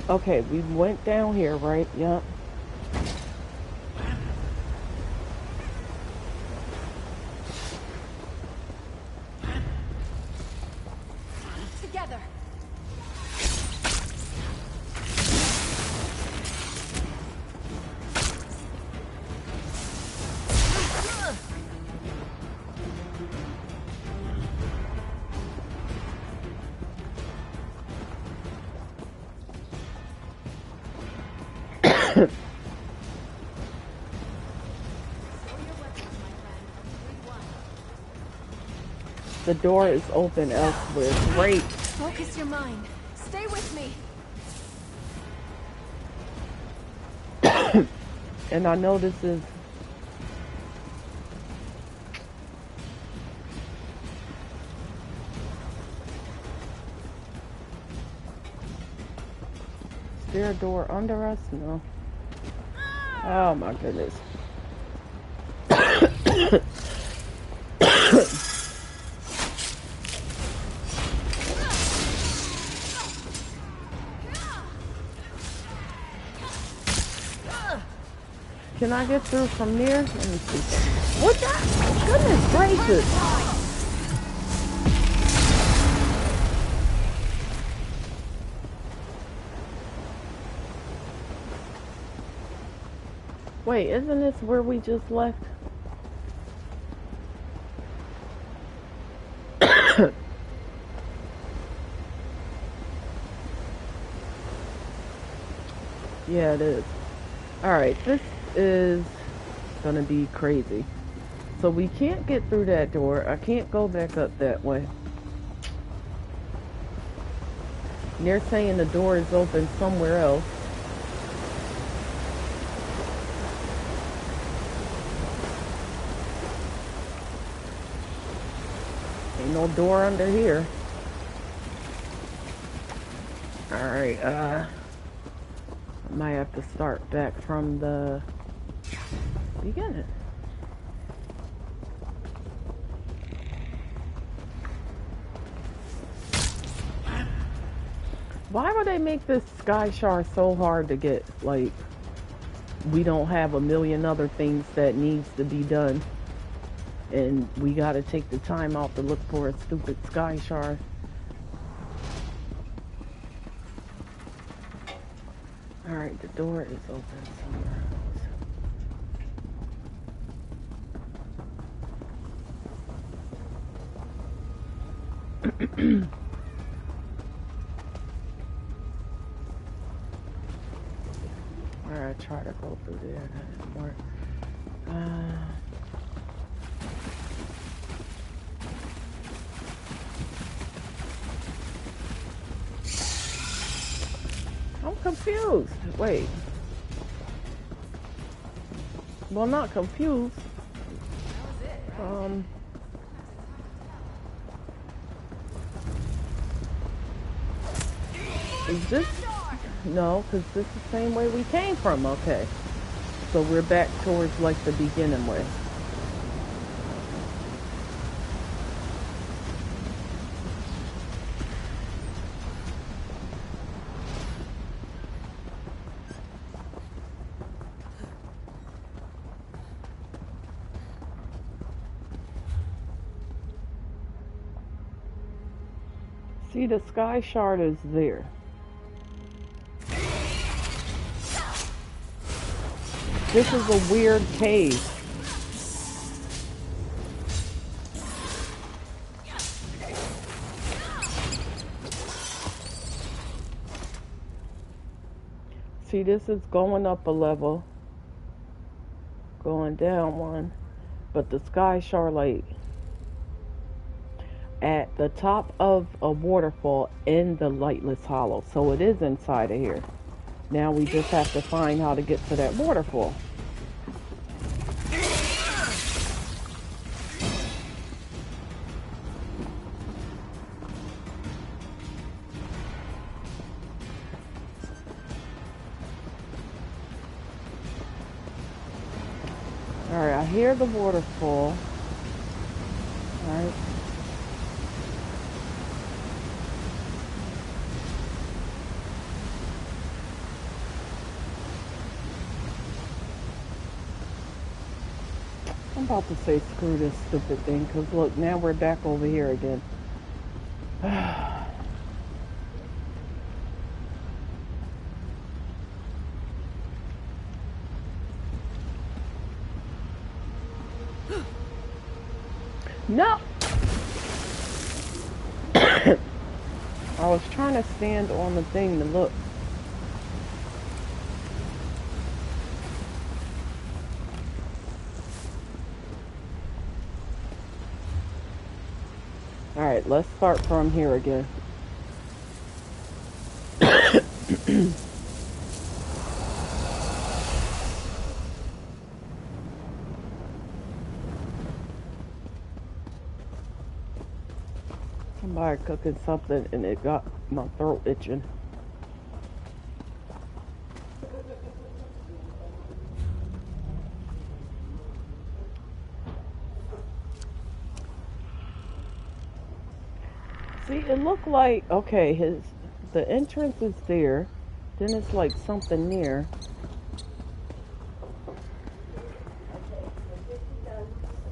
Okay, we went down here, right? Yep. Together. The door is open elsewhere. Great. Focus your mind. Stay with me. And I know this is... Is there a door under us? No. Oh my goodness. Can I get through from there? Let me see. What the? Goodness gracious. Wait, isn't this where we just left? Yeah, it is. Alright, this is gonna be crazy. So we can't get through that door. I can't go back up that way. And they're saying the door is open somewhere else. Ain't no door under here. Alright, I might have to start back from the beginning. Why would they make this Sky Shard so hard to get? Like, we don't have a million other things that needs to be done. And we gotta take the time out to look for a stupid sky shard. Alright, the door is open somewhere else. Alright, try to go through there. That didn't work. I'm confused. Wait. Well, not confused. Is this? No, because this is the same way we came from. Okay. So we're back towards like the beginning way. See, the sky shard is there. This is a weird cave. See, this is going up a level, going down one, but the sky shard like at the top of a waterfall in the lightless hollow. So it is inside of here. Now we just have to find how to get to that waterfall. Alright, I hear the waterfall. Alright. I'm about to say screw this stupid thing, because look, now we're back over here again. No! I was trying to stand on the thing to look. Alright, let's start from here again. Somebody cooking something and it got my throat itching. See, it looked like, okay, the entrance is there, then it's like something near.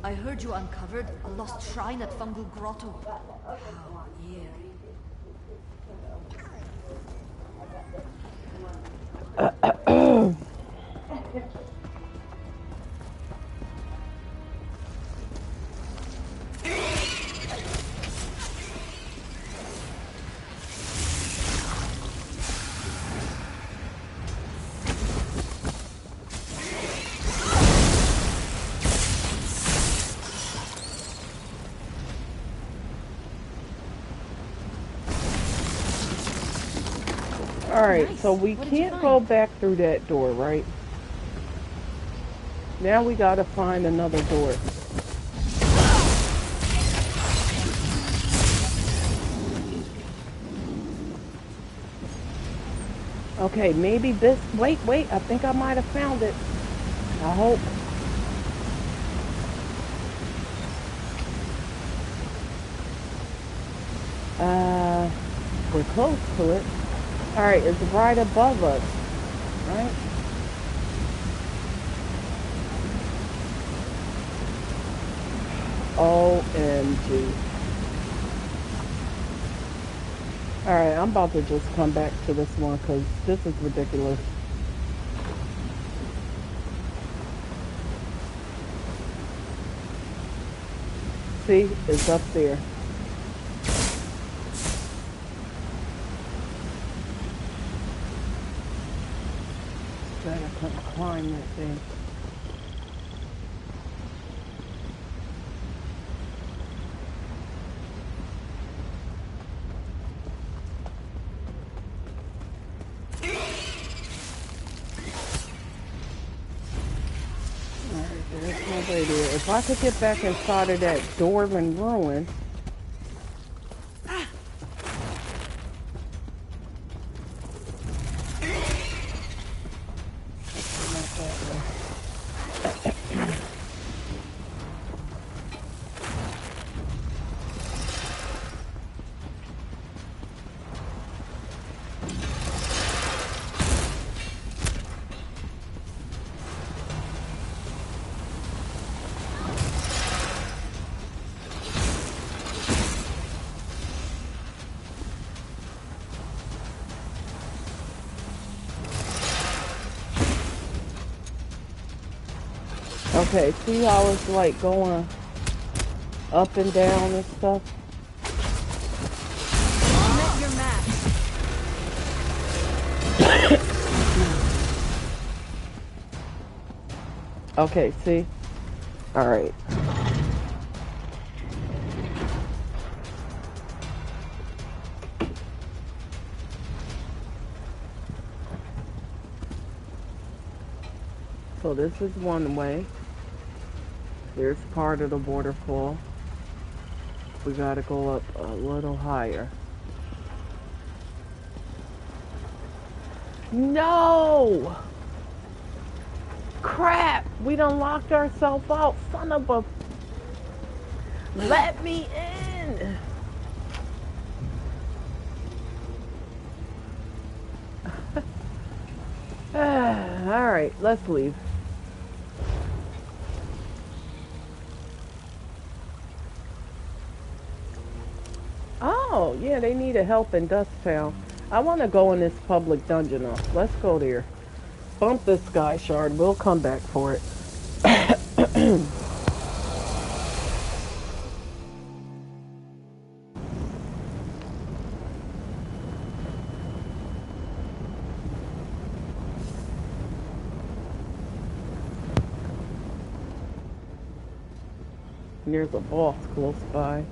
I heard you uncovered a lost shrine at Fungal Grotto. How eerie. Alright, so we can't go back through that door, right? Now we gotta find another door. Okay, maybe this... Wait, I think I might have found it. I hope. We're close to it. Alright, it's right above us, right? OMG. Alright, I'm about to just come back to this one because this is ridiculous. See, it's up there. I couldn't climb that thing. There's no way there. If I could get back inside of that dwarven ruin. Okay, see how it's like going up and down and stuff? Okay, see? Alright. So this is one way. Here's part of the waterfall. We gotta go up a little higher. No! Crap! We done locked ourselves out. Son of a... Let me in! Alright, let's leave. Oh, yeah, they needed help in Dusttown. I want to go in this public dungeon though. Let's go there. Bump this sky shard. We'll come back for it. There's a boss close by.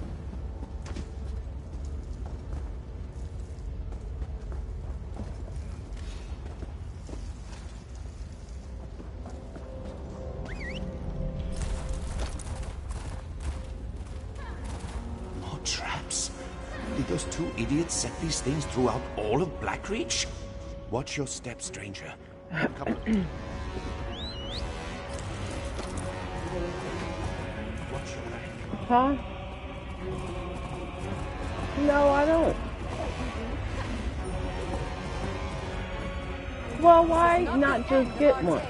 Those two idiots set these things throughout all of Blackreach? Watch your step, stranger. Huh? No, I don't. Well, why not just get one?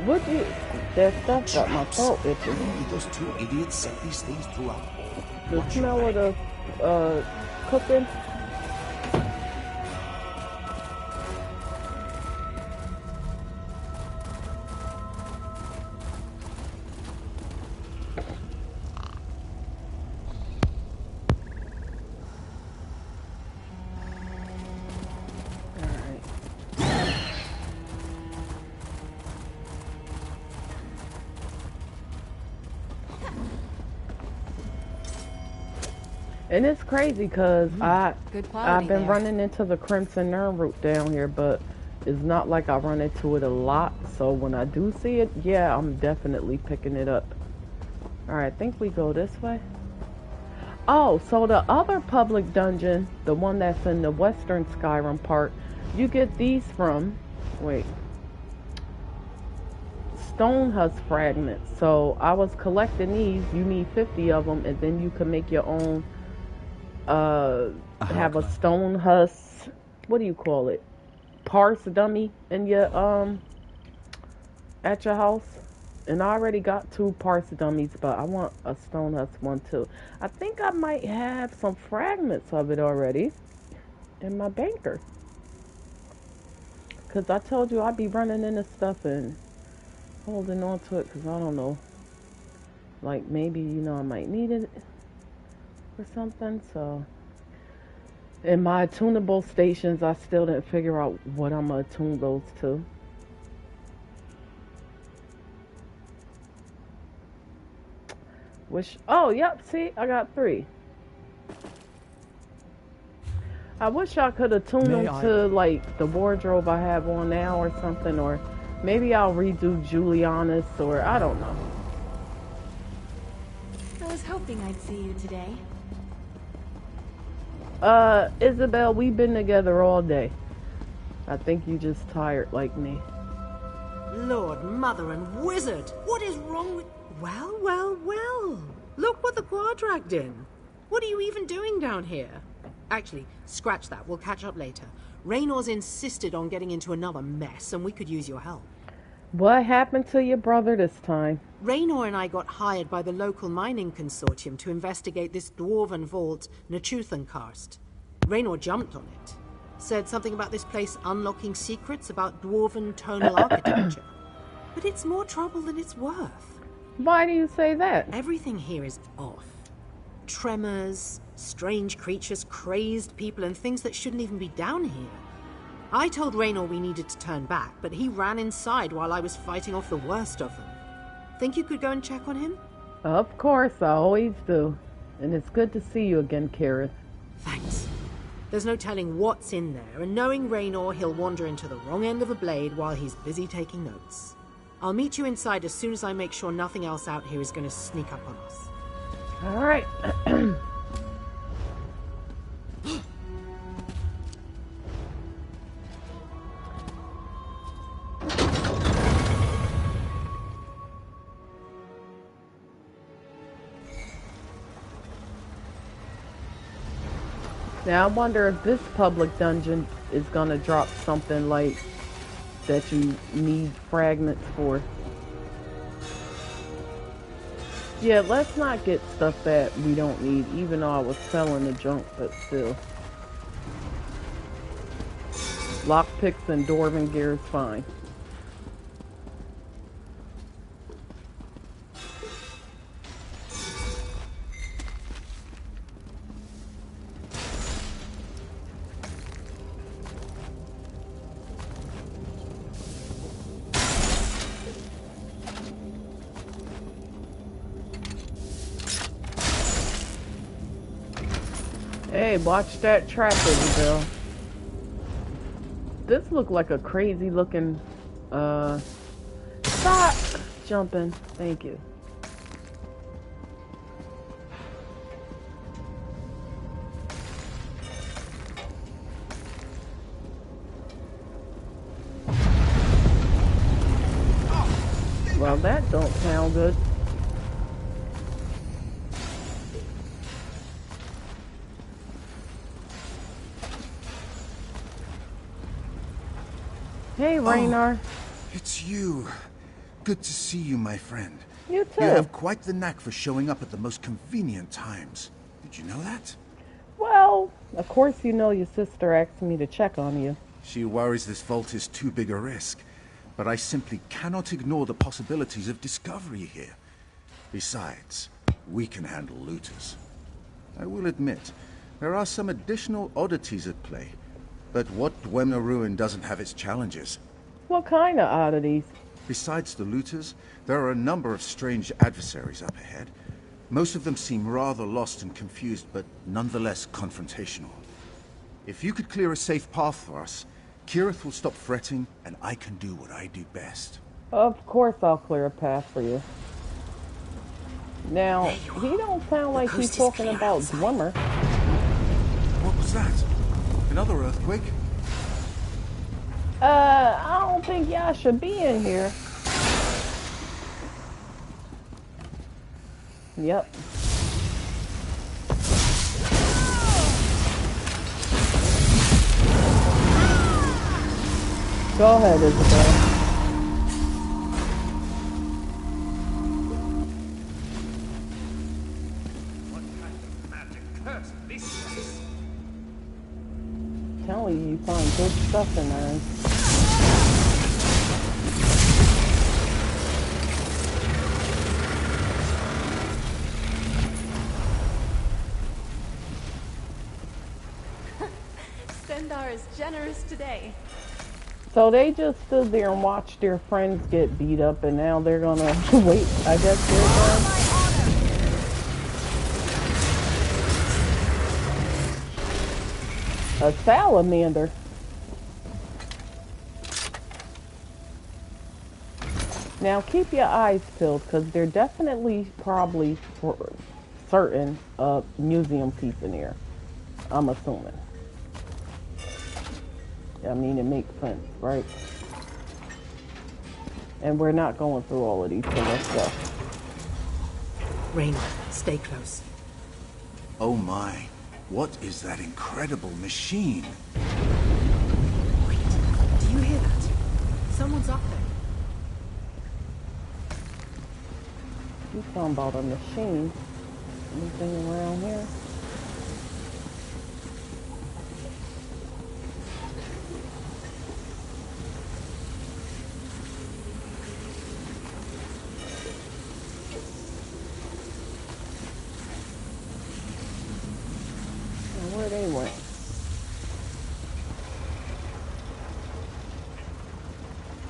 Would you? That stuff got my throat itching. Those two idiots set these things throughout all. The smell of the cooking. And it's crazy because I've been running into the Crimson Nerve route down here, but it's not like I run into it a lot. So when I do see it, yeah, I'm definitely picking it up. Alright, I think we go this way. Oh, so the other public dungeon, the one that's in the western Skyrim part, you get these from, wait, stone husk fragments. So I was collecting these. You need 50 of them, and then you can make your own have a stone husk, what do you call it, parse dummy in your at your house. And I already got 2 parts dummies, but I want a stone husk one too. I think I might have some fragments of it already in my banker. Because I told you I'd be running into stuff and holding on to it because I don't know. Like maybe, I might need it or something. So in my tunable stations, I still didn't figure out what I'm going to tune those to. Oh, yep, see, I got 3. I wish I could have tuned them to, like, the wardrobe I have on now or something, or maybe I'll redo Juliana's, or I don't know. I was hoping I'd see you today. Isabel, we've been together all day. I think you just tired like me. Lord, Mother, and Wizard! What is wrong with... Well, well, well. Look what the Quad dragged in. What are you even doing down here? Actually, scratch that. We'll catch up later. Raynor's insisted on getting into another mess, and we could use your help. What happened to your brother this time? Raynor and I got hired by the local mining consortium to investigate this dwarven vault, Nachuthankarst. Raynor jumped on it. Said something about this place unlocking secrets about dwarven tonal architecture. But it's more trouble than it's worth. Why do you say that? Everything here is off. Tremors, strange creatures, crazed people, and things that shouldn't even be down here. I told Raynor we needed to turn back, but he ran inside while I was fighting off the worst of them. Think you could go and check on him? Of course, I always do. And it's good to see you again, Kareth. Thanks. There's no telling what's in there, and knowing Raynor, he'll wander into the wrong end of a blade while he's busy taking notes. I'll meet you inside as soon as I make sure nothing else out here is going to sneak up on us. All right. Now I wonder if this public dungeon is going to drop something like that you need fragments for. Yeah, let's not get stuff that we don't need, even though I was selling the junk, but still. Lockpicks and dwarven gear is fine. Hey, watch that trap, Isabel. This looked like a crazy looking, stop jumping. Thank you. Well, that don't sound good. Hey, Raynor. It's you. Good to see you, my friend. You too. You have quite the knack for showing up at the most convenient times. Did you know that? Well, of course you know your sister asked me to check on you. She worries this vault is too big a risk, but I simply cannot ignore the possibilities of discovery here. Besides, we can handle looters. I will admit, there are some additional oddities at play. But what Dwemer Ruin doesn't have its challenges. What kind of oddities? Besides the looters, there are a number of strange adversaries up ahead. Most of them seem rather lost and confused, but nonetheless confrontational. If you could clear a safe path for us, Kirith will stop fretting, and I can do what I do best. Of course I'll clear a path for you. Now, he don't sound like he's talking about Dwemer. What was that? Another earthquake? I don't think y'all should be in here. Yep. Go ahead, Isabel. telling you, you find good stuff in there. Sendar is generous today. So they just stood there and watched their friends get beat up, and now they're gonna wait. I guess they're done. A salamander. Now keep your eyes peeled, because they're definitely, probably, for certain, a museum piece in here. I'm assuming. I mean, it makes sense, right? And we're not going through all of these, so let's go. Rain, stay close. Oh my, what is that incredible machine? Wait, do you hear that? Someone's up there. You talking about a machine? Anything around here? Where they went?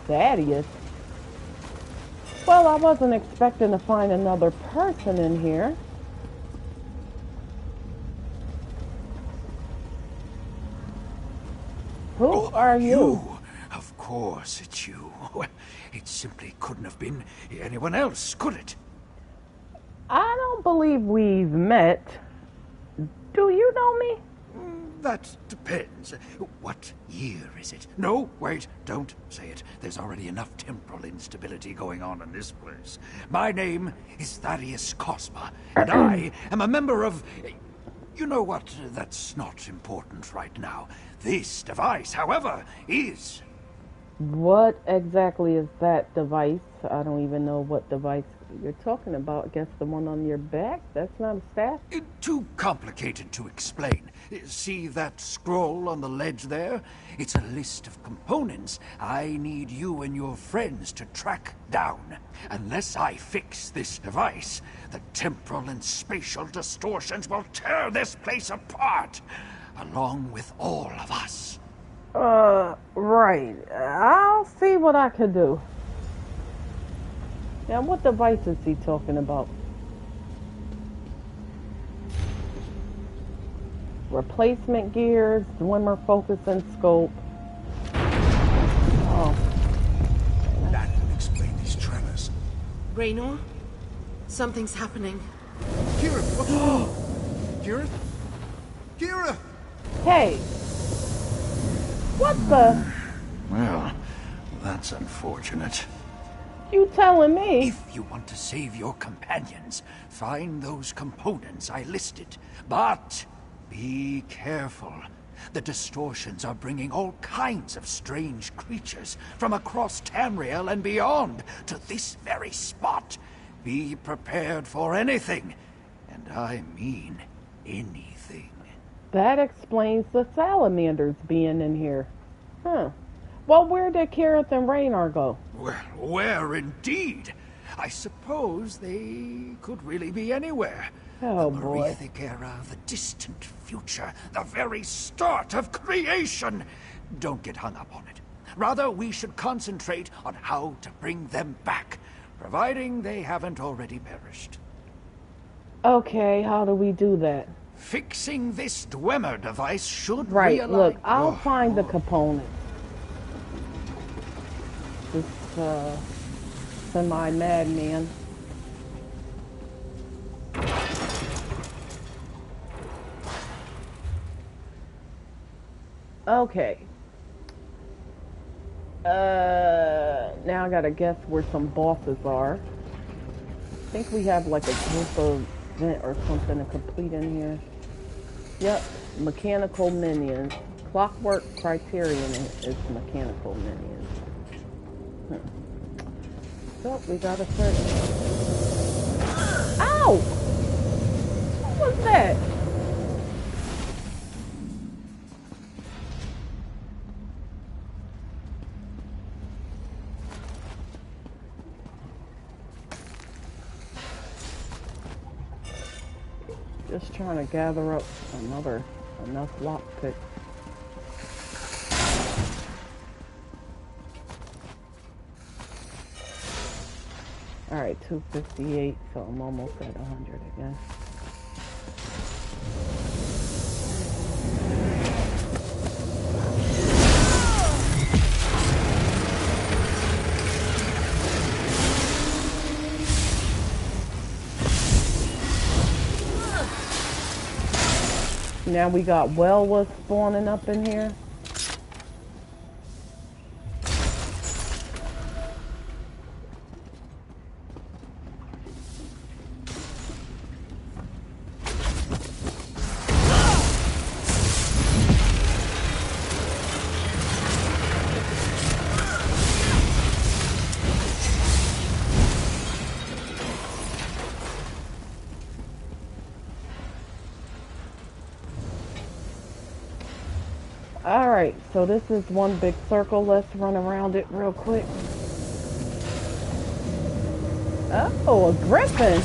Thaddeus? Well, I wasn't expecting to find another person in here. Who are you? Of course it's you. It simply couldn't have been anyone else, could it? I don't believe we've met. Do you know me? That depends. What year is it? No, wait, don't say it. There's already enough temporal instability going on in this place. My name is Thaddeus Cosma, and I am a member of... You know what? That's not important right now. This device, however, is... What exactly is that device? I don't even know what device you're talking about. I guess the one on your back? That's not a staff? Too complicated to explain. See that scroll on the ledge there? It's a list of components I need you and your friends to track down. Unless I fix this device, the temporal and spatial distortions will tear this place apart, along with all of us. Right. I'll see what I can do. Now, what device is he talking about? Replacement gears, swimmer focus and scope. Oh. That would explain these tremors. Raynor? Something's happening. Kira! Kira? Kira! Hey! What the? Well, that's unfortunate. You telling me? If you want to save your companions, find those components I listed. But be careful. The distortions are bringing all kinds of strange creatures from across Tamriel and beyond to this very spot. Be prepared for anything. And I mean anything. That explains the salamanders being in here. Huh. Well, where did Kareth and Raynar go? Well, where indeed? I suppose they could really be anywhere. Oh, the boy. Merethic era, the distant future, the very start of creation. Don't get hung up on it. Rather, we should concentrate on how to bring them back, providing they haven't already perished. Okay, how do we do that? Fixing this Dwemer device should Right, realign... look, I'll find the components. This, semi-madman. Okay. Now I gotta guess where some bosses are. I think we have like a group of vent or something to complete in here. Yep, mechanical minions. Clockwork Criterion is mechanical minions. So we got a certain... Ow! What was that? Just trying to gather up enough lockpick. Alright, 258, so I'm almost at 100 again. Now we got Welwa spawning up in here. Alright, so this is one big circle. Let's run around it real quick. Oh, a griffin!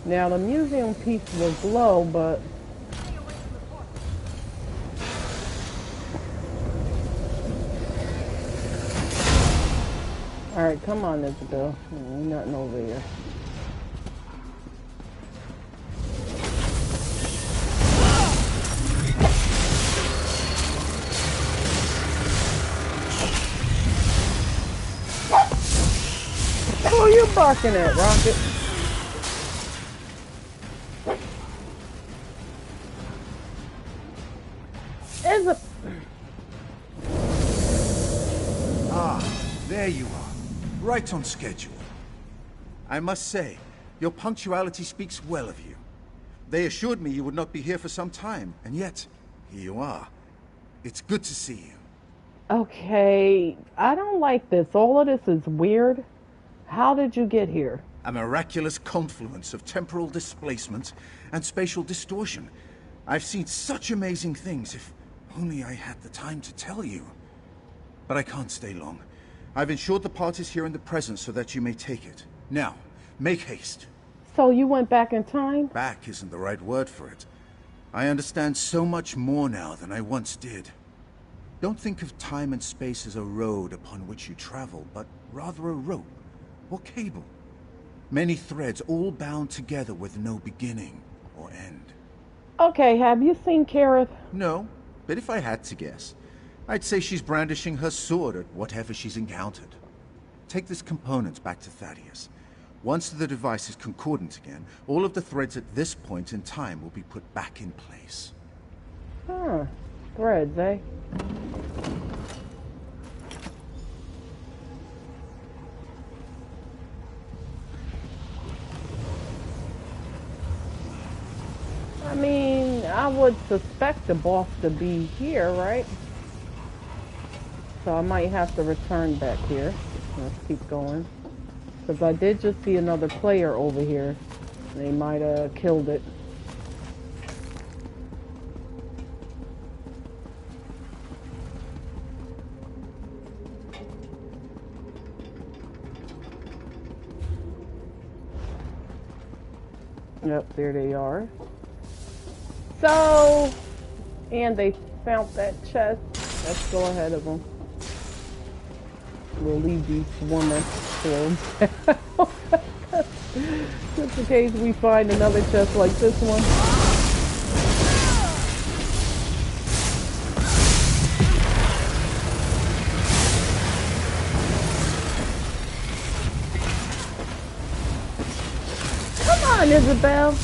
Now the museum piece was low, but alright, come on, Isabel. Ain't nothing over here. Who are you barking at, Rocket? There you are, right on schedule. I must say, your punctuality speaks well of you. They assured me you would not be here for some time, and yet, here you are. It's good to see you. Okay, I don't like this. All of this is weird. How did you get here? A miraculous confluence of temporal displacement and spatial distortion. I've seen such amazing things, if only I had the time to tell you. But I can't stay long. I've ensured the part is here in the present so that you may take it. Now, make haste. So you went back in time? Back isn't the right word for it. I understand so much more now than I once did. Don't think of time and space as a road upon which you travel, but rather a rope or cable. Many threads all bound together with no beginning or end. Okay, have you seen Kareth? No, but if I had to guess, I'd say she's brandishing her sword at whatever she's encountered. Take this component back to Thaddeus. Once the device is concordant again, all of the threads at this point in time will be put back in place. Huh. Threads, eh? I mean, I would suspect the boss to be here, right? So I might have to return back here. Let's keep going. Because I did just see another player over here. They might have killed it. Yep, there they are. So, and they found that chest. Let's go ahead of them. We'll leave these swimmers to them. Just in case we find another chest like this one. Come on, Isabel.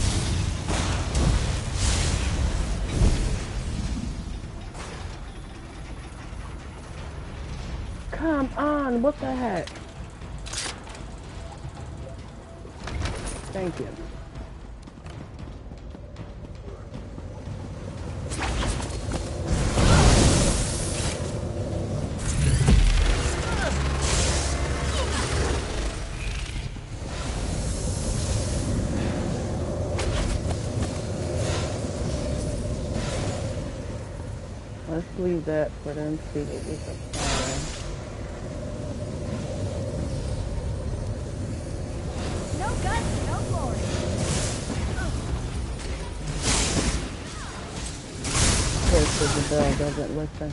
come on, what the heck? Thank you. Let's leave that for them to see what we can find. No guts, no glory. Of course, the bell doesn't listen.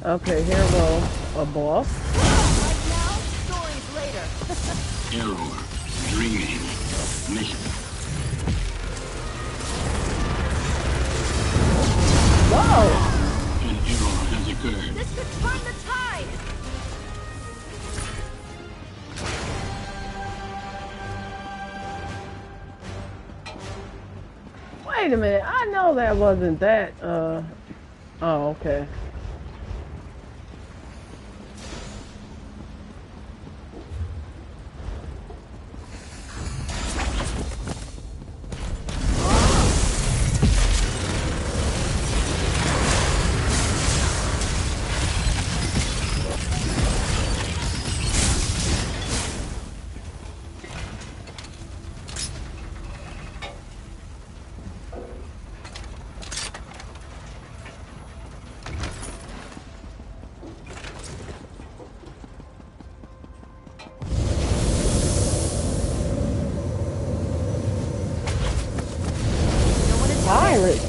Okay, here go a boss. Right now, stories later. Error, dreaming, mission. Whoa! An error has occurred. This could turn the tide. Wait a minute, I know that wasn't that, oh, okay. Pirate.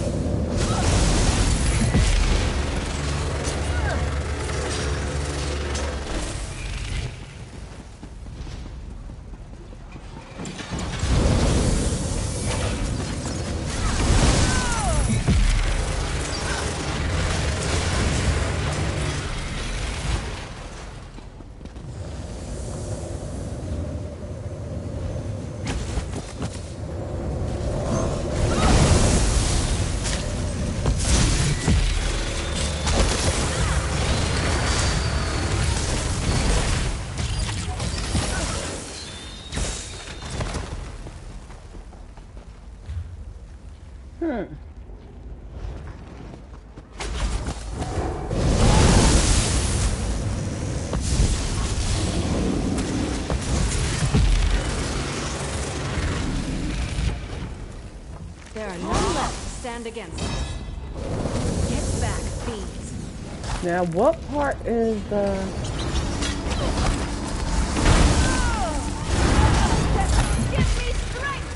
There are none left to stand against us. Get back, fiends. Now, what part is the... Give me strength.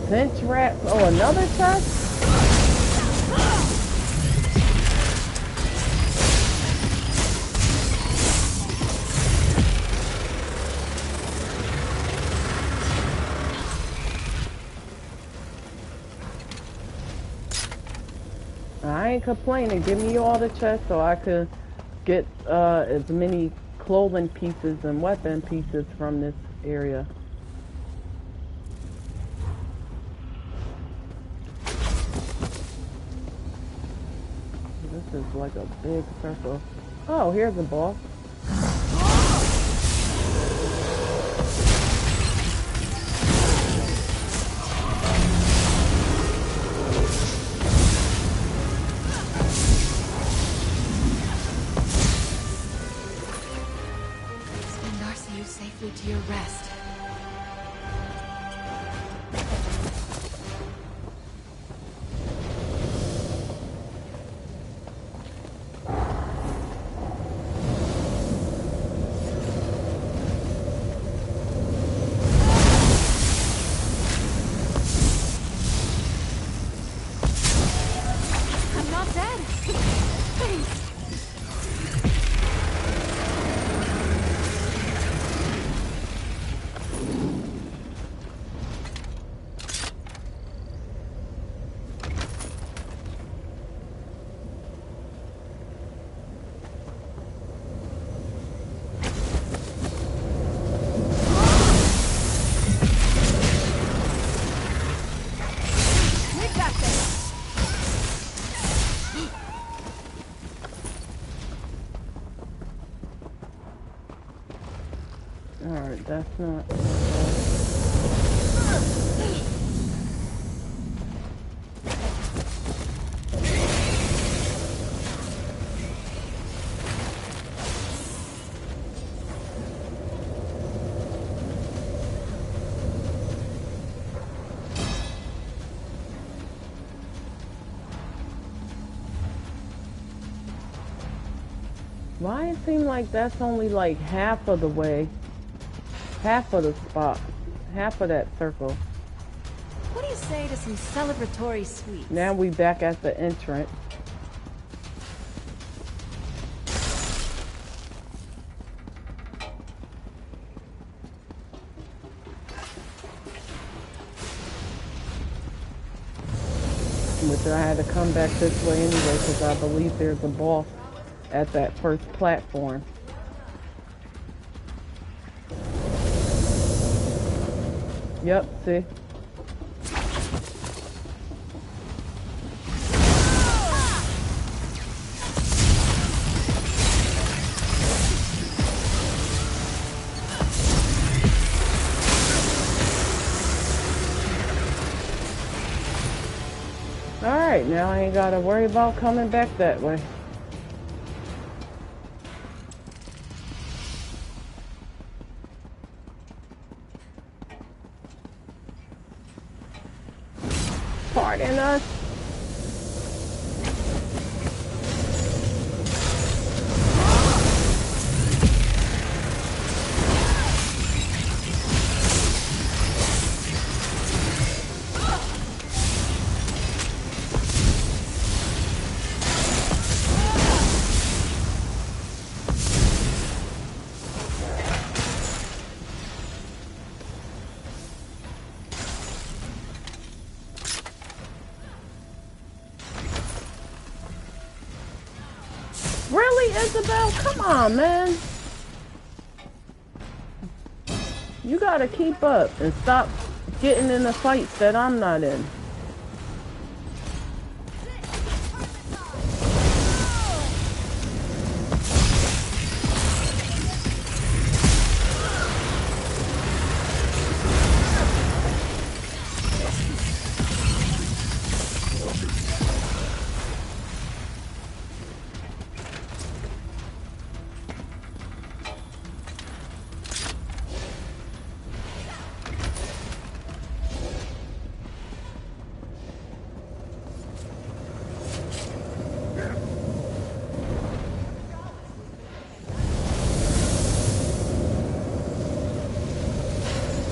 Bench wrap. Oh, another chest? I ain't complaining. Give me all the chests so I could get as many clothing pieces and weapon pieces from this area. This is like a big circle. Oh, here's a boss. Safely to your rest. I'm not dead. Thanks. Alright, that's not... Why it seem like that's only like half of the way? Half of the spot. Half of that circle. What do you say to some celebratory sweets? Now we back at the entrance. Which I had to come back this way anyway because I believe there's a boss at that first platform. Yep, see? Alright, now I ain't gotta worry about coming back that way. Pardon us. Really, Isabel? Come on, man. You gotta keep up and stop getting in the fights that I'm not in.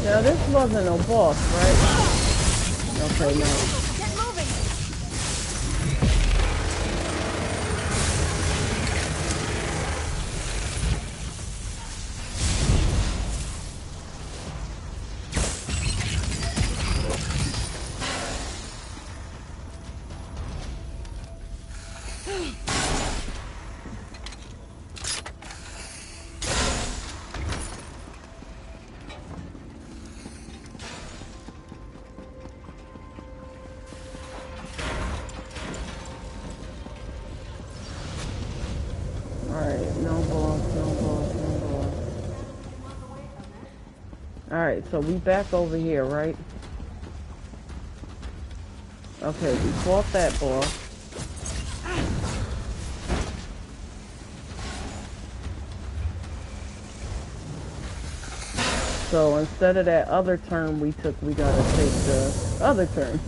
Now this wasn't a boss, right? Okay, no. Get moving! Alright, no boss, no boss, no boss. Alright, so we back over here, right? Okay, we fought that boss. So instead of that other turn we took, we gotta take the other turn.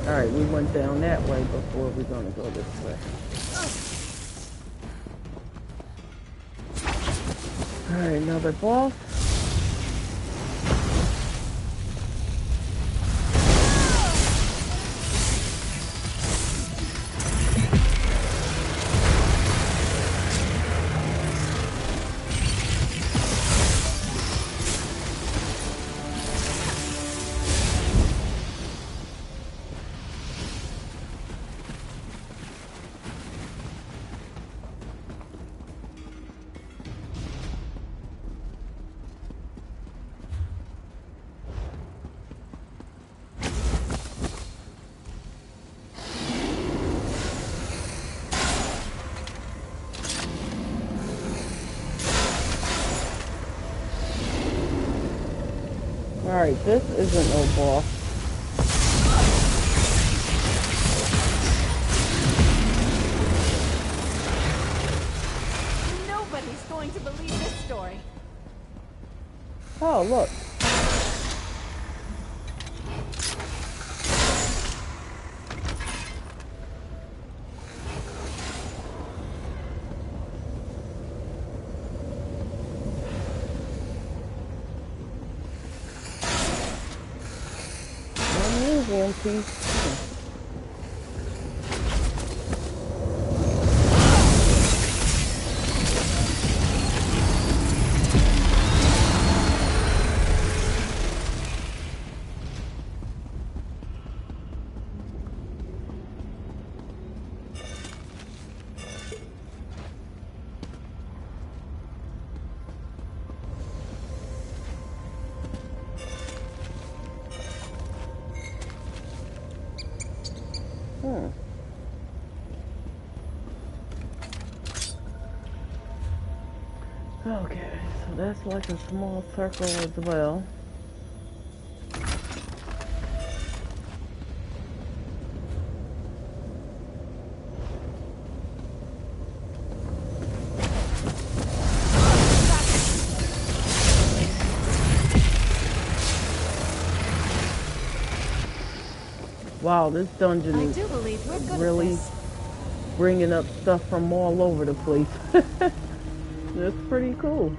Alright, we went down that way before we're gonna go this way. Alright, another boss. Alright, this isn't no boss. Nobody's going to believe this story. Oh, look. One piece. Okay, so that's like a small circle as well. Wow, this dungeon is really bringing up stuff from all over the place. That's pretty cool.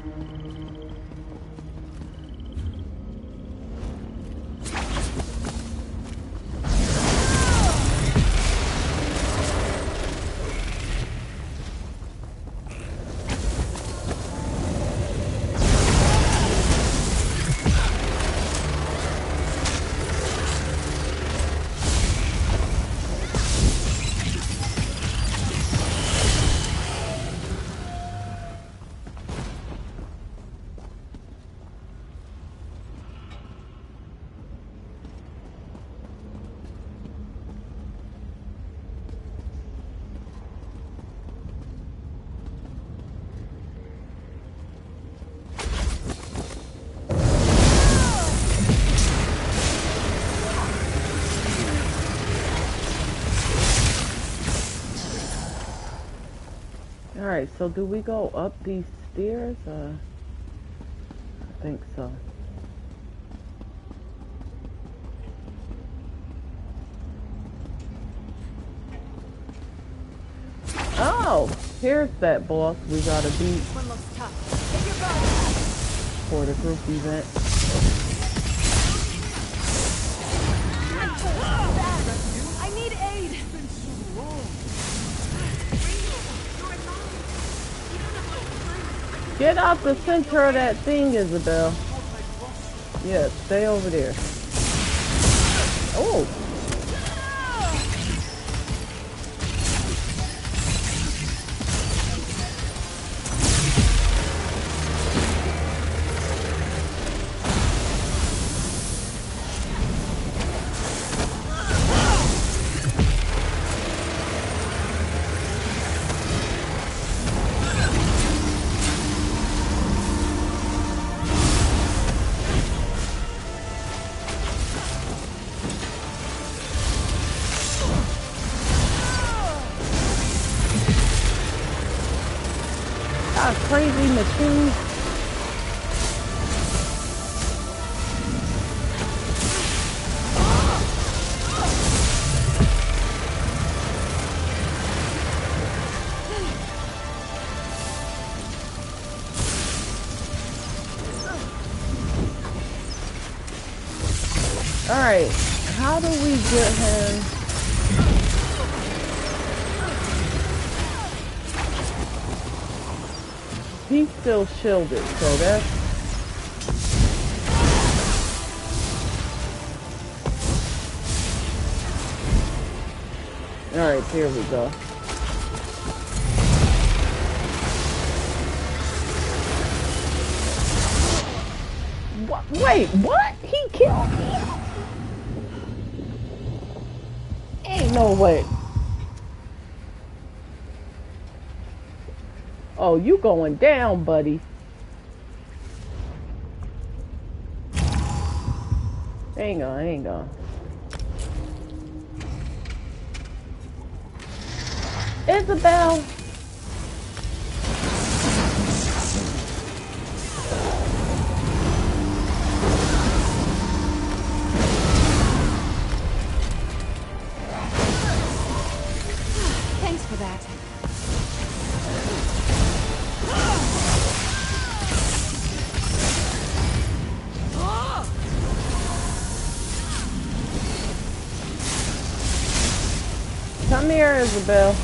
Alright, so do we go up these stairs? I think so. Oh, here's that boss we gotta beat for the group event. I need aid. Get out the center of that thing, Isabel. Yeah, stay over there. Oh. Crazy machine. All right, how do we get him? He's still shielded, so that's... Alright, here we go. What? Wait, what? He killed me? Ain't no way. Oh, you going down, buddy. Hang on, hang on. Isabel. Thanks for that. Come here, Isabel.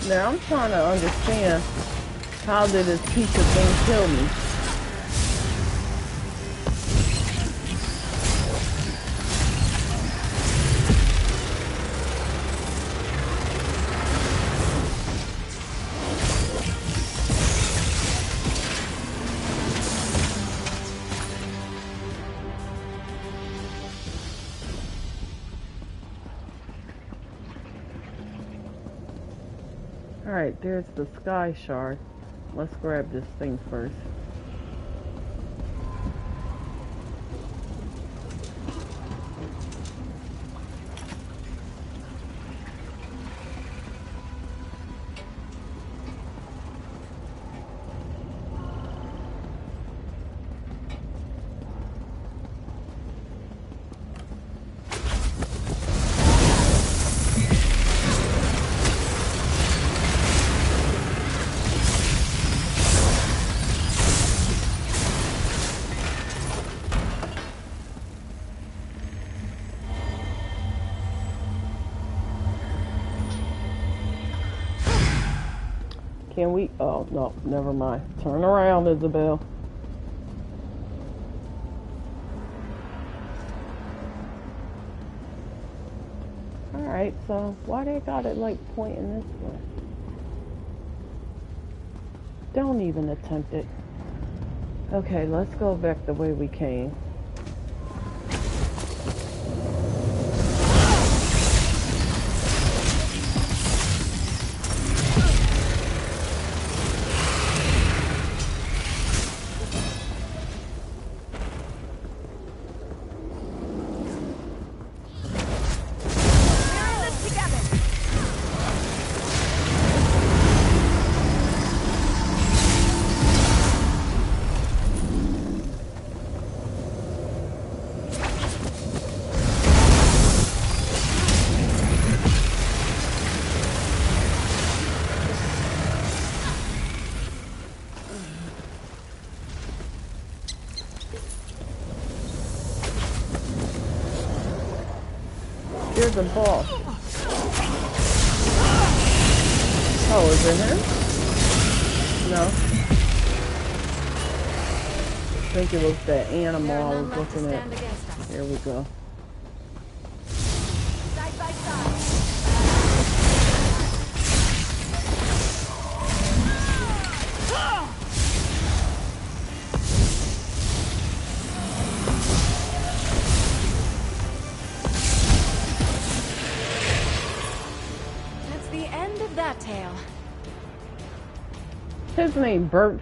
Now I'm trying to understand, how did this piece of thing kill me? Alright, there's the sky shard. Let's grab this thing first. Can we... Oh, no, never mind. Turn around, Isabel. Alright, so why they got it, like, pointing this way? Don't even attempt it. Okay, let's go back the way we came. There's a boss. Oh, is it him? No. I think it was that animal I was looking at. Here we go. Side by side. That's the end of that tale. His name Burps.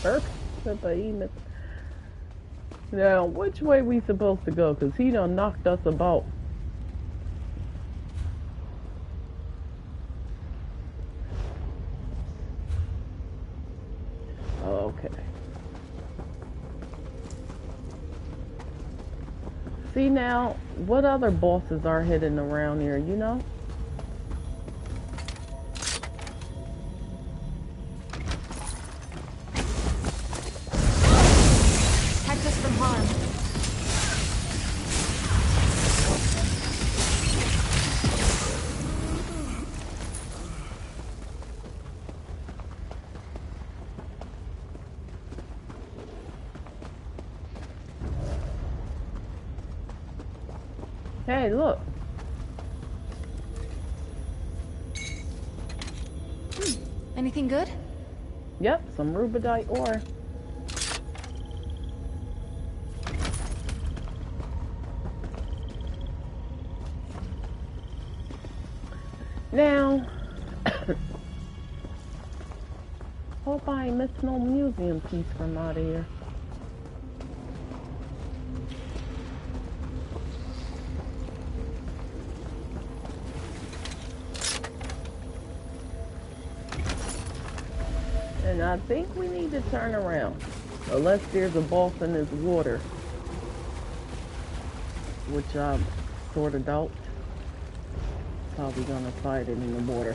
Burps the behemoth. Now, which way we supposed to go? Because he done knocked us about. Okay. See now, what other bosses are hidden around here, you know? Protect us from harm. Hey, look. Anything good? Yep, some rubidite ore. Now, hope I ain't missed no museum piece from out of here. And I think we need to turn around. Unless there's a boss in this water. Which I sort of doubt. Probably gonna fight it in the water.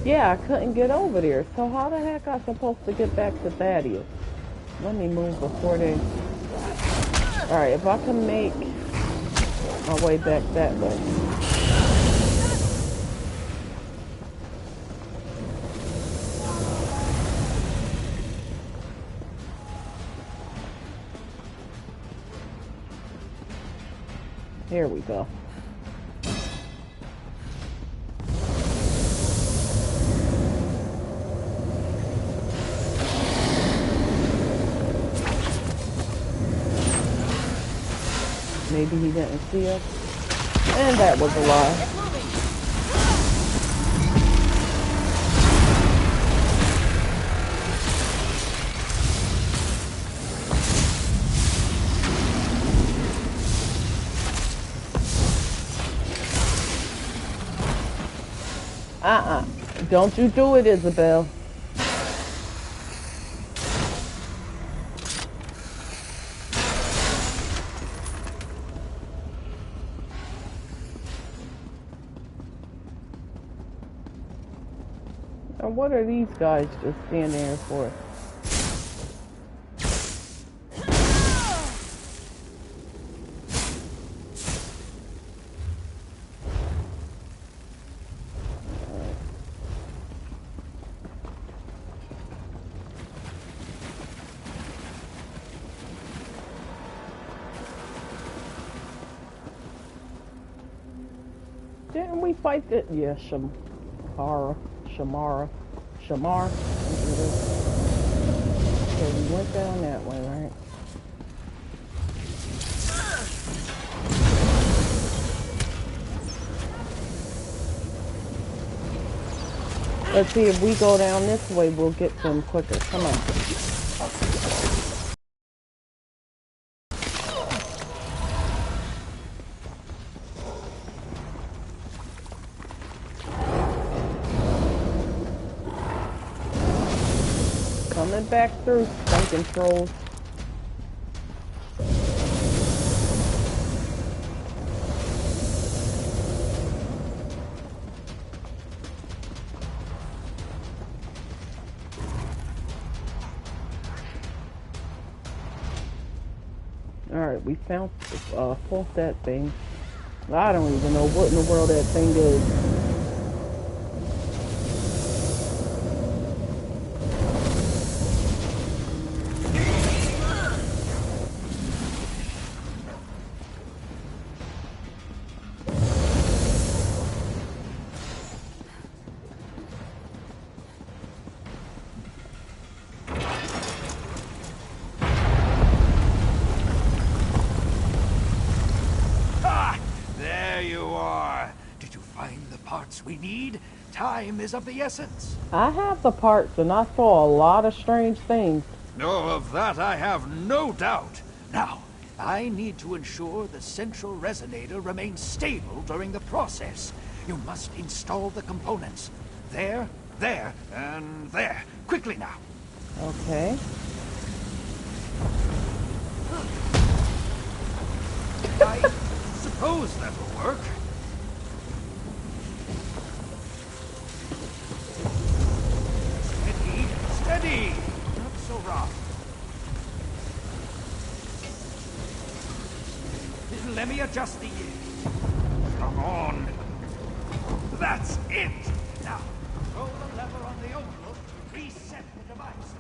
Yeah, I couldn't get over there. So how the heck am I supposed to get back to Thaddeus? Let me move before they... Alright, if I can make my way back that way. Here we go. Maybe he didn't see us. And that was a lie. Don't you do it, Isabel. And what are these guys just standing there for? Didn't we fight it? Yeah, Shamar. Okay, we went down that way, right? Let's see if we go down this way, we'll get them quicker. Come on. Coming back through, stinking trolls. Alright, we found that thing. I don't even know what in the world that thing is. We need. Time is of the essence. I have the parts and I saw a lot of strange things. No, of that I have no doubt. Now, I need to ensure the central resonator remains stable during the process. You must install the components. There, there, and there. Quickly now. Okay. I suppose that'll work. Steady! Not so rough. Let me adjust the... Come on. That's it! Now, throw the lever on the envelope to reset the device.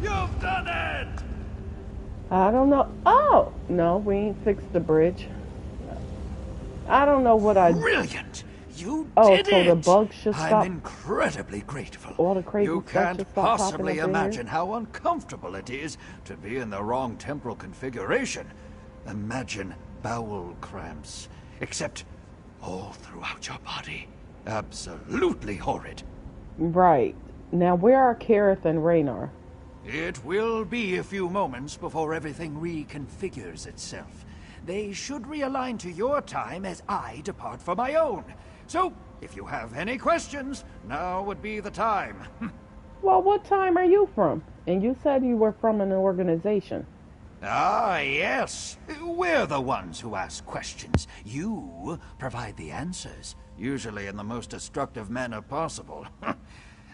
You've done it! I don't know. Oh! No, we ain't fixed the bridge. I don't know what I... Brilliant! You did it! Oh, so the bugs should stop. I'm incredibly grateful. All the crazy you stuff can't possibly imagine how uncomfortable it is to be in the wrong temporal configuration. Imagine bowel cramps, except all throughout your body. Absolutely horrid. Right. Now, where are Kareth and Raynar? It will be a few moments before everything reconfigures itself. They should realign to your time as I depart for my own. So, if you have any questions, now would be the time. Well, what time are you from? And you said you were from an organization. Ah, yes. We're the ones who ask questions. You provide the answers, usually in the most destructive manner possible.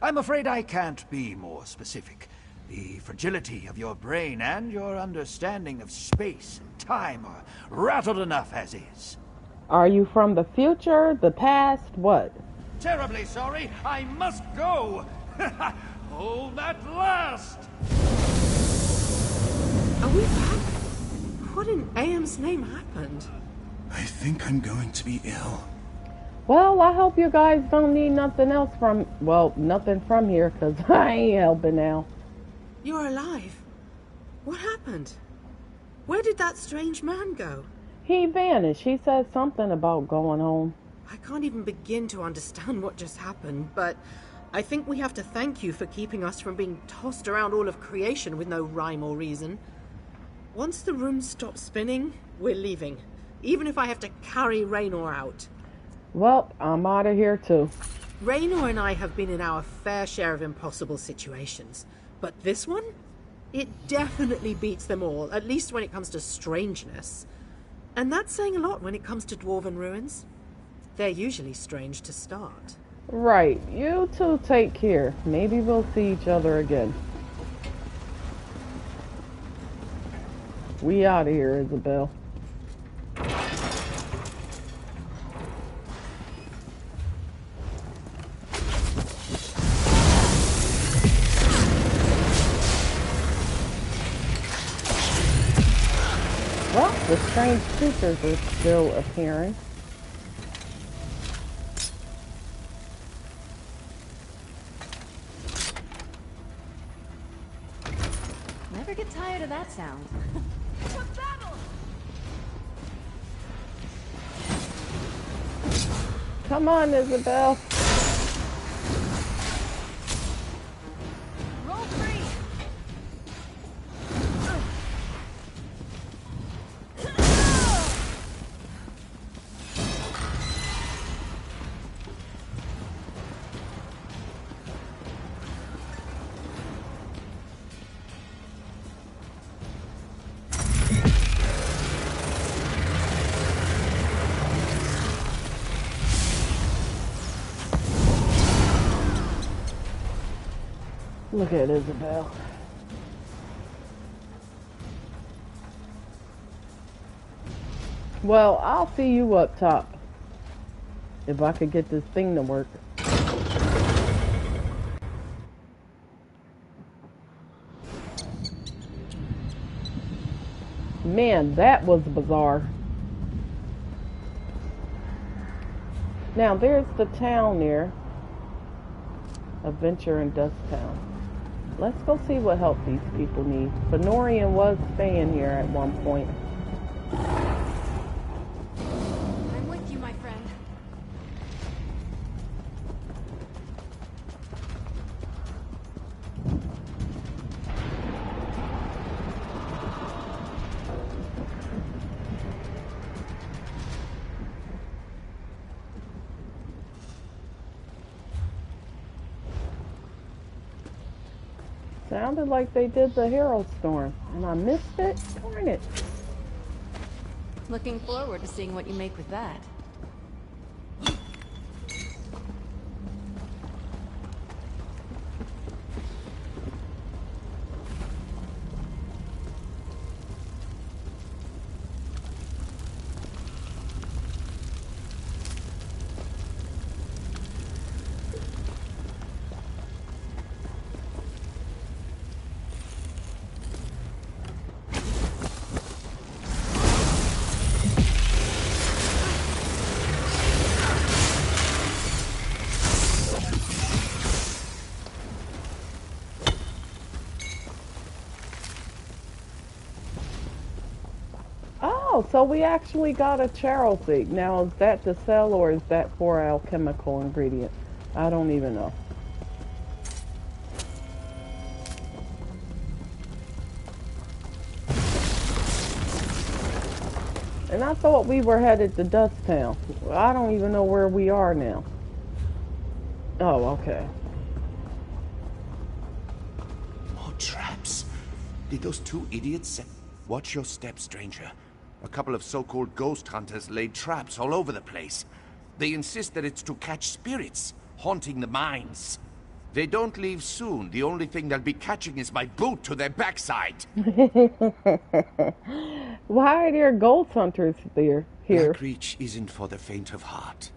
I'm afraid I can't be more specific. The fragility of your brain and your understanding of space and time are rattled enough as is. Are you from the future, the past, what? Terribly sorry, I must go! Hold at last! Are we back? What in AM's name happened? I think I'm going to be ill. Well, I hope you guys don't need nothing else from... Well, nothing from here, because I ain't helping now. You're alive? What happened? Where did that strange man go? He vanished. He said something about going home. I can't even begin to understand what just happened, but I think we have to thank you for keeping us from being tossed around all of creation with no rhyme or reason. Once the room stops spinning, we're leaving. Even if I have to carry Raynor out. Well, I'm out of here too. Raynor and I have been in our fair share of impossible situations. But this one? It definitely beats them all, at least when it comes to strangeness. And that's saying a lot when it comes to dwarven ruins. They're usually strange to start. Right. You two take care. Maybe we'll see each other again. We out of here, Isabel. Well, the strange creatures are still appearing. Never get tired of that sound. Come on, Isabel. Roll free. Look at Isabel. Well, I'll see you up top. If I could get this thing to work. Man, that was bizarre. Now, there's the town there. Adventure in Dust Town. Let's go see what help these people need. Fenorian was staying here at one point. I'm with you, my friend. Sounded like they did the Hero Storm, and I missed it. Darn it. Looking forward to seeing what you make with that. Oh, so we actually got a Charles seed. Now, is that to sell or is that for alchemical ingredient? I don't even know. And I thought we were headed to Dust Town. I don't even know where we are now. Oh, okay. More traps. Did those two idiots set... Watch your step, stranger. A couple of so-called ghost hunters laid traps all over the place. They insist that it's to catch spirits, haunting the mines. They don't leave soon. The only thing they'll be catching is my boot to their backside. Why are there ghost hunters here? Blackreach isn't for the faint of heart.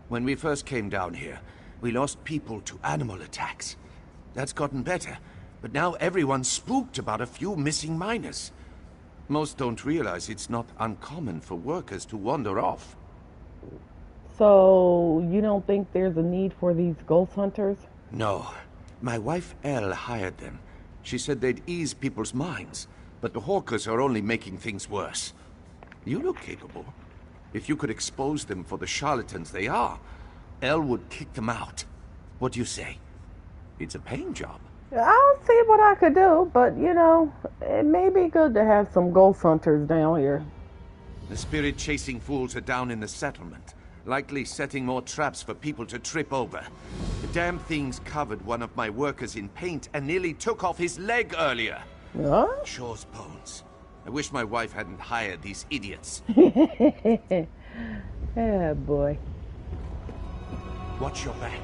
When we first came down here, we lost people to animal attacks. That's gotten better, but now everyone's spooked about a few missing miners. Most don't realize it's not uncommon for workers to wander off. So, you don't think there's a need for these ghost hunters? No. My wife Elle hired them. She said they'd ease people's minds, but the hawkers are only making things worse. You look capable. If you could expose them for the charlatans they are, Elle would kick them out. What do you say? It's a paying job. I'll see what I could do, but you know, it may be good to have some ghost hunters down here. The spirit-chasing fools are down in the settlement, likely setting more traps for people to trip over. The damn things covered one of my workers in paint and nearly took off his leg earlier. What? Shaw's bones. I wish my wife hadn't hired these idiots. Yeah, boy. Watch your back.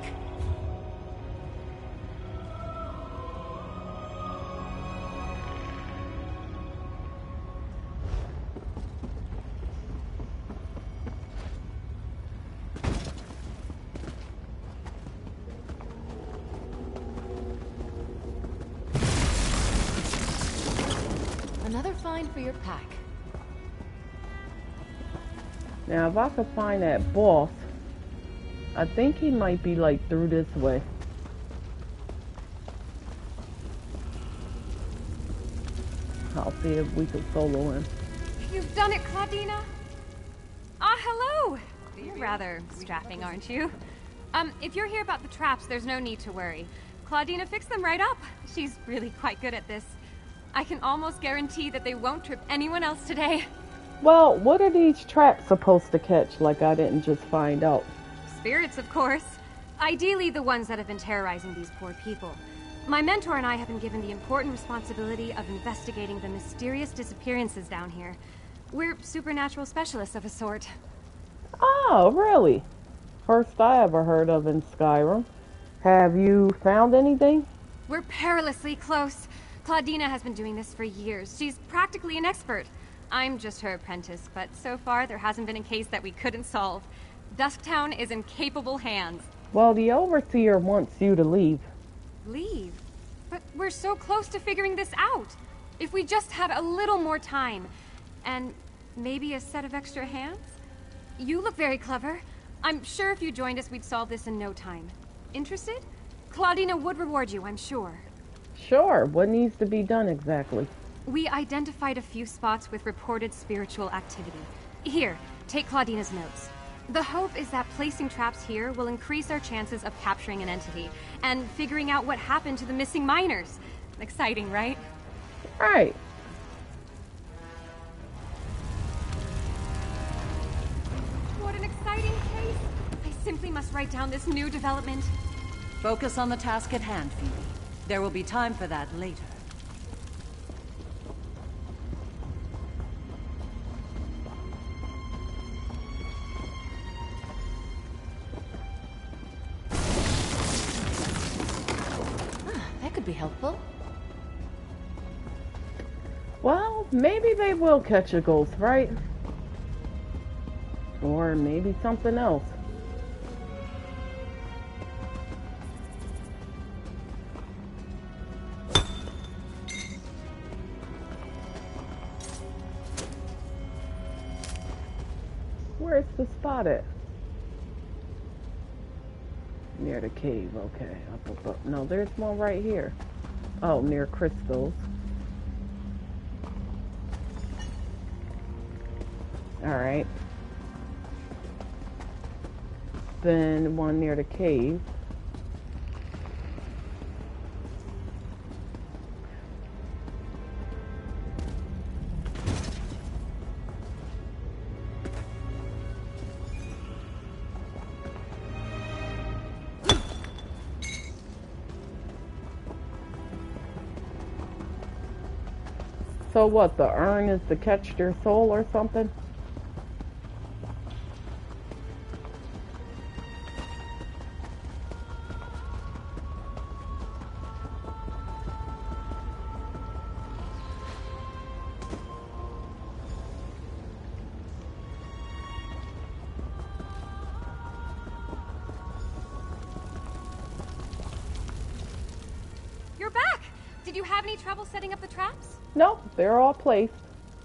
Another find for your pack. Now, if I could find that boss, I think he might be like through this way. I'll see if we can solo him. You've done it, Claudina. Ah, hello. You're rather strapping, aren't you? If you're here about the traps, there's no need to worry. Claudina fixed them right up. She's really quite good at this. I can almost guarantee that they won't trip anyone else today. Well, what are these traps supposed to catch, like I didn't just find out? Spirits, of course. Ideally, the ones that have been terrorizing these poor people. My mentor and I have been given the important responsibility of investigating the mysterious disappearances down here. We're supernatural specialists of a sort. Oh, really? First I ever heard of in Skyrim. Have you found anything? We're perilously close. Claudina has been doing this for years. She's practically an expert. I'm just her apprentice, but so far there hasn't been a case that we couldn't solve. Dusktown is in capable hands. Well, the Overseer wants you to leave. Leave? But we're so close to figuring this out. If we just had a little more time, and maybe a set of extra hands? You look very clever. I'm sure if you joined us, we'd solve this in no time. Interested? Claudina would reward you, I'm sure. Sure, what needs to be done exactly? We identified a few spots with reported spiritual activity. Here, take Claudina's notes. The hope is that placing traps here will increase our chances of capturing an entity and figuring out what happened to the missing miners. Exciting, right? Right. What an exciting case! I simply must write down this new development. Focus on the task at hand, Phoebe. There will be time for that later. That could be helpful. Well, maybe they will catch a ghost, right? Or maybe something else. Where's the spot at? Near the cave, okay. Up. No, there's one right here. Oh, near crystals. Alright. Then one near the cave. So what, the urn is to catch their soul or something? You're back! Did you have any trouble setting up the traps? Nope, they're all placed.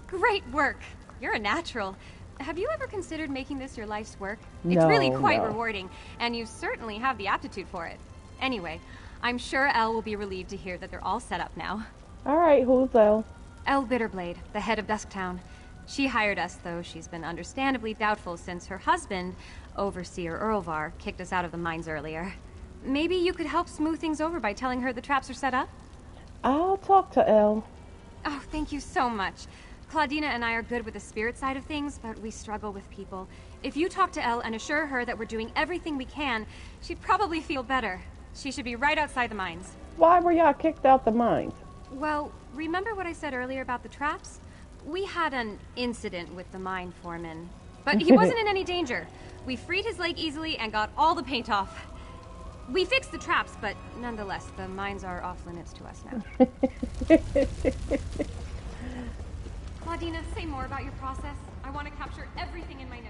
Great work! You're a natural. Have you ever considered making this your life's work? It's No, really quite no. rewarding, and you certainly have the aptitude for it. Anyway, I'm sure Elle will be relieved to hear that they're all set up now. Alright, who's Elle? Elle Bitterblade, the head of Dusktown. She hired us, though she's been understandably doubtful since her husband, Overseer Earlvar, kicked us out of the mines earlier. Maybe you could help smooth things over by telling her the traps are set up? I'll talk to Elle. Oh, thank you so much. Claudina and I are good with the spirit side of things, but we struggle with people. If you talk to Elle and assure her that we're doing everything we can, she'd probably feel better. She should be right outside the mines. Why were y'all kicked out the mines? Well, remember what I said earlier about the traps? We had an incident with the mine foreman, but he wasn't in any danger. We freed his leg easily and got all the paint off. We fixed the traps, but nonetheless, the mines are off limits to us now. Claudina, say more about your process. I want to capture everything in my notes.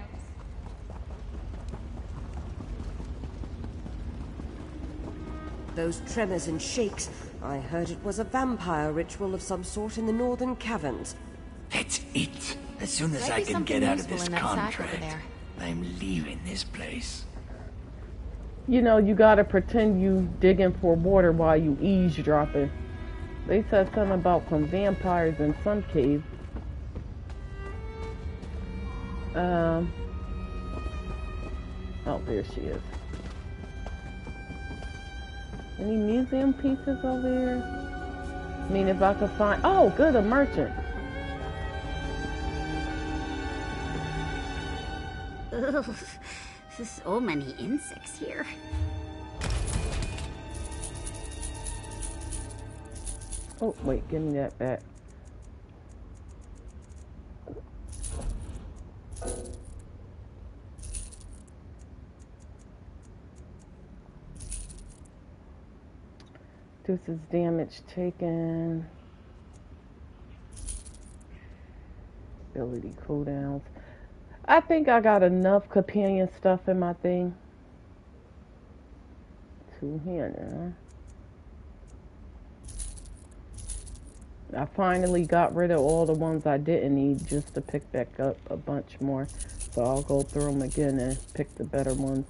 Those tremors and shakes, I heard it was a vampire ritual of some sort in the northern caverns. That's it. As soon as I can get out of this contract, I'm leaving this place. You know, you gotta pretend you digging for water while you eavesdropping. They said something about some vampires in some cave. Oh, there she is. Any museum pieces over here? I mean, if I could find... Oh, good, a merchant. Ugh, so many insects here. Oh, wait, give me that back. This is damage taken. Ability cooldowns. I think I got enough companion stuff in my thing. Two-hander. I finally got rid of all the ones I didn't need just to pick back up a bunch more. So I'll go through them again and pick the better ones.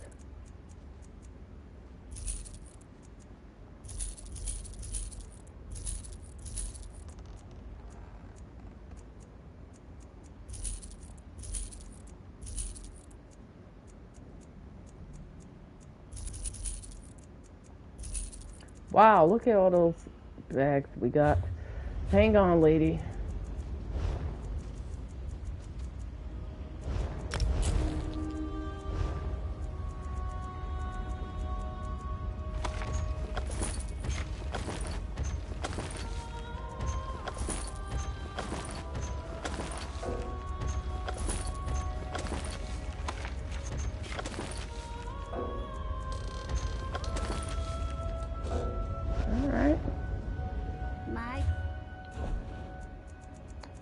Wow, look at all those bags we got. Hang on, lady.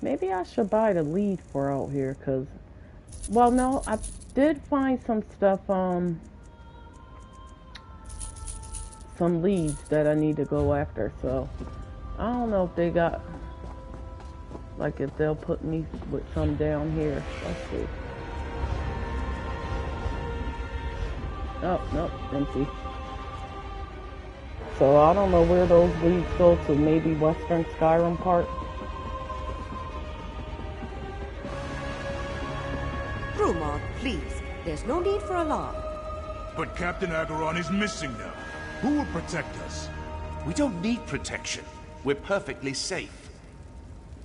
Maybe I should buy the lead for out here, cause, well, no, I did find some stuff, some leads that I need to go after, so I don't know if they got, like, if they'll put me with some down here. Let's see. Oh, nope, empty. So I don't know where those leads go to, maybe Western Skyrim part. Grumar, please. There's no need for alarm. But Captain Agaron is missing now. Who will protect us? We don't need protection. We're perfectly safe.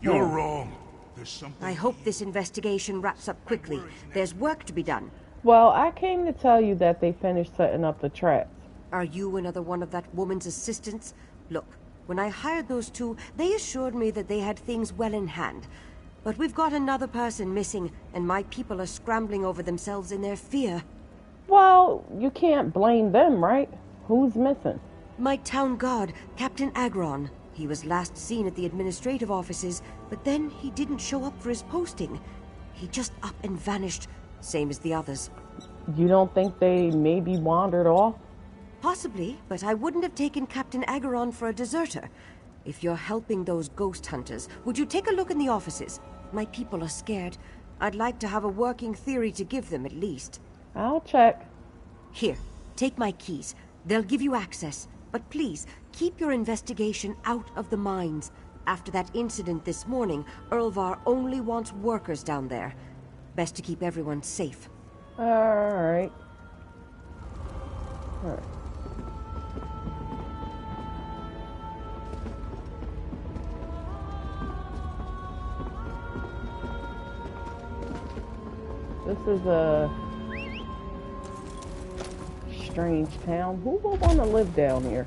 You're wrong. There's something... I hope this investigation wraps up quickly. There's work to be done. Well, I came to tell you that they finished setting up the traps. Are you another one of that woman's assistants? Look, when I hired those two, they assured me that they had things well in hand. But we've got another person missing, and my people are scrambling over themselves in their fear. Well, you can't blame them, right? Who's missing? My town guard, Captain Agron. He was last seen at the administrative offices, but then he didn't show up for his posting. He just up and vanished, same as the others. You don't think they maybe wandered off? Possibly, but I wouldn't have taken Captain Agron for a deserter. If you're helping those ghost hunters, would you take a look in the offices? My people are scared. I'd like to have a working theory to give them, at least. I'll check. Here, take my keys. They'll give you access. But please, keep your investigation out of the mines. After that incident this morning, Erlvar only wants workers down there. Best to keep everyone safe. Alright. This is a strange town. Who will want to live down here?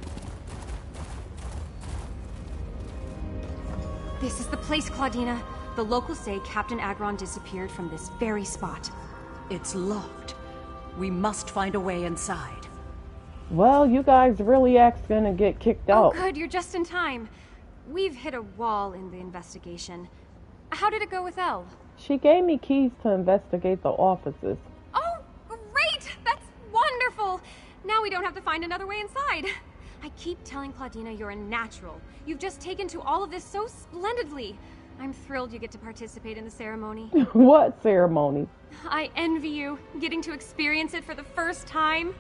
This is the place, Claudina. The locals say Captain Agron disappeared from this very spot. It's locked. We must find a way inside. Well, you guys really gonna get kicked out. Oh, good. You're just in time. We've hit a wall in the investigation. How did it go with Elle? She gave me keys to investigate the offices. Oh, great! That's wonderful! Now we don't have to find another way inside. I keep telling Claudina you're a natural. You've just taken to all of this so splendidly. I'm thrilled you get to participate in the ceremony. What ceremony? I envy you, getting to experience it for the first time.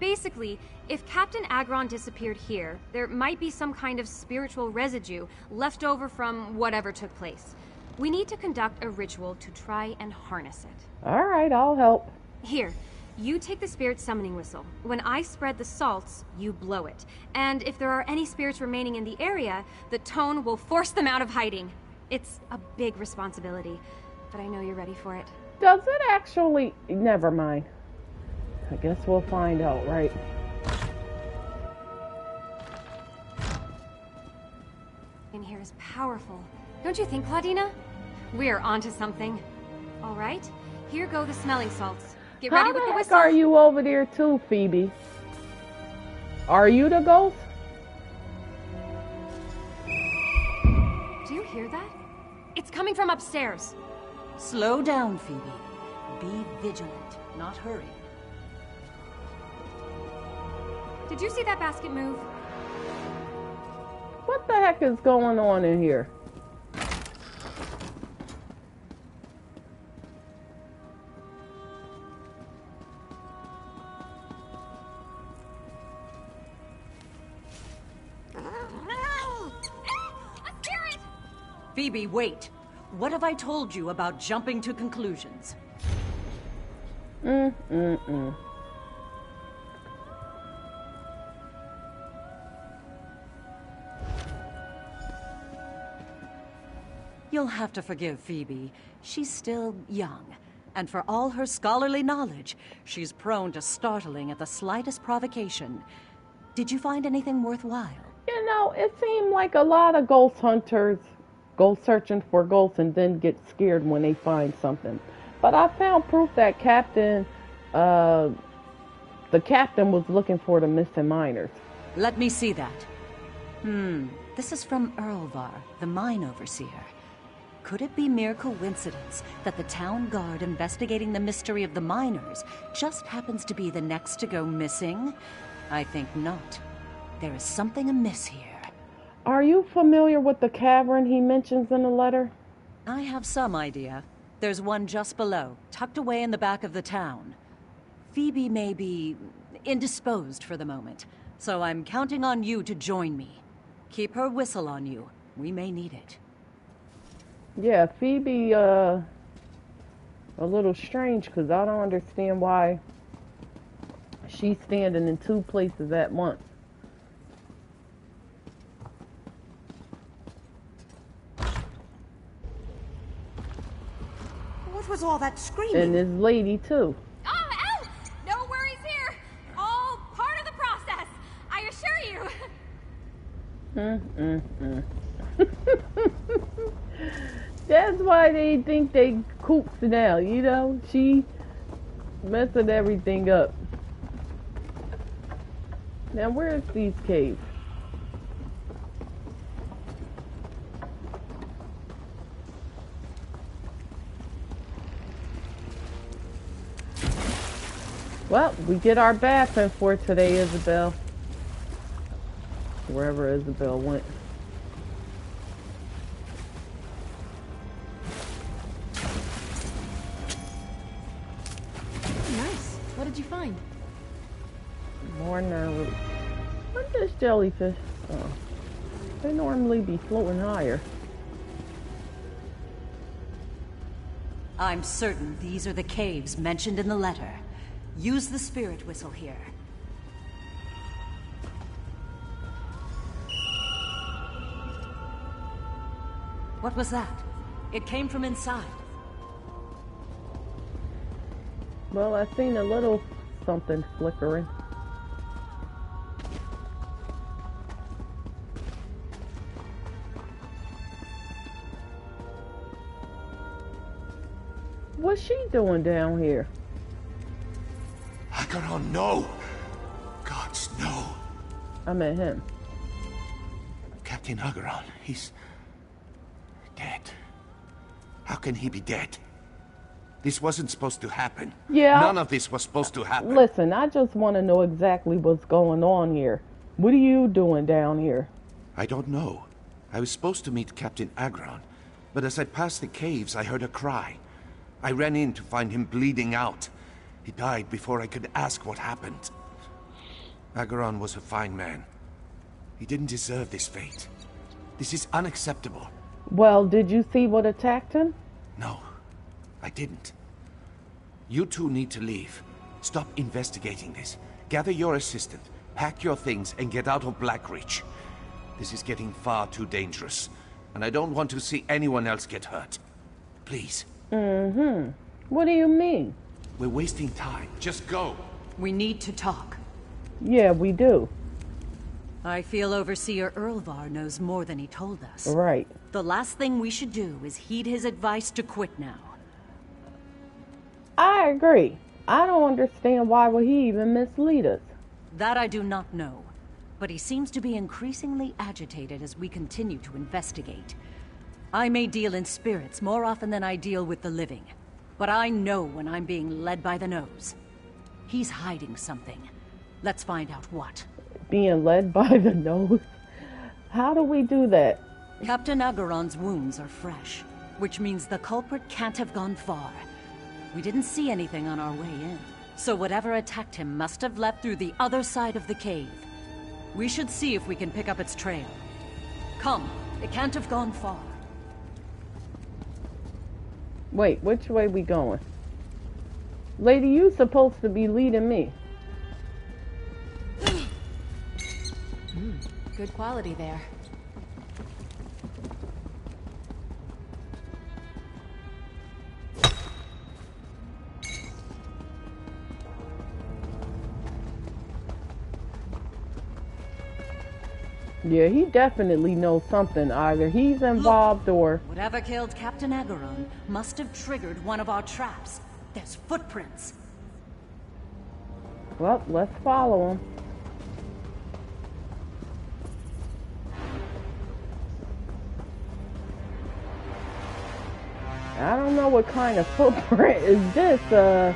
Basically, if Captain Agron disappeared here, there might be some kind of spiritual residue left over from whatever took place. We need to conduct a ritual to try and harness it. All right, I'll help. Here, you take the spirit summoning whistle. When I spread the salts, you blow it. And if there are any spirits remaining in the area, the tone will force them out of hiding. It's a big responsibility, but I know you're ready for it. Does it actually? Never mind. I guess we'll find out, right? In here is powerful. Don't you think, Claudina? We're onto something. All right, here go the smelling salts. Get ready with the How the heck whistle. are you over there too, Phoebe? Are you the ghost? Do you hear that? It's coming from upstairs. Slow down, Phoebe. Be vigilant, not hurry. Did you see that basket move? What the heck is going on in here? Phoebe, wait. What have I told you about jumping to conclusions? You'll have to forgive Phoebe. She's still young, and for all her scholarly knowledge, she's prone to startling at the slightest provocation. Did you find anything worthwhile? You know, it seemed like a lot of ghost hunters go searching for ghosts and then get scared when they find something. But I found proof that the captain was looking for the missing miners. Let me see that. This is from Erlvar, the mine overseer. Could it be mere coincidence that the town guard investigating the mystery of the miners just happens to be the next to go missing? I think not. There is something amiss here. Are you familiar with the cavern he mentions in the letter? I have some idea. There's one just below, tucked away in the back of the town. Phoebe may be indisposed for the moment, so I'm counting on you to join me. Keep her whistle on you. We may need it. Yeah, Phoebe, a little strange, because I don't understand why she's standing in two places at once. What was all that screaming? And this lady, too. Oh, Elle! No worries here. All part of the process. I assure you. That's why they think they kooks now, you know? She messing everything up. Now, where's these caves? Well, we get our bath in for today, Isabel. Wherever Isabel went. Nice. What did you find? More nervous. What's this jellyfish? Oh. They normally be floating higher. I'm certain these are the caves mentioned in the letter. Use the spirit whistle here. What was that? It came from inside. Well, I seen a little something flickering. What's she doing down here? Acheron, no! Gods, no! I met him. Captain Acheron, he's... dead. How can he be dead? This wasn't supposed to happen. Yeah. None of this was supposed to happen. Listen, I just want to know exactly what's going on here. What are you doing down here? I don't know. I was supposed to meet Captain Acheron, but as I passed the caves, I heard a cry. I ran in to find him bleeding out. He died before I could ask what happened. Acheron was a fine man. He didn't deserve this fate. This is unacceptable. Well, did you see what attacked him? No, I didn't. You two need to leave. Stop investigating this. Gather your assistant, pack your things, and get out of Blackreach. This is getting far too dangerous, and I don't want to see anyone else get hurt. Please. Mm-hmm. What do you mean? We're wasting time. Just go. We need to talk. Yeah, we do. I feel Overseer Earlvar knows more than he told us. Right. The last thing we should do is heed his advice to quit now. I agree. I don't understand why would he even mislead us. That I do not know. But he seems to be increasingly agitated as we continue to investigate. I may deal in spirits more often than I deal with the living. But I know when I'm being led by the nose. He's hiding something. Let's find out what. Being led by the nose? How do we do that? Captain Acheron's wounds are fresh, which means the culprit can't have gone far. We didn't see anything on our way in, so whatever attacked him must have left through the other side of the cave. We should see if we can pick up its trail. Come, it can't have gone far. Wait, which way we going? Lady, you supposed to be leading me. Good quality there. Yeah, he definitely knows something. Either he's involved or... Whatever killed Captain Acheron must have triggered one of our traps. There's footprints. Well, let's follow him. I don't know what kind of footprint is this. A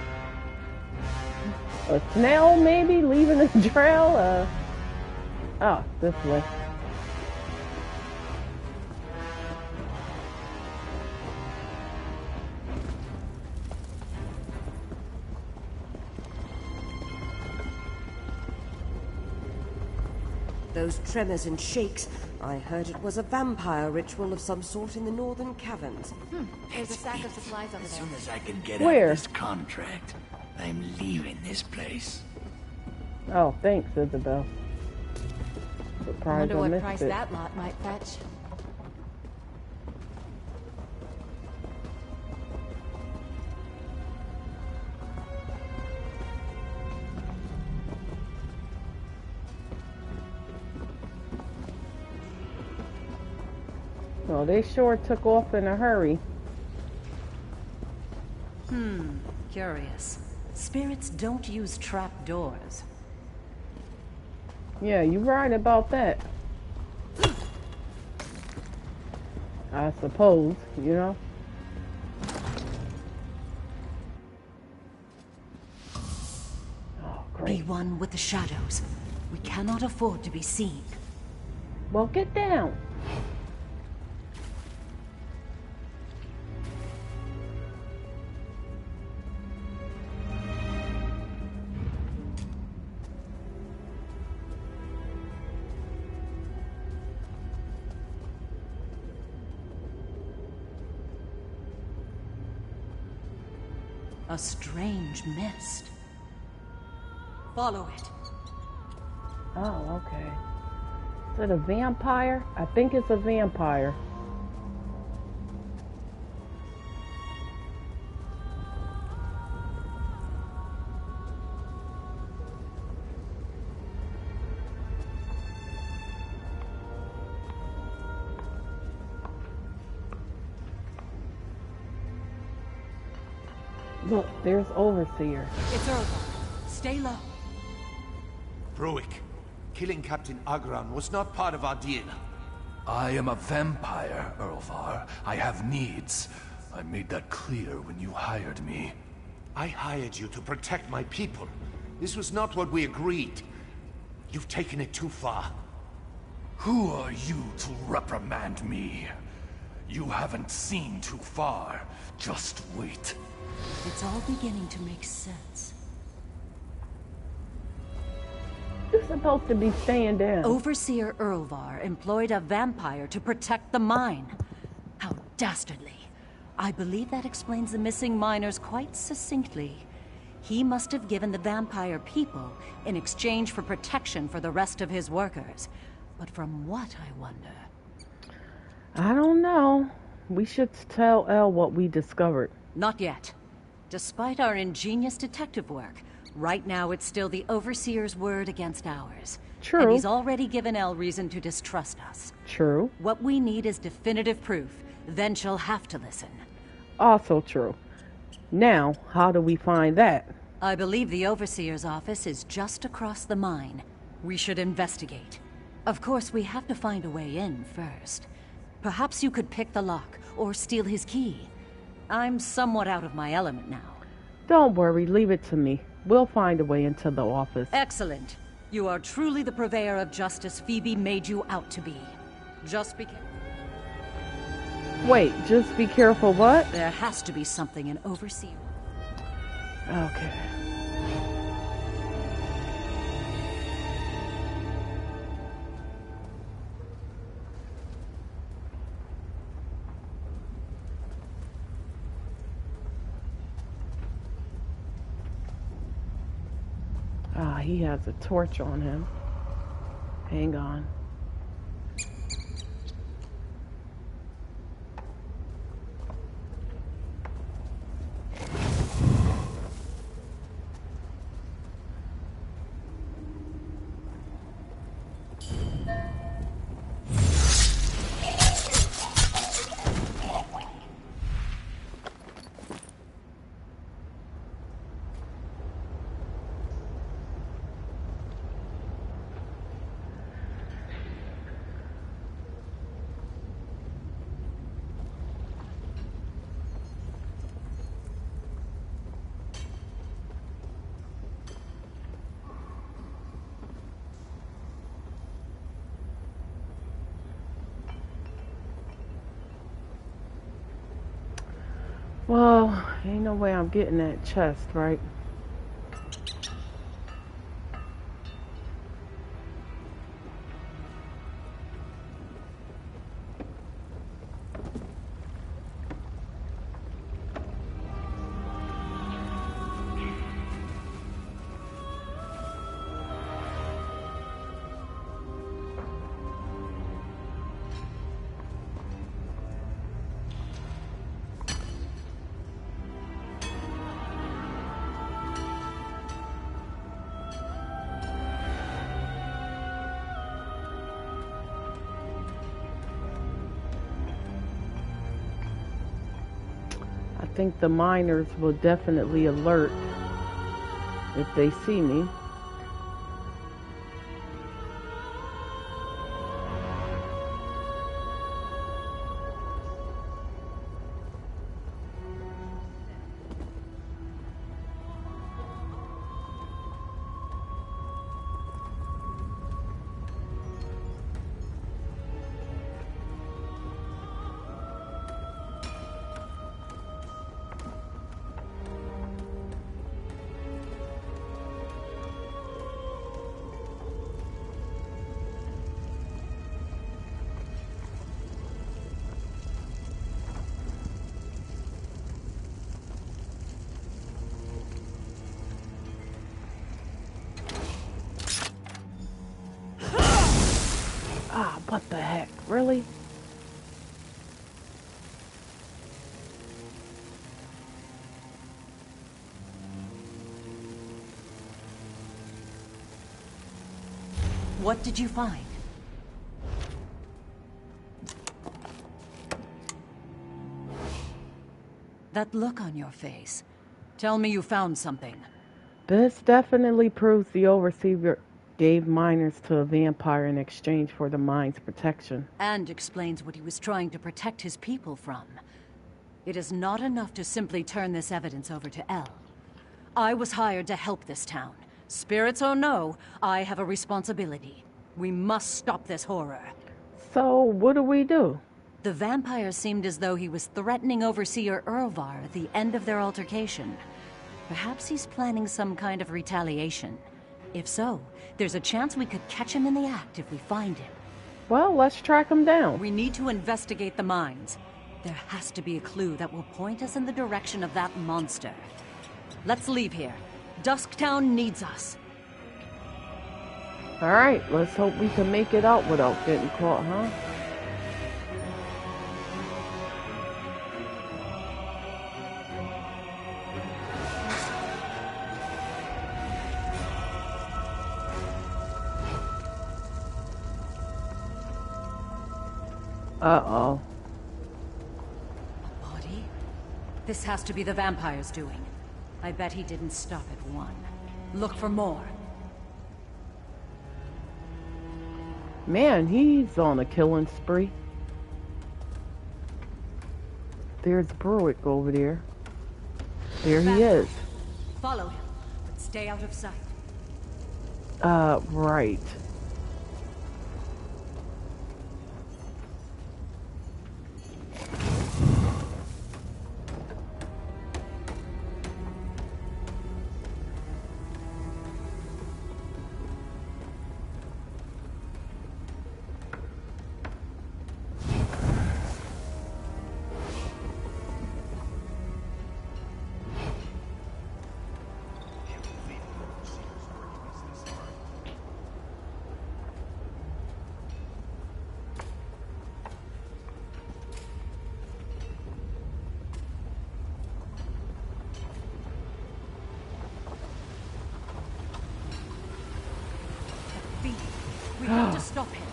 snail maybe leaving a trail? Oh, this way. Those tremors and shakes, I heard it was a vampire ritual of some sort in the northern caverns. There's a stack of supplies over there. As soon as I can get Where? out of this contract, I'm leaving this place. Oh, thanks, Isabel. Surprised Wonder I what missed price it. that lot might fetch. Well, they sure took off in a hurry. Curious. Spirits don't use trap doors. Yeah, you're right about that. I suppose, you know. Oh, Be one with the shadows. We cannot afford to be seen. Well, get down. A strange mist. Follow it. Oh, okay. Is it a vampire? I think it's a vampire. Look, there's Overseer. It's over. Stay low. Bruick, killing Captain Agran was not part of our deal. I am a vampire, Erlvar. I have needs. I made that clear when you hired me. I hired you to protect my people. This was not what we agreed. You've taken it too far. Who are you to reprimand me? You haven't seen too far. Just wait. It's all beginning to make sense. You're supposed to be staying down. Overseer Erlvar employed a vampire to protect the mine. How dastardly. I believe that explains the missing miners quite succinctly. He must have given the vampire people in exchange for protection for the rest of his workers. But from what, I wonder? I don't know. We should tell Elle what we discovered. Not yet. Despite our ingenious detective work, right now it's still the Overseer's word against ours. True. And he's already given Elle reason to distrust us. True. What we need is definitive proof. Then she'll have to listen. Also true. Now, how do we find that? I believe the Overseer's office is just across the mine. We should investigate. Of course, we have to find a way in first. Perhaps you could pick the lock, or steal his key. I'm somewhat out of my element now. Don't worry, leave it to me. We'll find a way into the office. Excellent. You are truly the purveyor of justice Phoebe made you out to be. Just be careful. Wait, just be careful what? There has to be something in Overseer. Okay. Ah, he has a torch on him. Hang on. Well, ain't no way I'm getting that chest, right? I think the miners will definitely alert if they see me. Ah, what the heck? Really? What did you find? That look on your face. Tell me you found something. This definitely proves the Overseer gave miners to a vampire in exchange for the mine's protection. And explains what he was trying to protect his people from. It is not enough to simply turn this evidence over to El. I was hired to help this town. Spirits or no, I have a responsibility. We must stop this horror. So, what do we do? The vampire seemed as though he was threatening Overseer Erlvar at the end of their altercation. Perhaps he's planning some kind of retaliation. If so, there's a chance we could catch him in the act if we find him. Well, let's track him down. We need to investigate the mines. There has to be a clue that will point us in the direction of that monster. Let's leave here. Dusktown needs us. Alright, let's hope we can make it out without getting caught, huh? Uh-oh. A body? This has to be the vampire's doing. I bet he didn't stop at one. Look for more. Man, he's on a killing spree. There's Bruick over there. There he is. Follow him, but stay out of sight. Right. We have to stop him.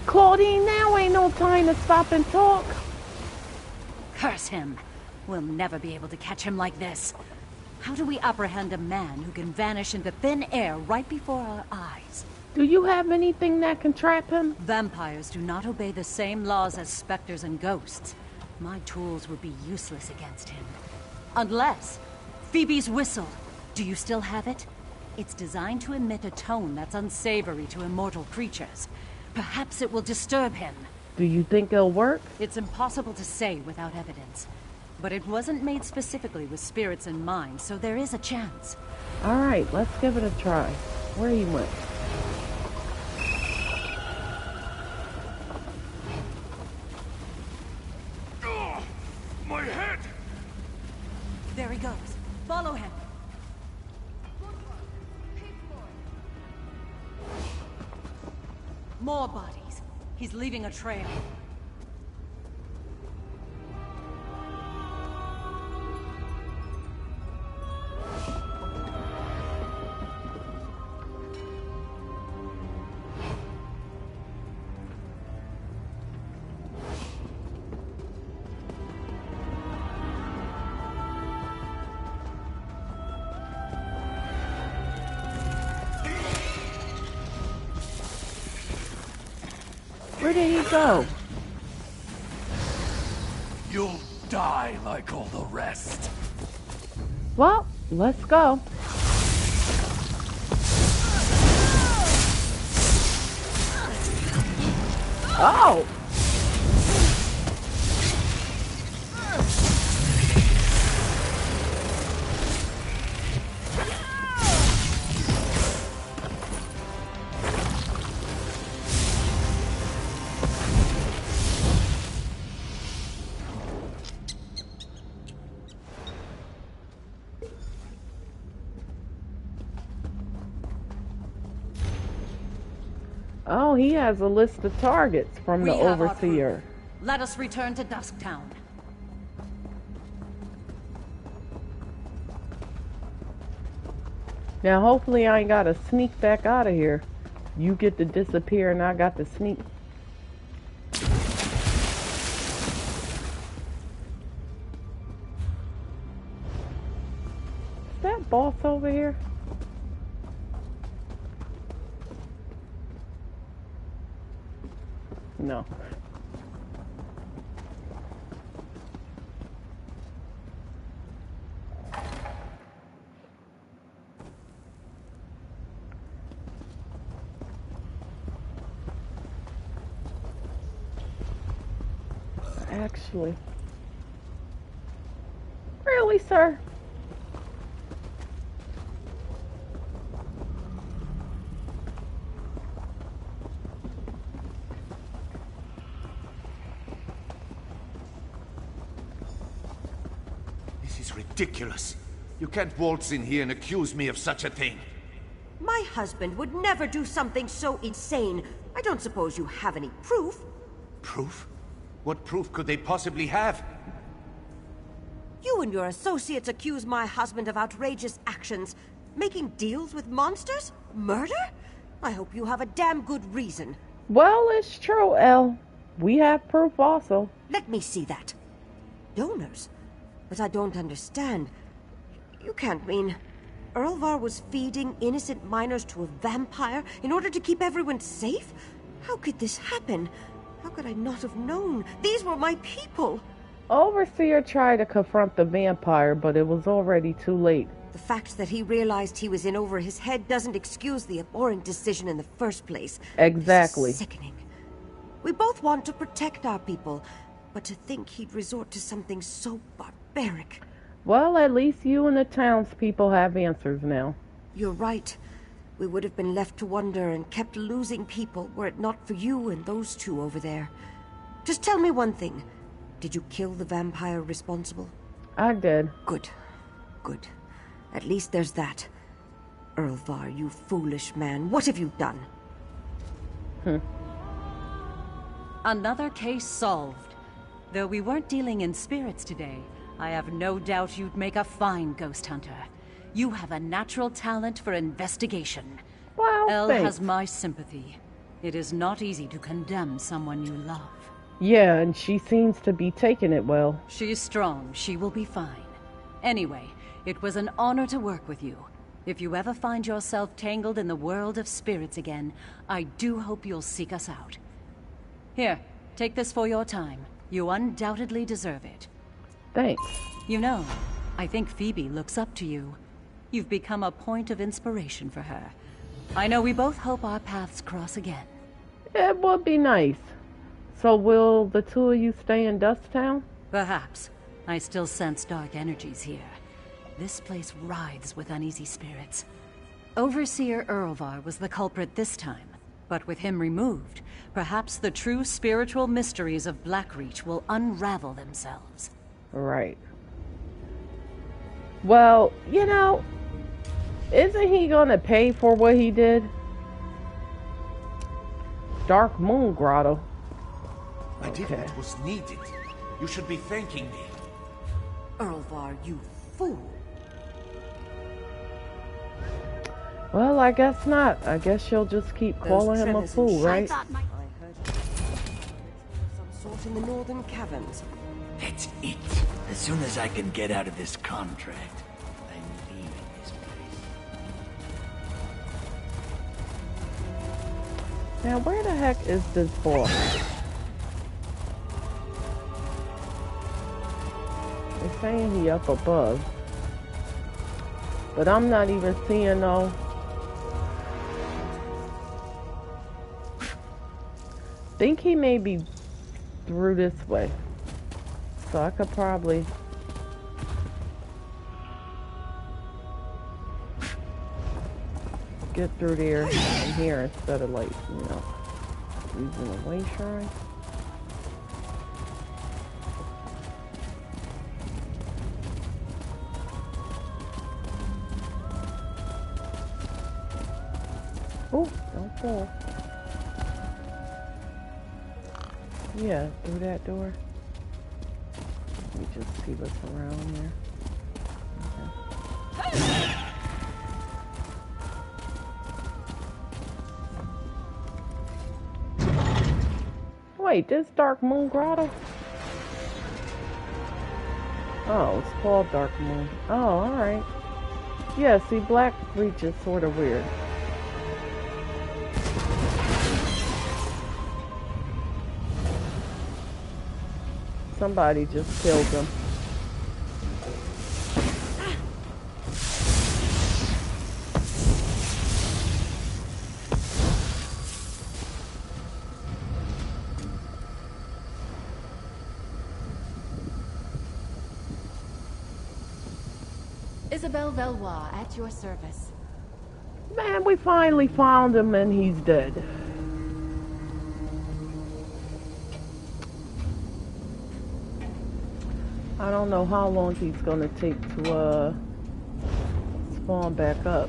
Claudine, now ain't no time to stop and talk. Curse him. We'll never be able to catch him like this. How do we apprehend a man who can vanish into thin air right before our eyes? Do you have anything that can trap him? Vampires do not obey the same laws as specters and ghosts. My tools would be useless against him. Unless... Phoebe's whistle. Do you still have it? It's designed to emit a tone that's unsavory to immortal creatures. Perhaps it will disturb him. Do you think it'll work? It's impossible to say without evidence. But it wasn't made specifically with spirits in mind, so there is a chance. Alright, let's give it a try. Where he went? My head! There he goes. Follow him. More bodies. He's leaving a trail. Where did he go? You'll die like all the rest. Well, let's go. Oh! Oh, he has a list of targets from the Overseer. Let us return to Dusktown. Now, hopefully I ain't got to sneak back out of here. You get to disappear and I got to sneak. boss over here? No. Actually. Really, sir? This is ridiculous. You can't waltz in here and accuse me of such a thing. My husband would never do something so insane. I don't suppose you have any proof? Proof? What proof could they possibly have? You and your associates accuse my husband of outrageous actions. Making deals with monsters? Murder? I hope you have a damn good reason. Well, it's true, Elle. We have proof also. Let me see that. Donors? But I don't understand. You can't mean... Erlvar was feeding innocent miners to a vampire in order to keep everyone safe? How could this happen? How could I not have known? These were my people! Overseer tried to confront the vampire, but it was already too late. The fact that he realized he was in over his head doesn't excuse the abhorrent decision in the first place. Exactly. This is sickening. We both want to protect our people, but to think he'd resort to something so barbaric. Well, at least you and the townspeople have answers now. You're right. We would have been left to wonder and kept losing people were it not for you and those two over there. Just tell me one thing. Did you kill the vampire responsible? I did. Good. Good. At least there's that. Erlvar, you foolish man. What have you done? Another case solved. Though we weren't dealing in spirits today, I have no doubt you'd make a fine ghost hunter. You have a natural talent for investigation. Well, Elle thanks. has my sympathy. It is not easy to condemn someone you love. Yeah, and she seems to be taking it well. She's strong. She will be fine. Anyway, it was an honor to work with you. If you ever find yourself tangled in the world of spirits again, I do hope you'll seek us out. Here, take this for your time. You undoubtedly deserve it. Thanks. You know, I think Phoebe looks up to you. You've become a point of inspiration for her. I know we both hope our paths cross again. It would be nice. So will the two of you stay in Dusttown? Perhaps. I still sense dark energies here. This place writhes with uneasy spirits. Overseer Erlvar was the culprit this time, but with him removed, perhaps the true spiritual mysteries of Blackreach will unravel themselves. Right. Well, you know, isn't he gonna pay for what he did? Dark Moon Grotto. I did what was needed. You should be thanking me. Erlvar, you fool. Well, I guess not. I guess she'll just keep calling him a fool, right? I heard some sort in the northern caverns. That's it. As soon as I can get out of this contract, I'm leaving this place. Now, where the heck is this boss? They're saying he up above. But I'm not even seeing no... think he may be through this way. So I could probably... get through there and here instead of, like, you know, using a way shrine. Oh, don't fall. Yeah, through that door. Let me just see what's around here. Okay. Wait, this Dark Moon Grotto? Oh, it's called Dark Moon. Oh, alright. Yeah, see, Blackreach is sort of weird. Somebody just killed him. Isabelle Valois, at your service. Man, we finally found him and he's dead. I don't know how long he's gonna take to spawn back up.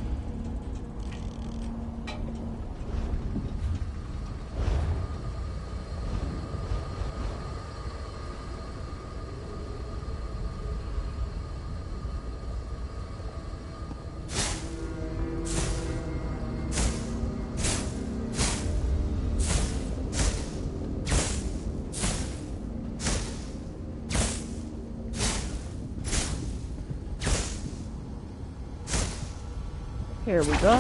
Here we go.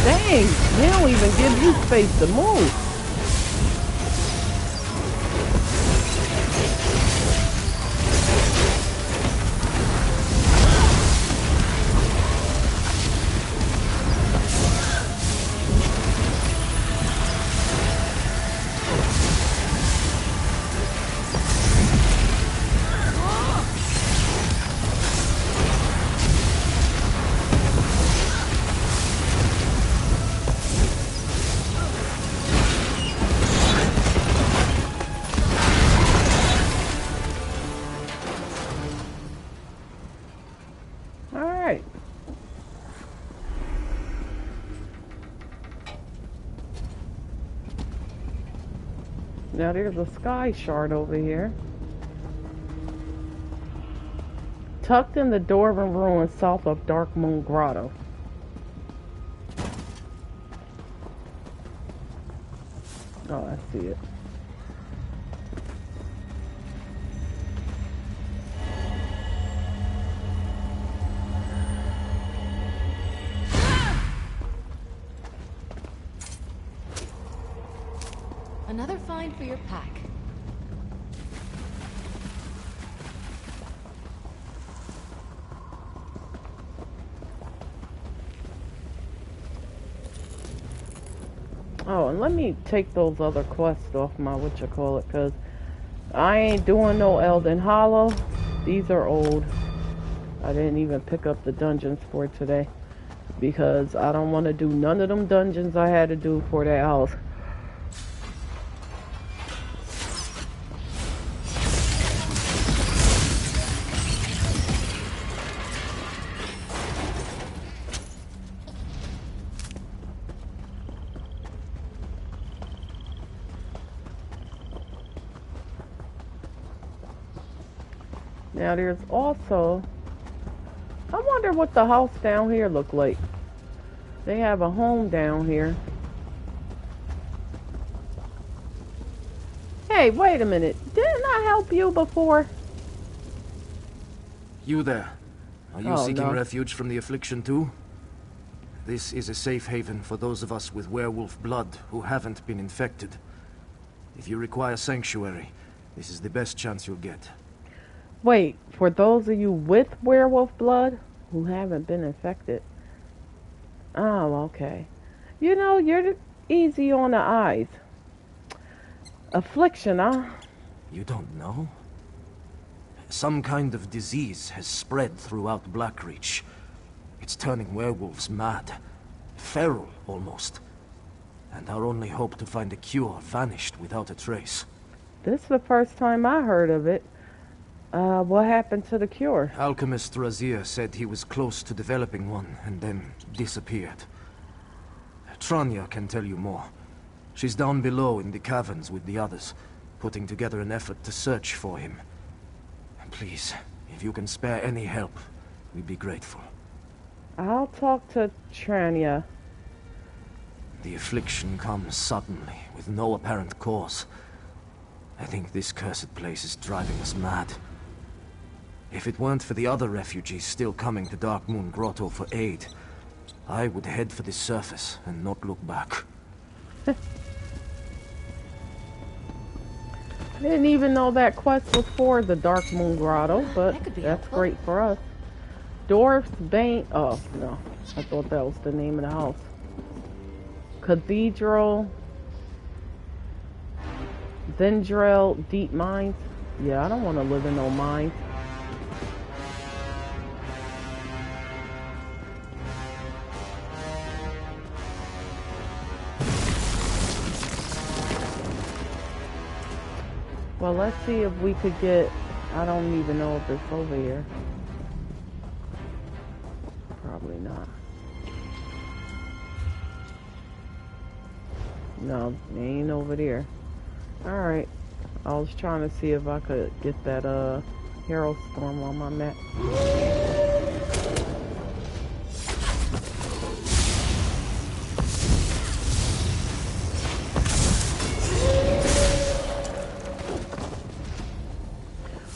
Dang, they don't even give you space to move. Now there's a sky shard over here. Tucked in the Dwarven ruins south of Dark Moon Grotto. Oh, I see it. Another find for your pack. Oh, and let me take those other quests off my whatchamacallit, because I ain't doing no Elden Hollow. These are old. I didn't even pick up the dungeons for today, because I don't want to do none of them dungeons I had to do for that house. Now there's also, I wonder what the house down here look like. They have a home down here. Hey, wait a minute. Didn't I help you before? You there. Are you seeking no. refuge from the affliction too? This is a safe haven for those of us with werewolf blood who haven't been infected. If you require sanctuary, this is the best chance you'll get. Wait, for those of you with werewolf blood who haven't been infected. Oh, okay. You know, you're easy on the eyes. Affliction, huh? You don't know? Some kind of disease has spread throughout Blackreach. It's turning werewolves mad. Feral, almost. And our only hope to find a cure vanished without a trace. This is the first time I heard of it. What happened to the cure? Alchemist Razir said he was close to developing one, and then disappeared. Tranya can tell you more. She's down below in the caverns with the others, putting together an effort to search for him. Please, if you can spare any help, we'd be grateful. I'll talk to Tranya. The affliction comes suddenly, with no apparent cause. I think this cursed place is driving us mad. If it weren't for the other refugees still coming to Dark Moon Grotto for aid, I would head for the surface and not look back. I didn't even know that quest was for the Dark Moon Grotto, but that's great for us. Dwarf's Bane. Oh, no. I thought that was the name of the house. Cathedral. Zendrel Deep Mines. Yeah, I don't want to live in no mines. Well, let's see if we could get... I don't even know if it's over here. Probably not. No, it ain't over there. Alright. I was trying to see if I could get that Hero Storm on my map.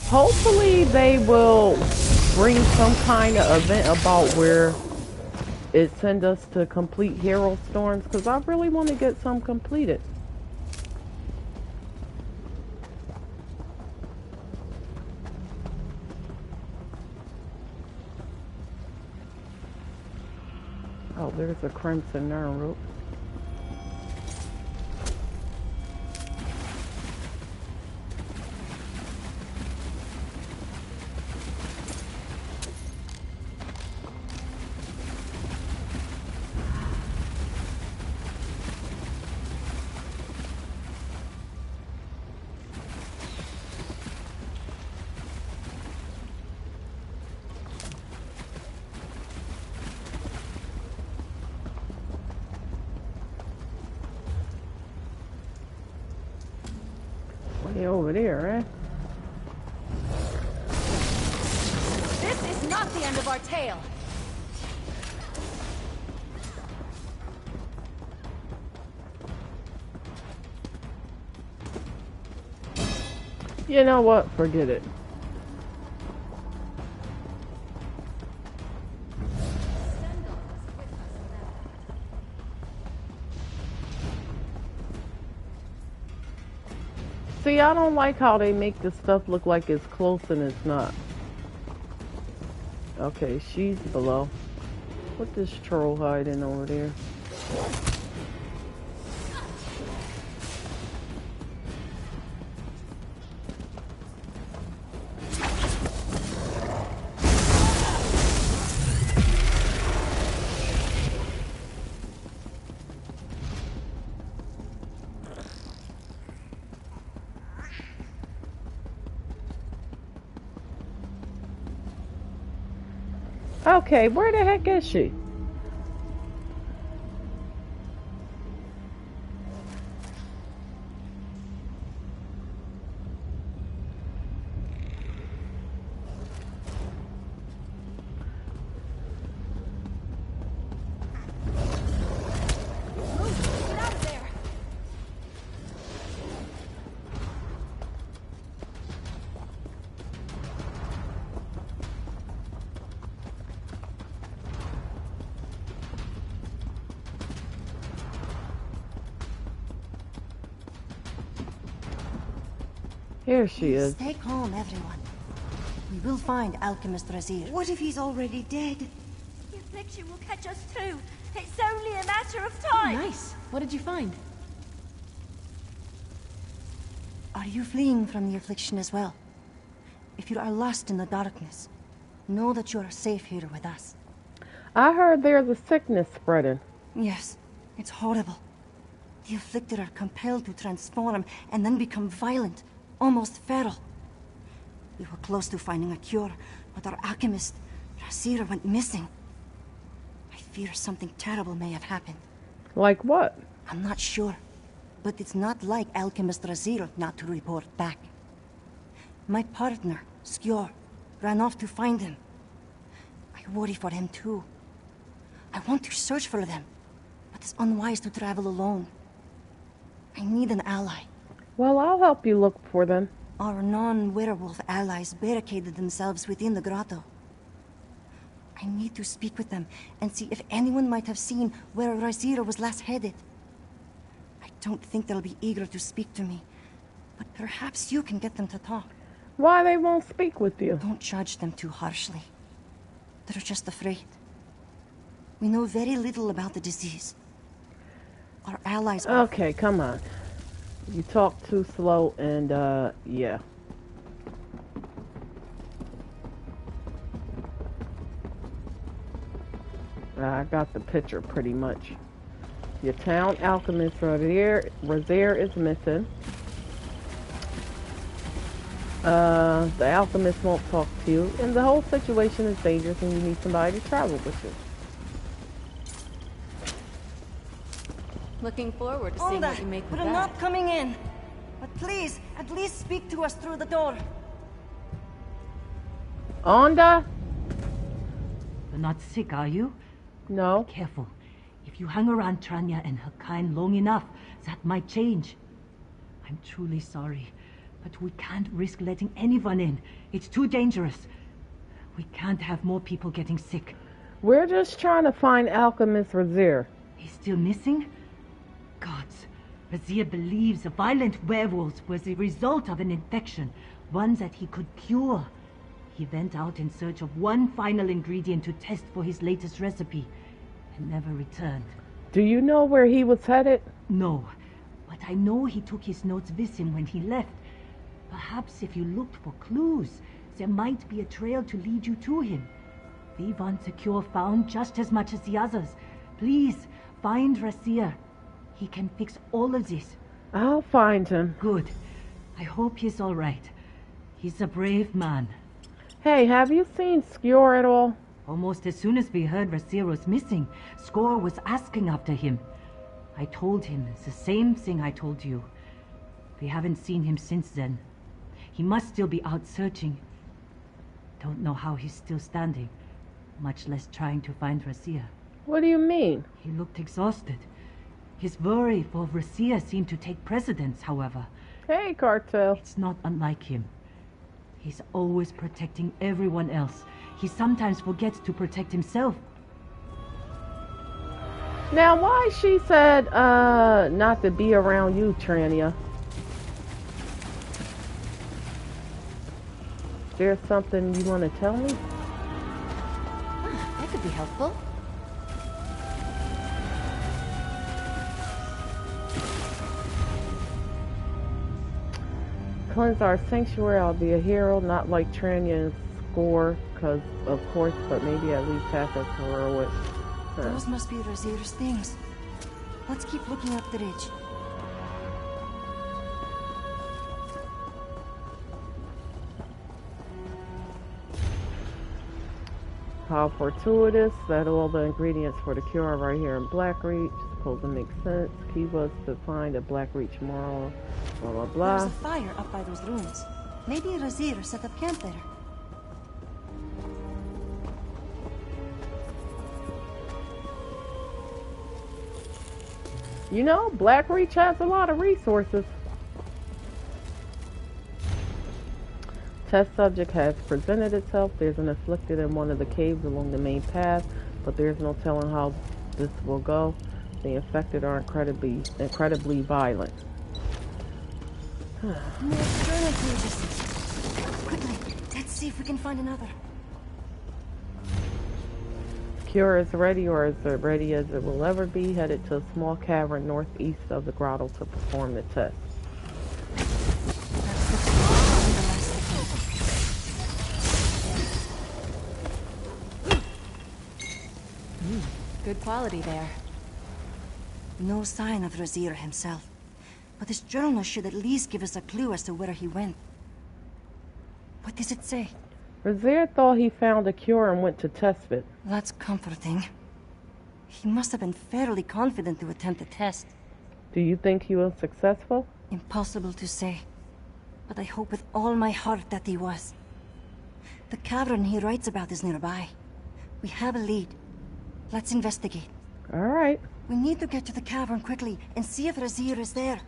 Hopefully they will bring some kind of event about where it sends us to complete Hero Storms, because I really want to get some completed. Oh, there's a Crimson Nerve rope. Over there, eh? This is not the end of our tale. You know what? Forget it. See, I don't like how they make this stuff look like it's close and it's not. Okay, she's below. What this troll hiding over there? Okay, where the heck is she? Here she is. Stay calm, everyone. We will find Alchemist Razir. What if he's already dead? The affliction will catch us too. It's only a matter of time. Oh, nice. What did you find? Are you fleeing from the affliction as well? if you are lost in the darkness, know that you are safe here with us. I heard there's a sickness spreading. Yes, it's horrible. The afflicted are compelled to transform and then become violent, almost feral. We were close to finding a cure, but our alchemist, Razira, went missing. I fear something terrible may have happened. Like what? I'm not sure, but it's not like alchemist Razira not to report back. My partner, Skjor, ran off to find him. I worry for him too. I want to search for them, but it's unwise to travel alone. I need an ally. Well, I'll help you look for them. Our non-werewolf allies barricaded themselves within the grotto. I need to speak with them and see if anyone might have seen where Razira was last headed. I don't think they'll be eager to speak to me, but perhaps you can get them to talk. Why they won't speak with you? Don't judge them too harshly. They're just afraid. We know very little about the disease. Our allies are... Okay, come on. You talk too slow and, yeah. I got the picture pretty much. Your town alchemist Razir is missing. The alchemist won't talk to you, and the whole situation is dangerous and you need somebody to travel with you. Looking forward to seeing what you make of that. We're not coming in. But please, at least speak to us through the door. Onda? You're not sick, are you? No. Be careful. If you hang around Tranya and her kind long enough, that might change. I'm truly sorry, but we can't risk letting anyone in. It's too dangerous. We can't have more people getting sick. We're just trying to find Alchemist Razir. He's still missing? Gods, Razir believes the violent werewolves was the result of an infection, one that he could cure. He went out in search of one final ingredient to test for his latest recipe, and never returned. Do you know where he was headed? No, but I know he took his notes with him when he left. Perhaps if you looked for clues, there might be a trail to lead you to him. We want the cure found just as much as the others. Please, find Razir. He can fix all of this. I'll find him. Good. I hope he's all right. He's a brave man. Hey, have you seen Skjor at all? Almost as soon as we heard Razir was missing, Skjor was asking after him. I told him the same thing I told you. We haven't seen him since then. He must still be out searching. Don't know how he's still standing, much less trying to find Razir. What do you mean? He looked exhausted. His worry for Razir seemed to take precedence, however. Hey, Cartel. It's not unlike him. He's always protecting everyone else. He sometimes forgets to protect himself. Now, why she said, not to be around you, Tranya? There's something you want to tell me? That could be helpful. Cleanse our sanctuary. I'll be a hero, not like Tranya and Skjor, because of course, but maybe at least half as heroic. Those must be Razir's things. Let's keep looking up the ridge. How fortuitous that all the ingredients for the cure are right here in Blackreach. Supposed to make sense. Key was to find a Blackreach moral. Blah blah blah. There's a fire up by those ruins. Maybe Razir set up camp there. You know, Blackreach has a lot of resources. Test subject has presented itself. There's an afflicted in one of the caves along the main path, but there's no telling how this will go. The infected are incredibly violent. More journal pages. Quickly, let's see if we can find another. Cure is ready, or as ready as it will ever be, headed to a small cavern northeast of the grotto to perform the test. Good quality there. No sign of Razir himself. But his journal should at least give us a clue as to where he went. What does it say? Razir thought he found a cure and went to test it. That's comforting. He must have been fairly confident to attempt the test. Do you think he was successful? Impossible to say. But I hope with all my heart that he was. The cavern he writes about is nearby. We have a lead. Let's investigate. All right. We need to get to the cavern quickly and see if Razir is there.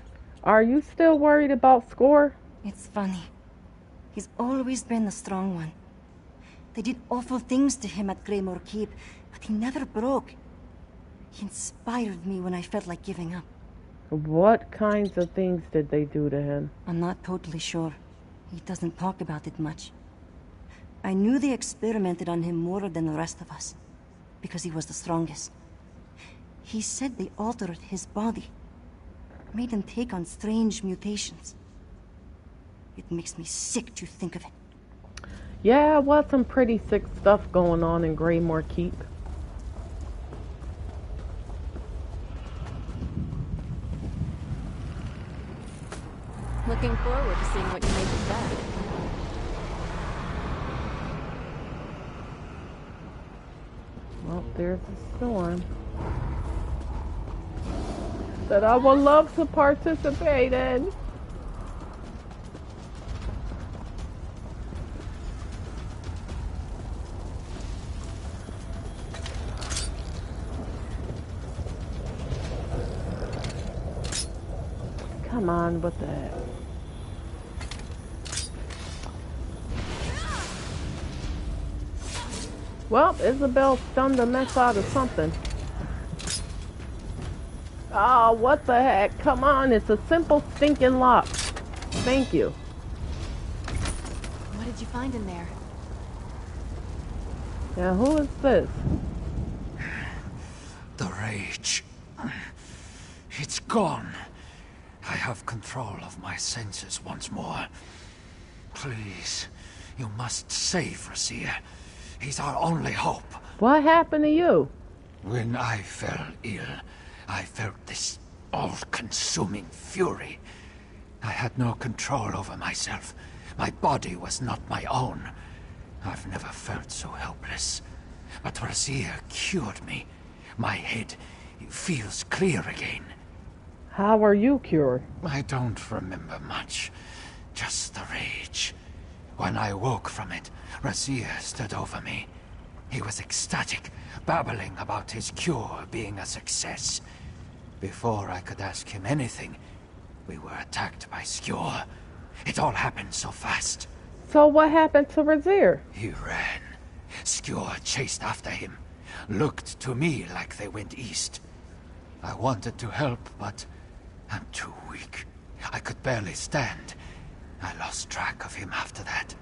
Are you still worried about Score? It's funny. He's always been the strong one. They did awful things to him at Greymore Keep, but he never broke. He inspired me when I felt like giving up. What kinds of things did they do to him? I'm not totally sure. He doesn't talk about it much. I knew they experimented on him more than the rest of us, because he was the strongest. He said they altered his body, made him take on strange mutations. It makes me sick to think of it. Yeah, was some pretty sick stuff going on in Greymore Keep. Looking forward to seeing what you make of that. Well, there's a storm that I would love to participate in. Come on, what the heck? Well, Isabel stunned the mess out of something. Oh, what the heck? Come on, it's a simple stinking lock. Thank you. What did you find in there? Now, who is this? The rage. It's gone. I have control of my senses once more. Please, you must save Razir. He's our only hope. What happened to you? When I fell ill, I felt this all-consuming fury. I had no control over myself. My body was not my own. I've never felt so helpless. But Razir cured me. My head feels clear again. How are you cured? I don't remember much. Just the rage. When I woke from it, Razir stood over me. He was ecstatic, babbling about his cure being a success. Before I could ask him anything, we were attacked by Skjor. It all happened so fast. So what happened to Razir? He ran. Skjor chased after him. Looked to me like they went east. I wanted to help, but I'm too weak. I could barely stand. I lost track of him after that.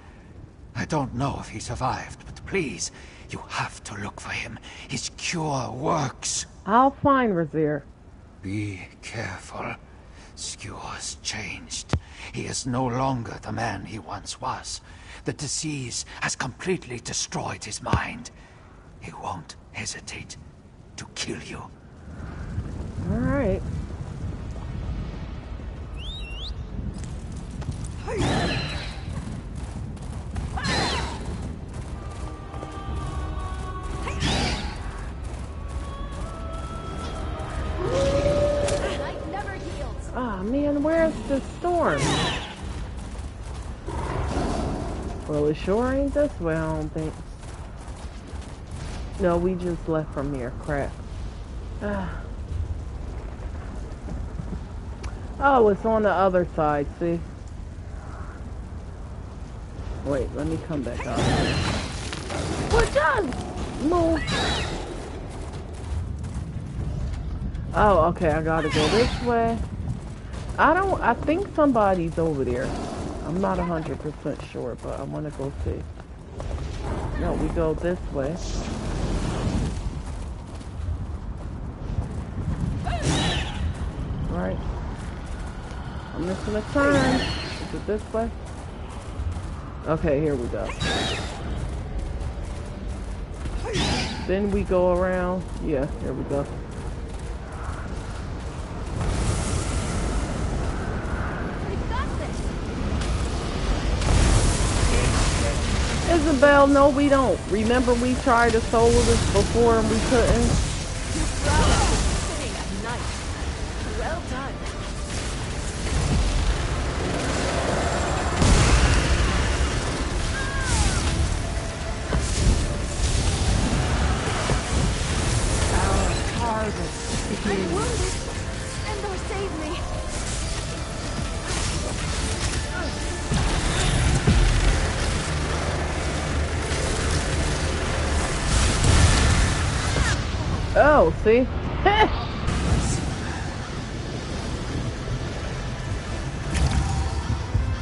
I don't know if he survived, but please, you have to look for him. His cure works. I'll find Razir. Be careful. Skjor's changed. He is no longer the man he once was. The disease has completely destroyed his mind. He won't hesitate to kill you. All right. Ah, man, where's the storm? Well, it sure ain't this way, I don't think. No, we just left from here. Crap. Oh, it's on the other side, see? Wait, let me come back out. What done? Move. Oh, okay, I gotta go this way. I think somebody's over there. I'm not 100% sure, but I wanna go see. No, we go this way. Right. I'm missing a turn. Is it this way? Okay, here we go. Then we go around. Yeah, here we go. Isabel, no we don't. Remember we tried to solo this before and we couldn't? Well done. Our harvest begins. I'm wounded. Endor, save me. Oh, see?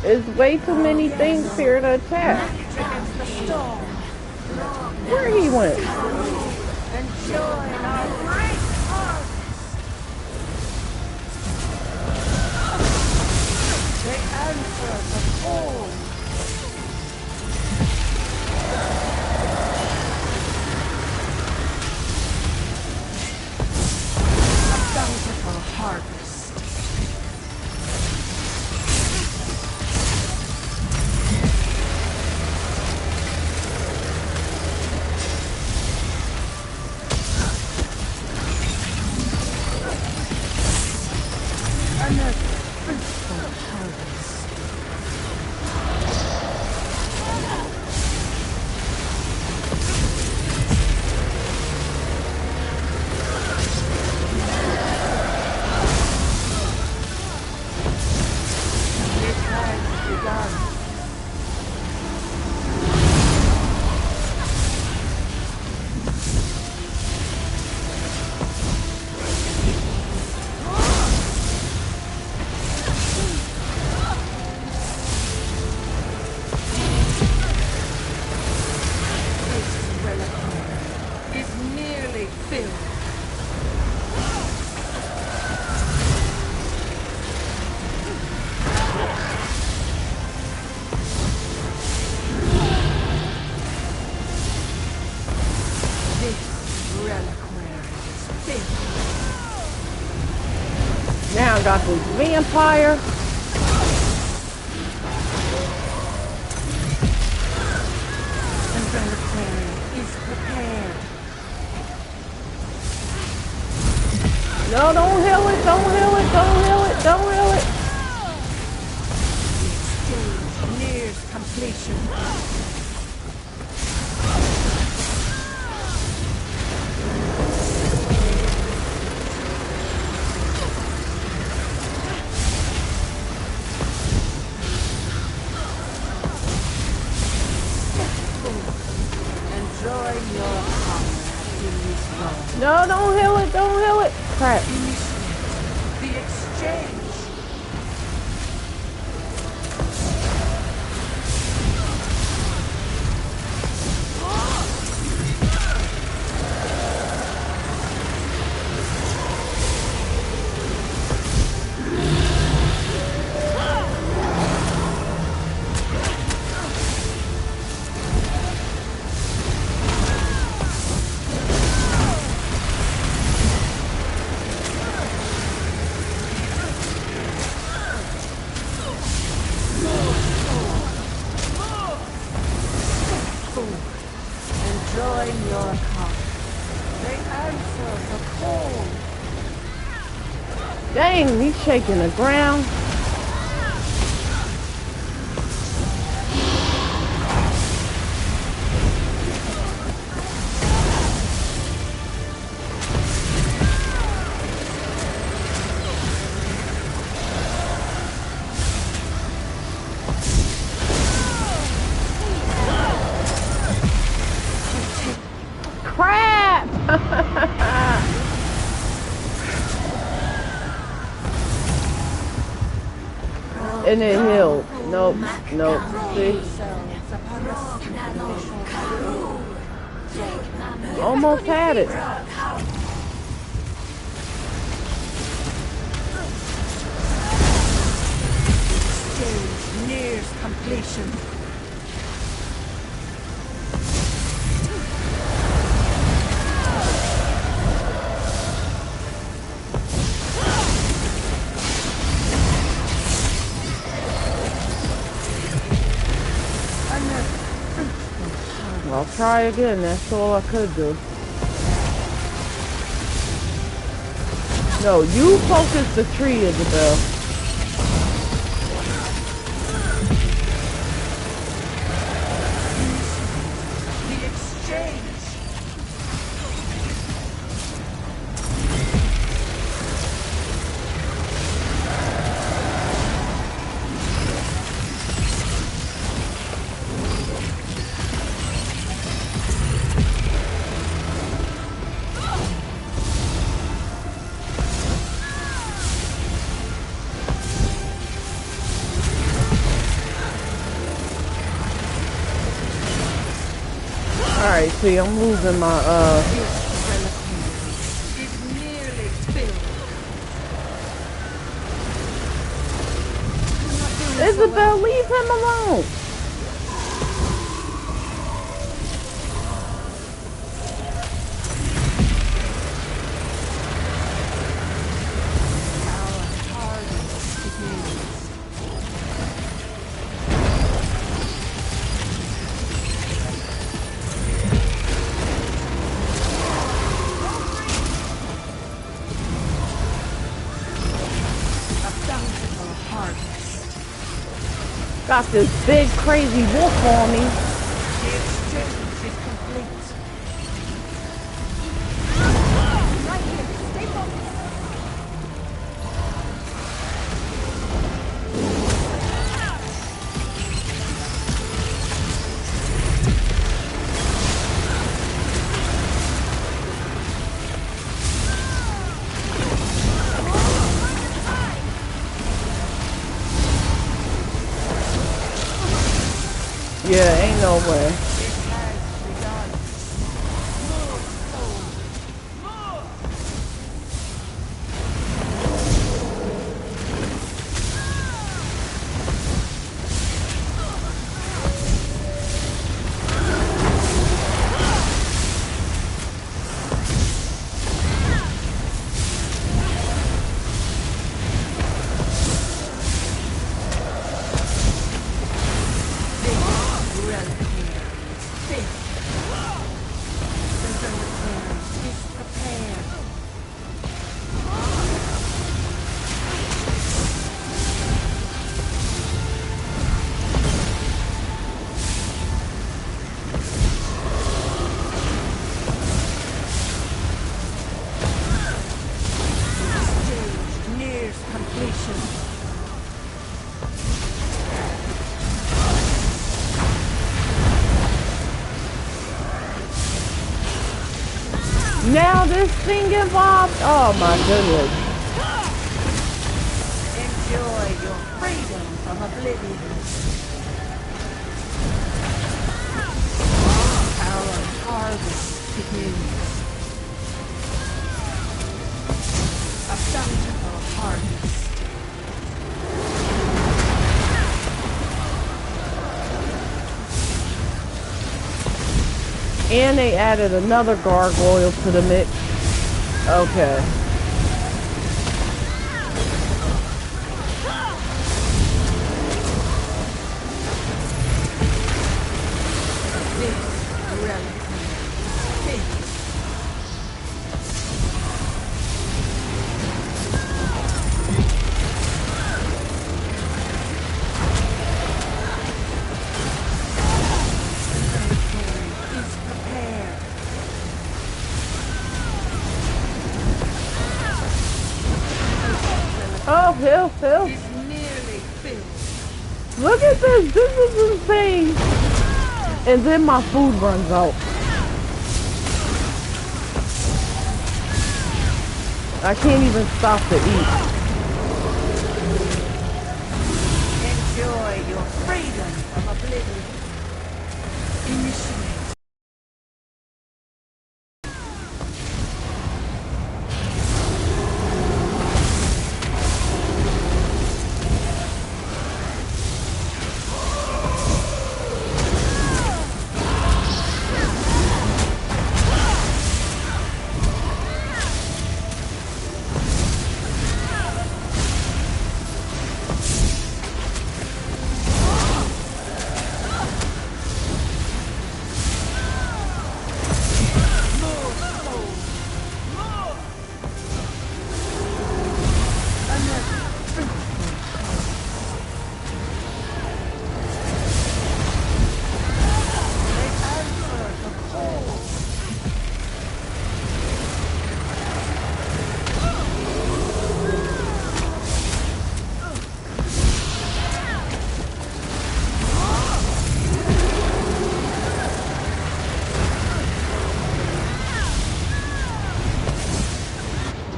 There's way too many things here to attack. Where he went? Enjoy our great harvest. The answer of all. Bountiful harvest. Another fruitful harvest. Now I got this vampire. And the reliquary is prepared. No, don't heal it, don't heal it, don't heal it, don't heal it. The exchange nears completion. No, don't heal it, don't heal it. Crap. The exchange. Join your cause. The answer the call. Dang, he's shaking the ground. Crap! And it healed. Nope, nope. See? Almost had it. Exchange nears completion. I'll try again. That's all I could do. No, you focus the tree, Isabel. Alright, see, I'm losing my, Isabel, leave him alone! Got this big crazy wolf on me. The exchange is complete. Right here. Stay focused. Yeah, ain't no way. Now this thing involved? Oh my goodness. Enjoy your freedom from oblivion. Our harvest begins. A bountiful harvest. And they added another gargoyle to the mix. Okay. Oh, Phil. Look at this. This is insane. And then my food runs out. I can't even stop to eat. Enjoy your freedom from oblivion. Initiate.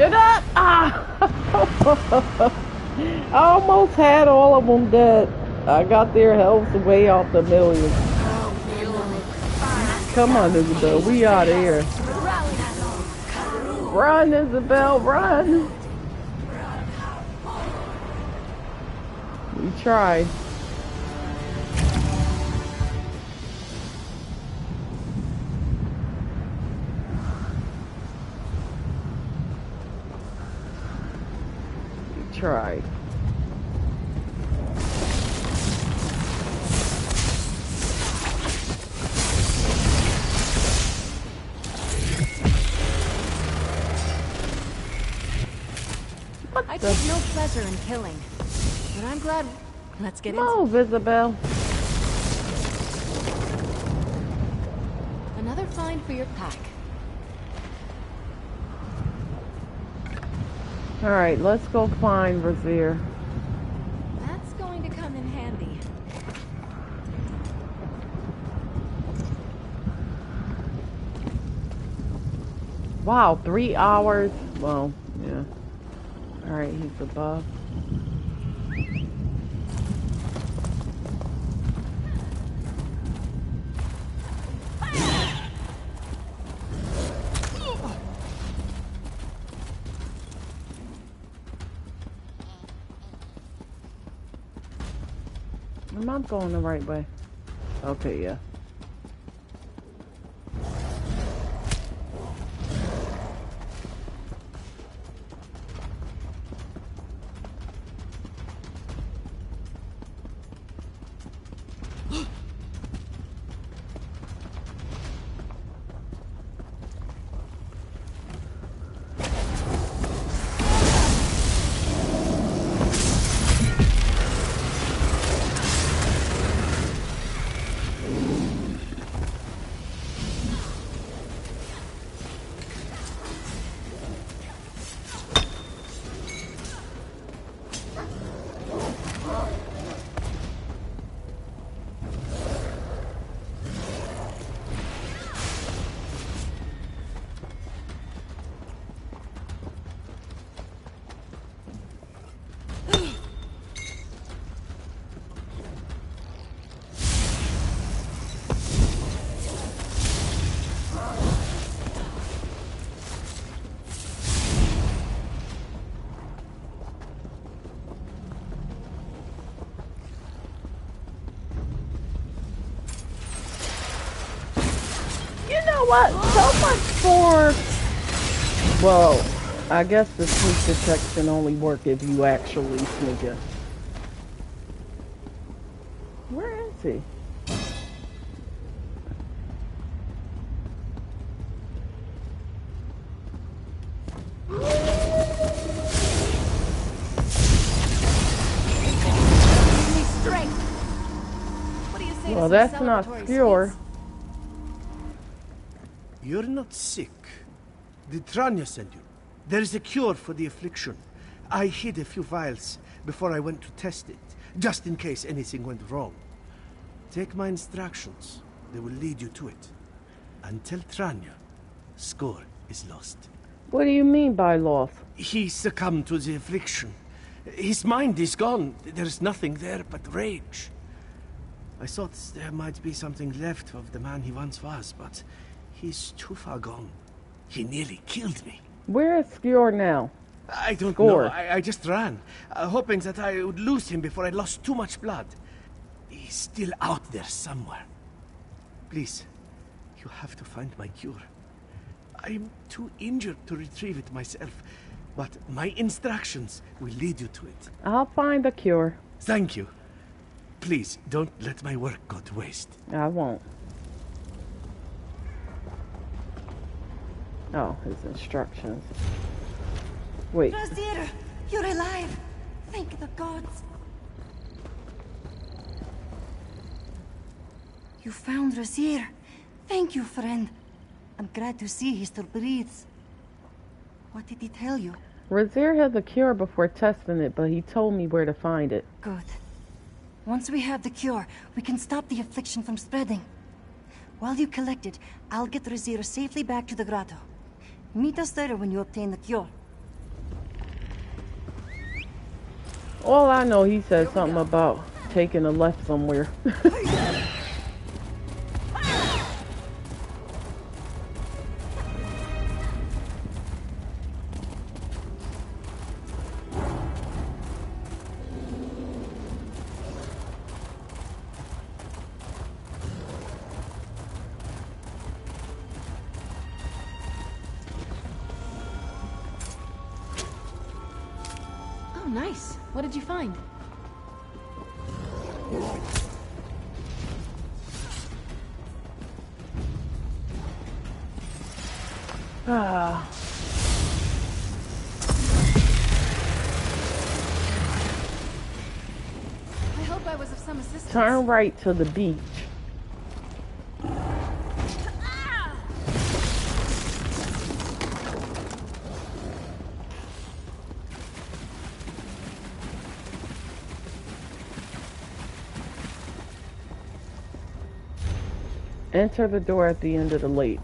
Shut up! Ah! I almost had all of them dead. I got their health way off the millions. Come on, Isabel. We out of here. Run, Isabel, run! We tried. We tried. I take no pleasure in killing, but I'm glad. Let's get into it. Move, Isabel. Another find for your pack. Alright, let's go find Razir. That's going to come in handy. Wow, 3 hours. Well, yeah. Alright, he's above. Am I going the right way? Okay, yeah. What? So much for... Well, I guess the sneak detection only work if you actually sneak it. Where is he? Well, that's not Skewer. You're not sick. Did Tranya send you? There is a cure for the affliction. I hid a few vials before I went to test it, just in case anything went wrong. Take my instructions. They will lead you to it. And tell Tranya, Score is lost. What do you mean by lost? He succumbed to the affliction. His mind is gone. There's nothing there but rage. I thought there might be something left of the man he once was, but he's too far gone. He nearly killed me. Where is Skewer now? I don't know. I just ran, hoping that I would lose him before I lost too much blood. He's still out there somewhere. Please, you have to find my cure. I'm too injured to retrieve it myself, but my instructions will lead you to it. I'll find the cure. Thank you. Please, don't let my work go to waste. I won't. Oh, his instructions. Wait. Razir, you're alive. Thank the gods. You found Razir. Thank you, friend. I'm glad to see he still breathes. What did he tell you? Razir had the cure before testing it, but he told me where to find it. Good. Once we have the cure, we can stop the affliction from spreading. While you collect it, I'll get Razir safely back to the grotto. Meet us there when you obtain the cure. All I know, he said something about taking a left somewhere. Oh, nice. What did you find? Ah. I hope I was of some assistance. Turn right to the beach. Enter the door at the end of the lake.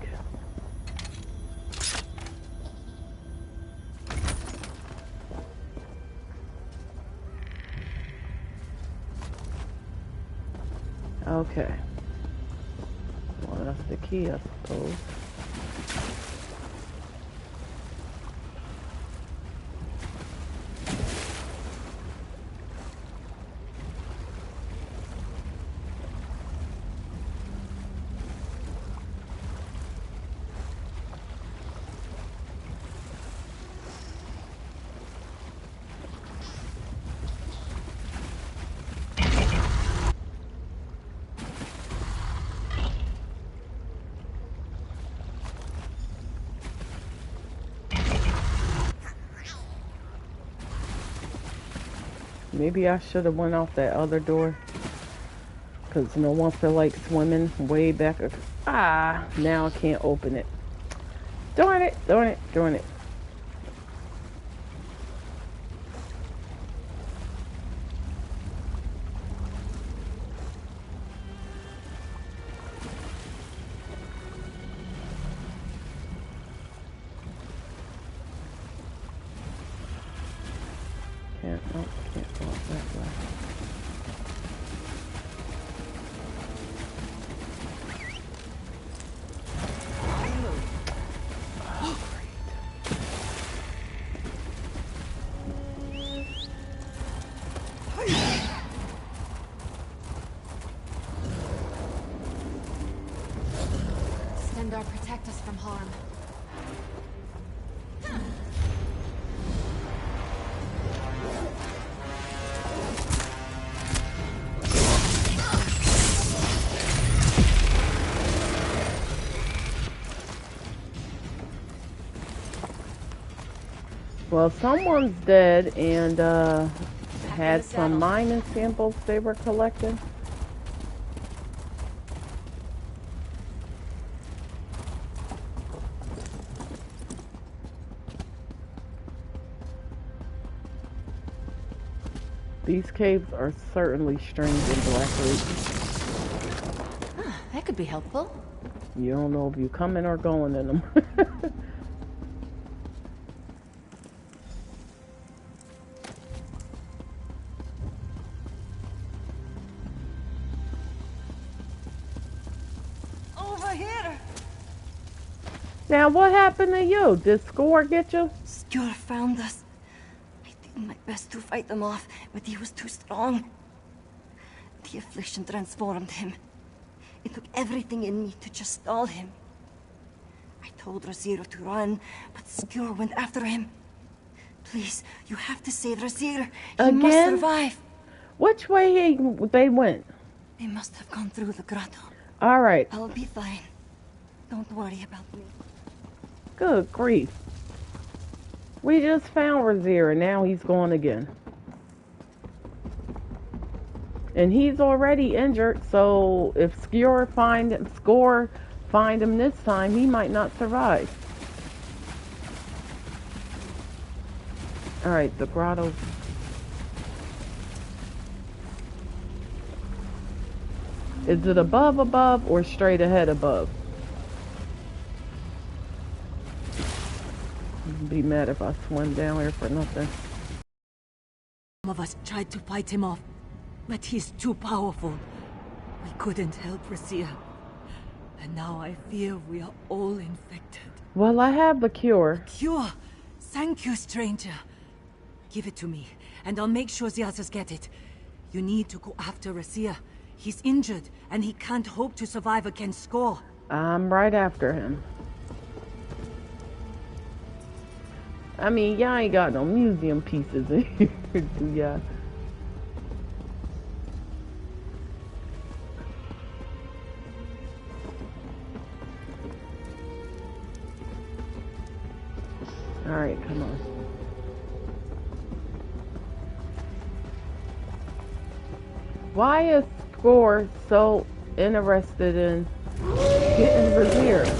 Okay. Well, that's the key, I suppose. Maybe I should have went off that other door. Because no one feel like swimming way back. Ah, now I can't open it. Darn it, darn it, darn it. Can't go that way. Stendarr, protect us from harm. Well, someone's dead and had some mining samples they were collecting. These caves are certainly strange in Blackreach. That could be helpful. You don't know if you're coming or going in them. Over here! Now, what happened to you? Did Score get you? Skjor found us. I did my best to fight them off, but he was too strong. The affliction transformed him. It took everything in me to just stall him. I told Raziro to run, but Skjor went after him. Please, you have to save Razir. He must survive. Which way they went? They must have gone through the grotto. All right. I'll be fine. Don't worry about me. Good grief. We just found Razir and now he's gone again. And he's already injured, so if Score find him this time, he might not survive. Alright, the grotto. Is it above, or straight ahead above? I'd be mad if I swim down here for nothing. Some of us tried to fight him off, but he's too powerful. We couldn't help Razir. And now I fear we are all infected. Well, I have the cure. The cure? Thank you, stranger. Give it to me, and I'll make sure the others get it. You need to go after Razir. He's injured, and he can't hope to survive against Score. I'm right after him. I mean, y'all ain't got no museum pieces in here, do y'all? Alright, come on. Why is Score so interested in getting Razir?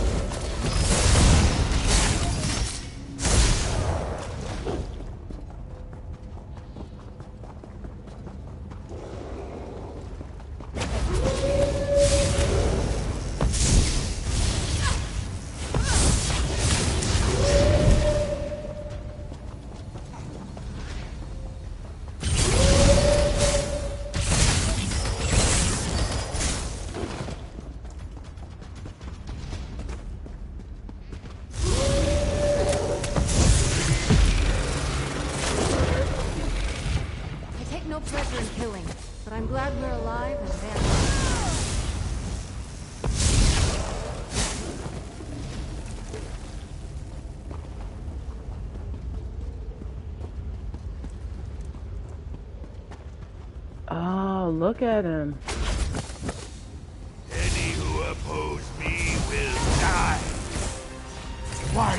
Look at him. Any who oppose me will die. Why?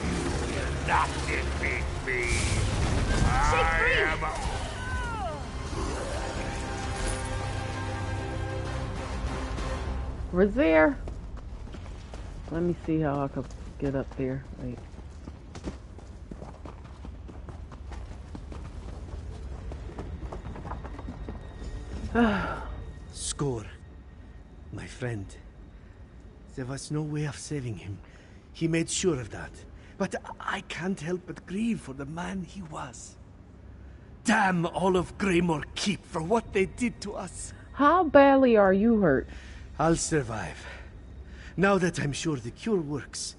You will not defeat me. I am Razir. Let me see how I can get up there. Wait. Score, my friend. There was no way of saving him. He made sure of that. But I can't help but grieve for the man he was. Damn all of Greymore Keep for what they did to us. How badly are you hurt? I'll survive. Now that I'm sure the cure works,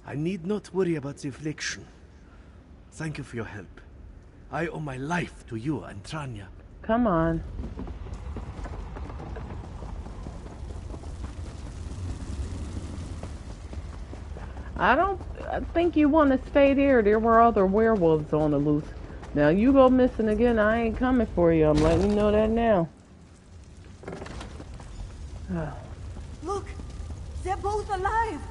I need not worry about the affliction. Thank you for your help. I owe my life to you and Tranya. Come on. I think you want to stay there. There were other werewolves on the loose. Now you go missing again, I ain't coming for you. I'm letting you know that now. Look! They're both alive!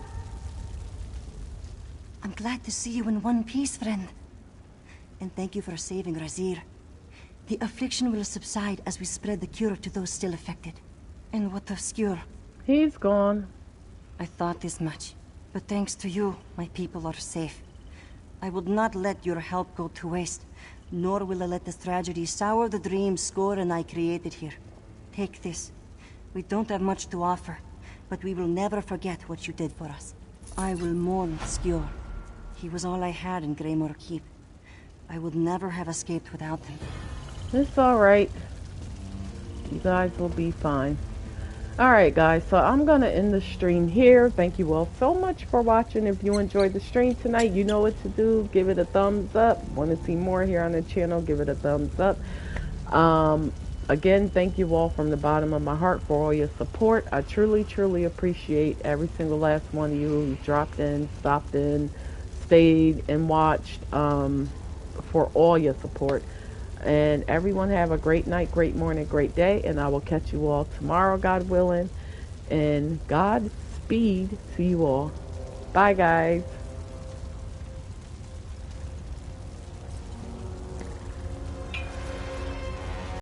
I'm glad to see you in one piece, friend. And thank you for saving Razir. The affliction will subside as we spread the cure to those still affected. And what of Skjor? He's gone. I thought this much. But thanks to you, my people are safe. I would not let your help go to waste, nor will I let this tragedy sour the dreams Skor and I created here. Take this. We don't have much to offer, but we will never forget what you did for us. I will mourn Skjor. He was all I had in Greymore Keep. I would never have escaped without him. It's alright. You guys will be fine. Alright guys, so I'm going to end the stream here. Thank you all so much for watching. If you enjoyed the stream tonight, you know what to do. Give it a thumbs up. Want to see more here on the channel, give it a thumbs up. Again, thank you all from the bottom of my heart for all your support. I truly, truly appreciate every single last one of you who dropped in, stopped in, stayed and watched, for all your support. And everyone have a great night, great morning, great day, and I will catch you all tomorrow, God willing. And Godspeed to you all. Bye, guys.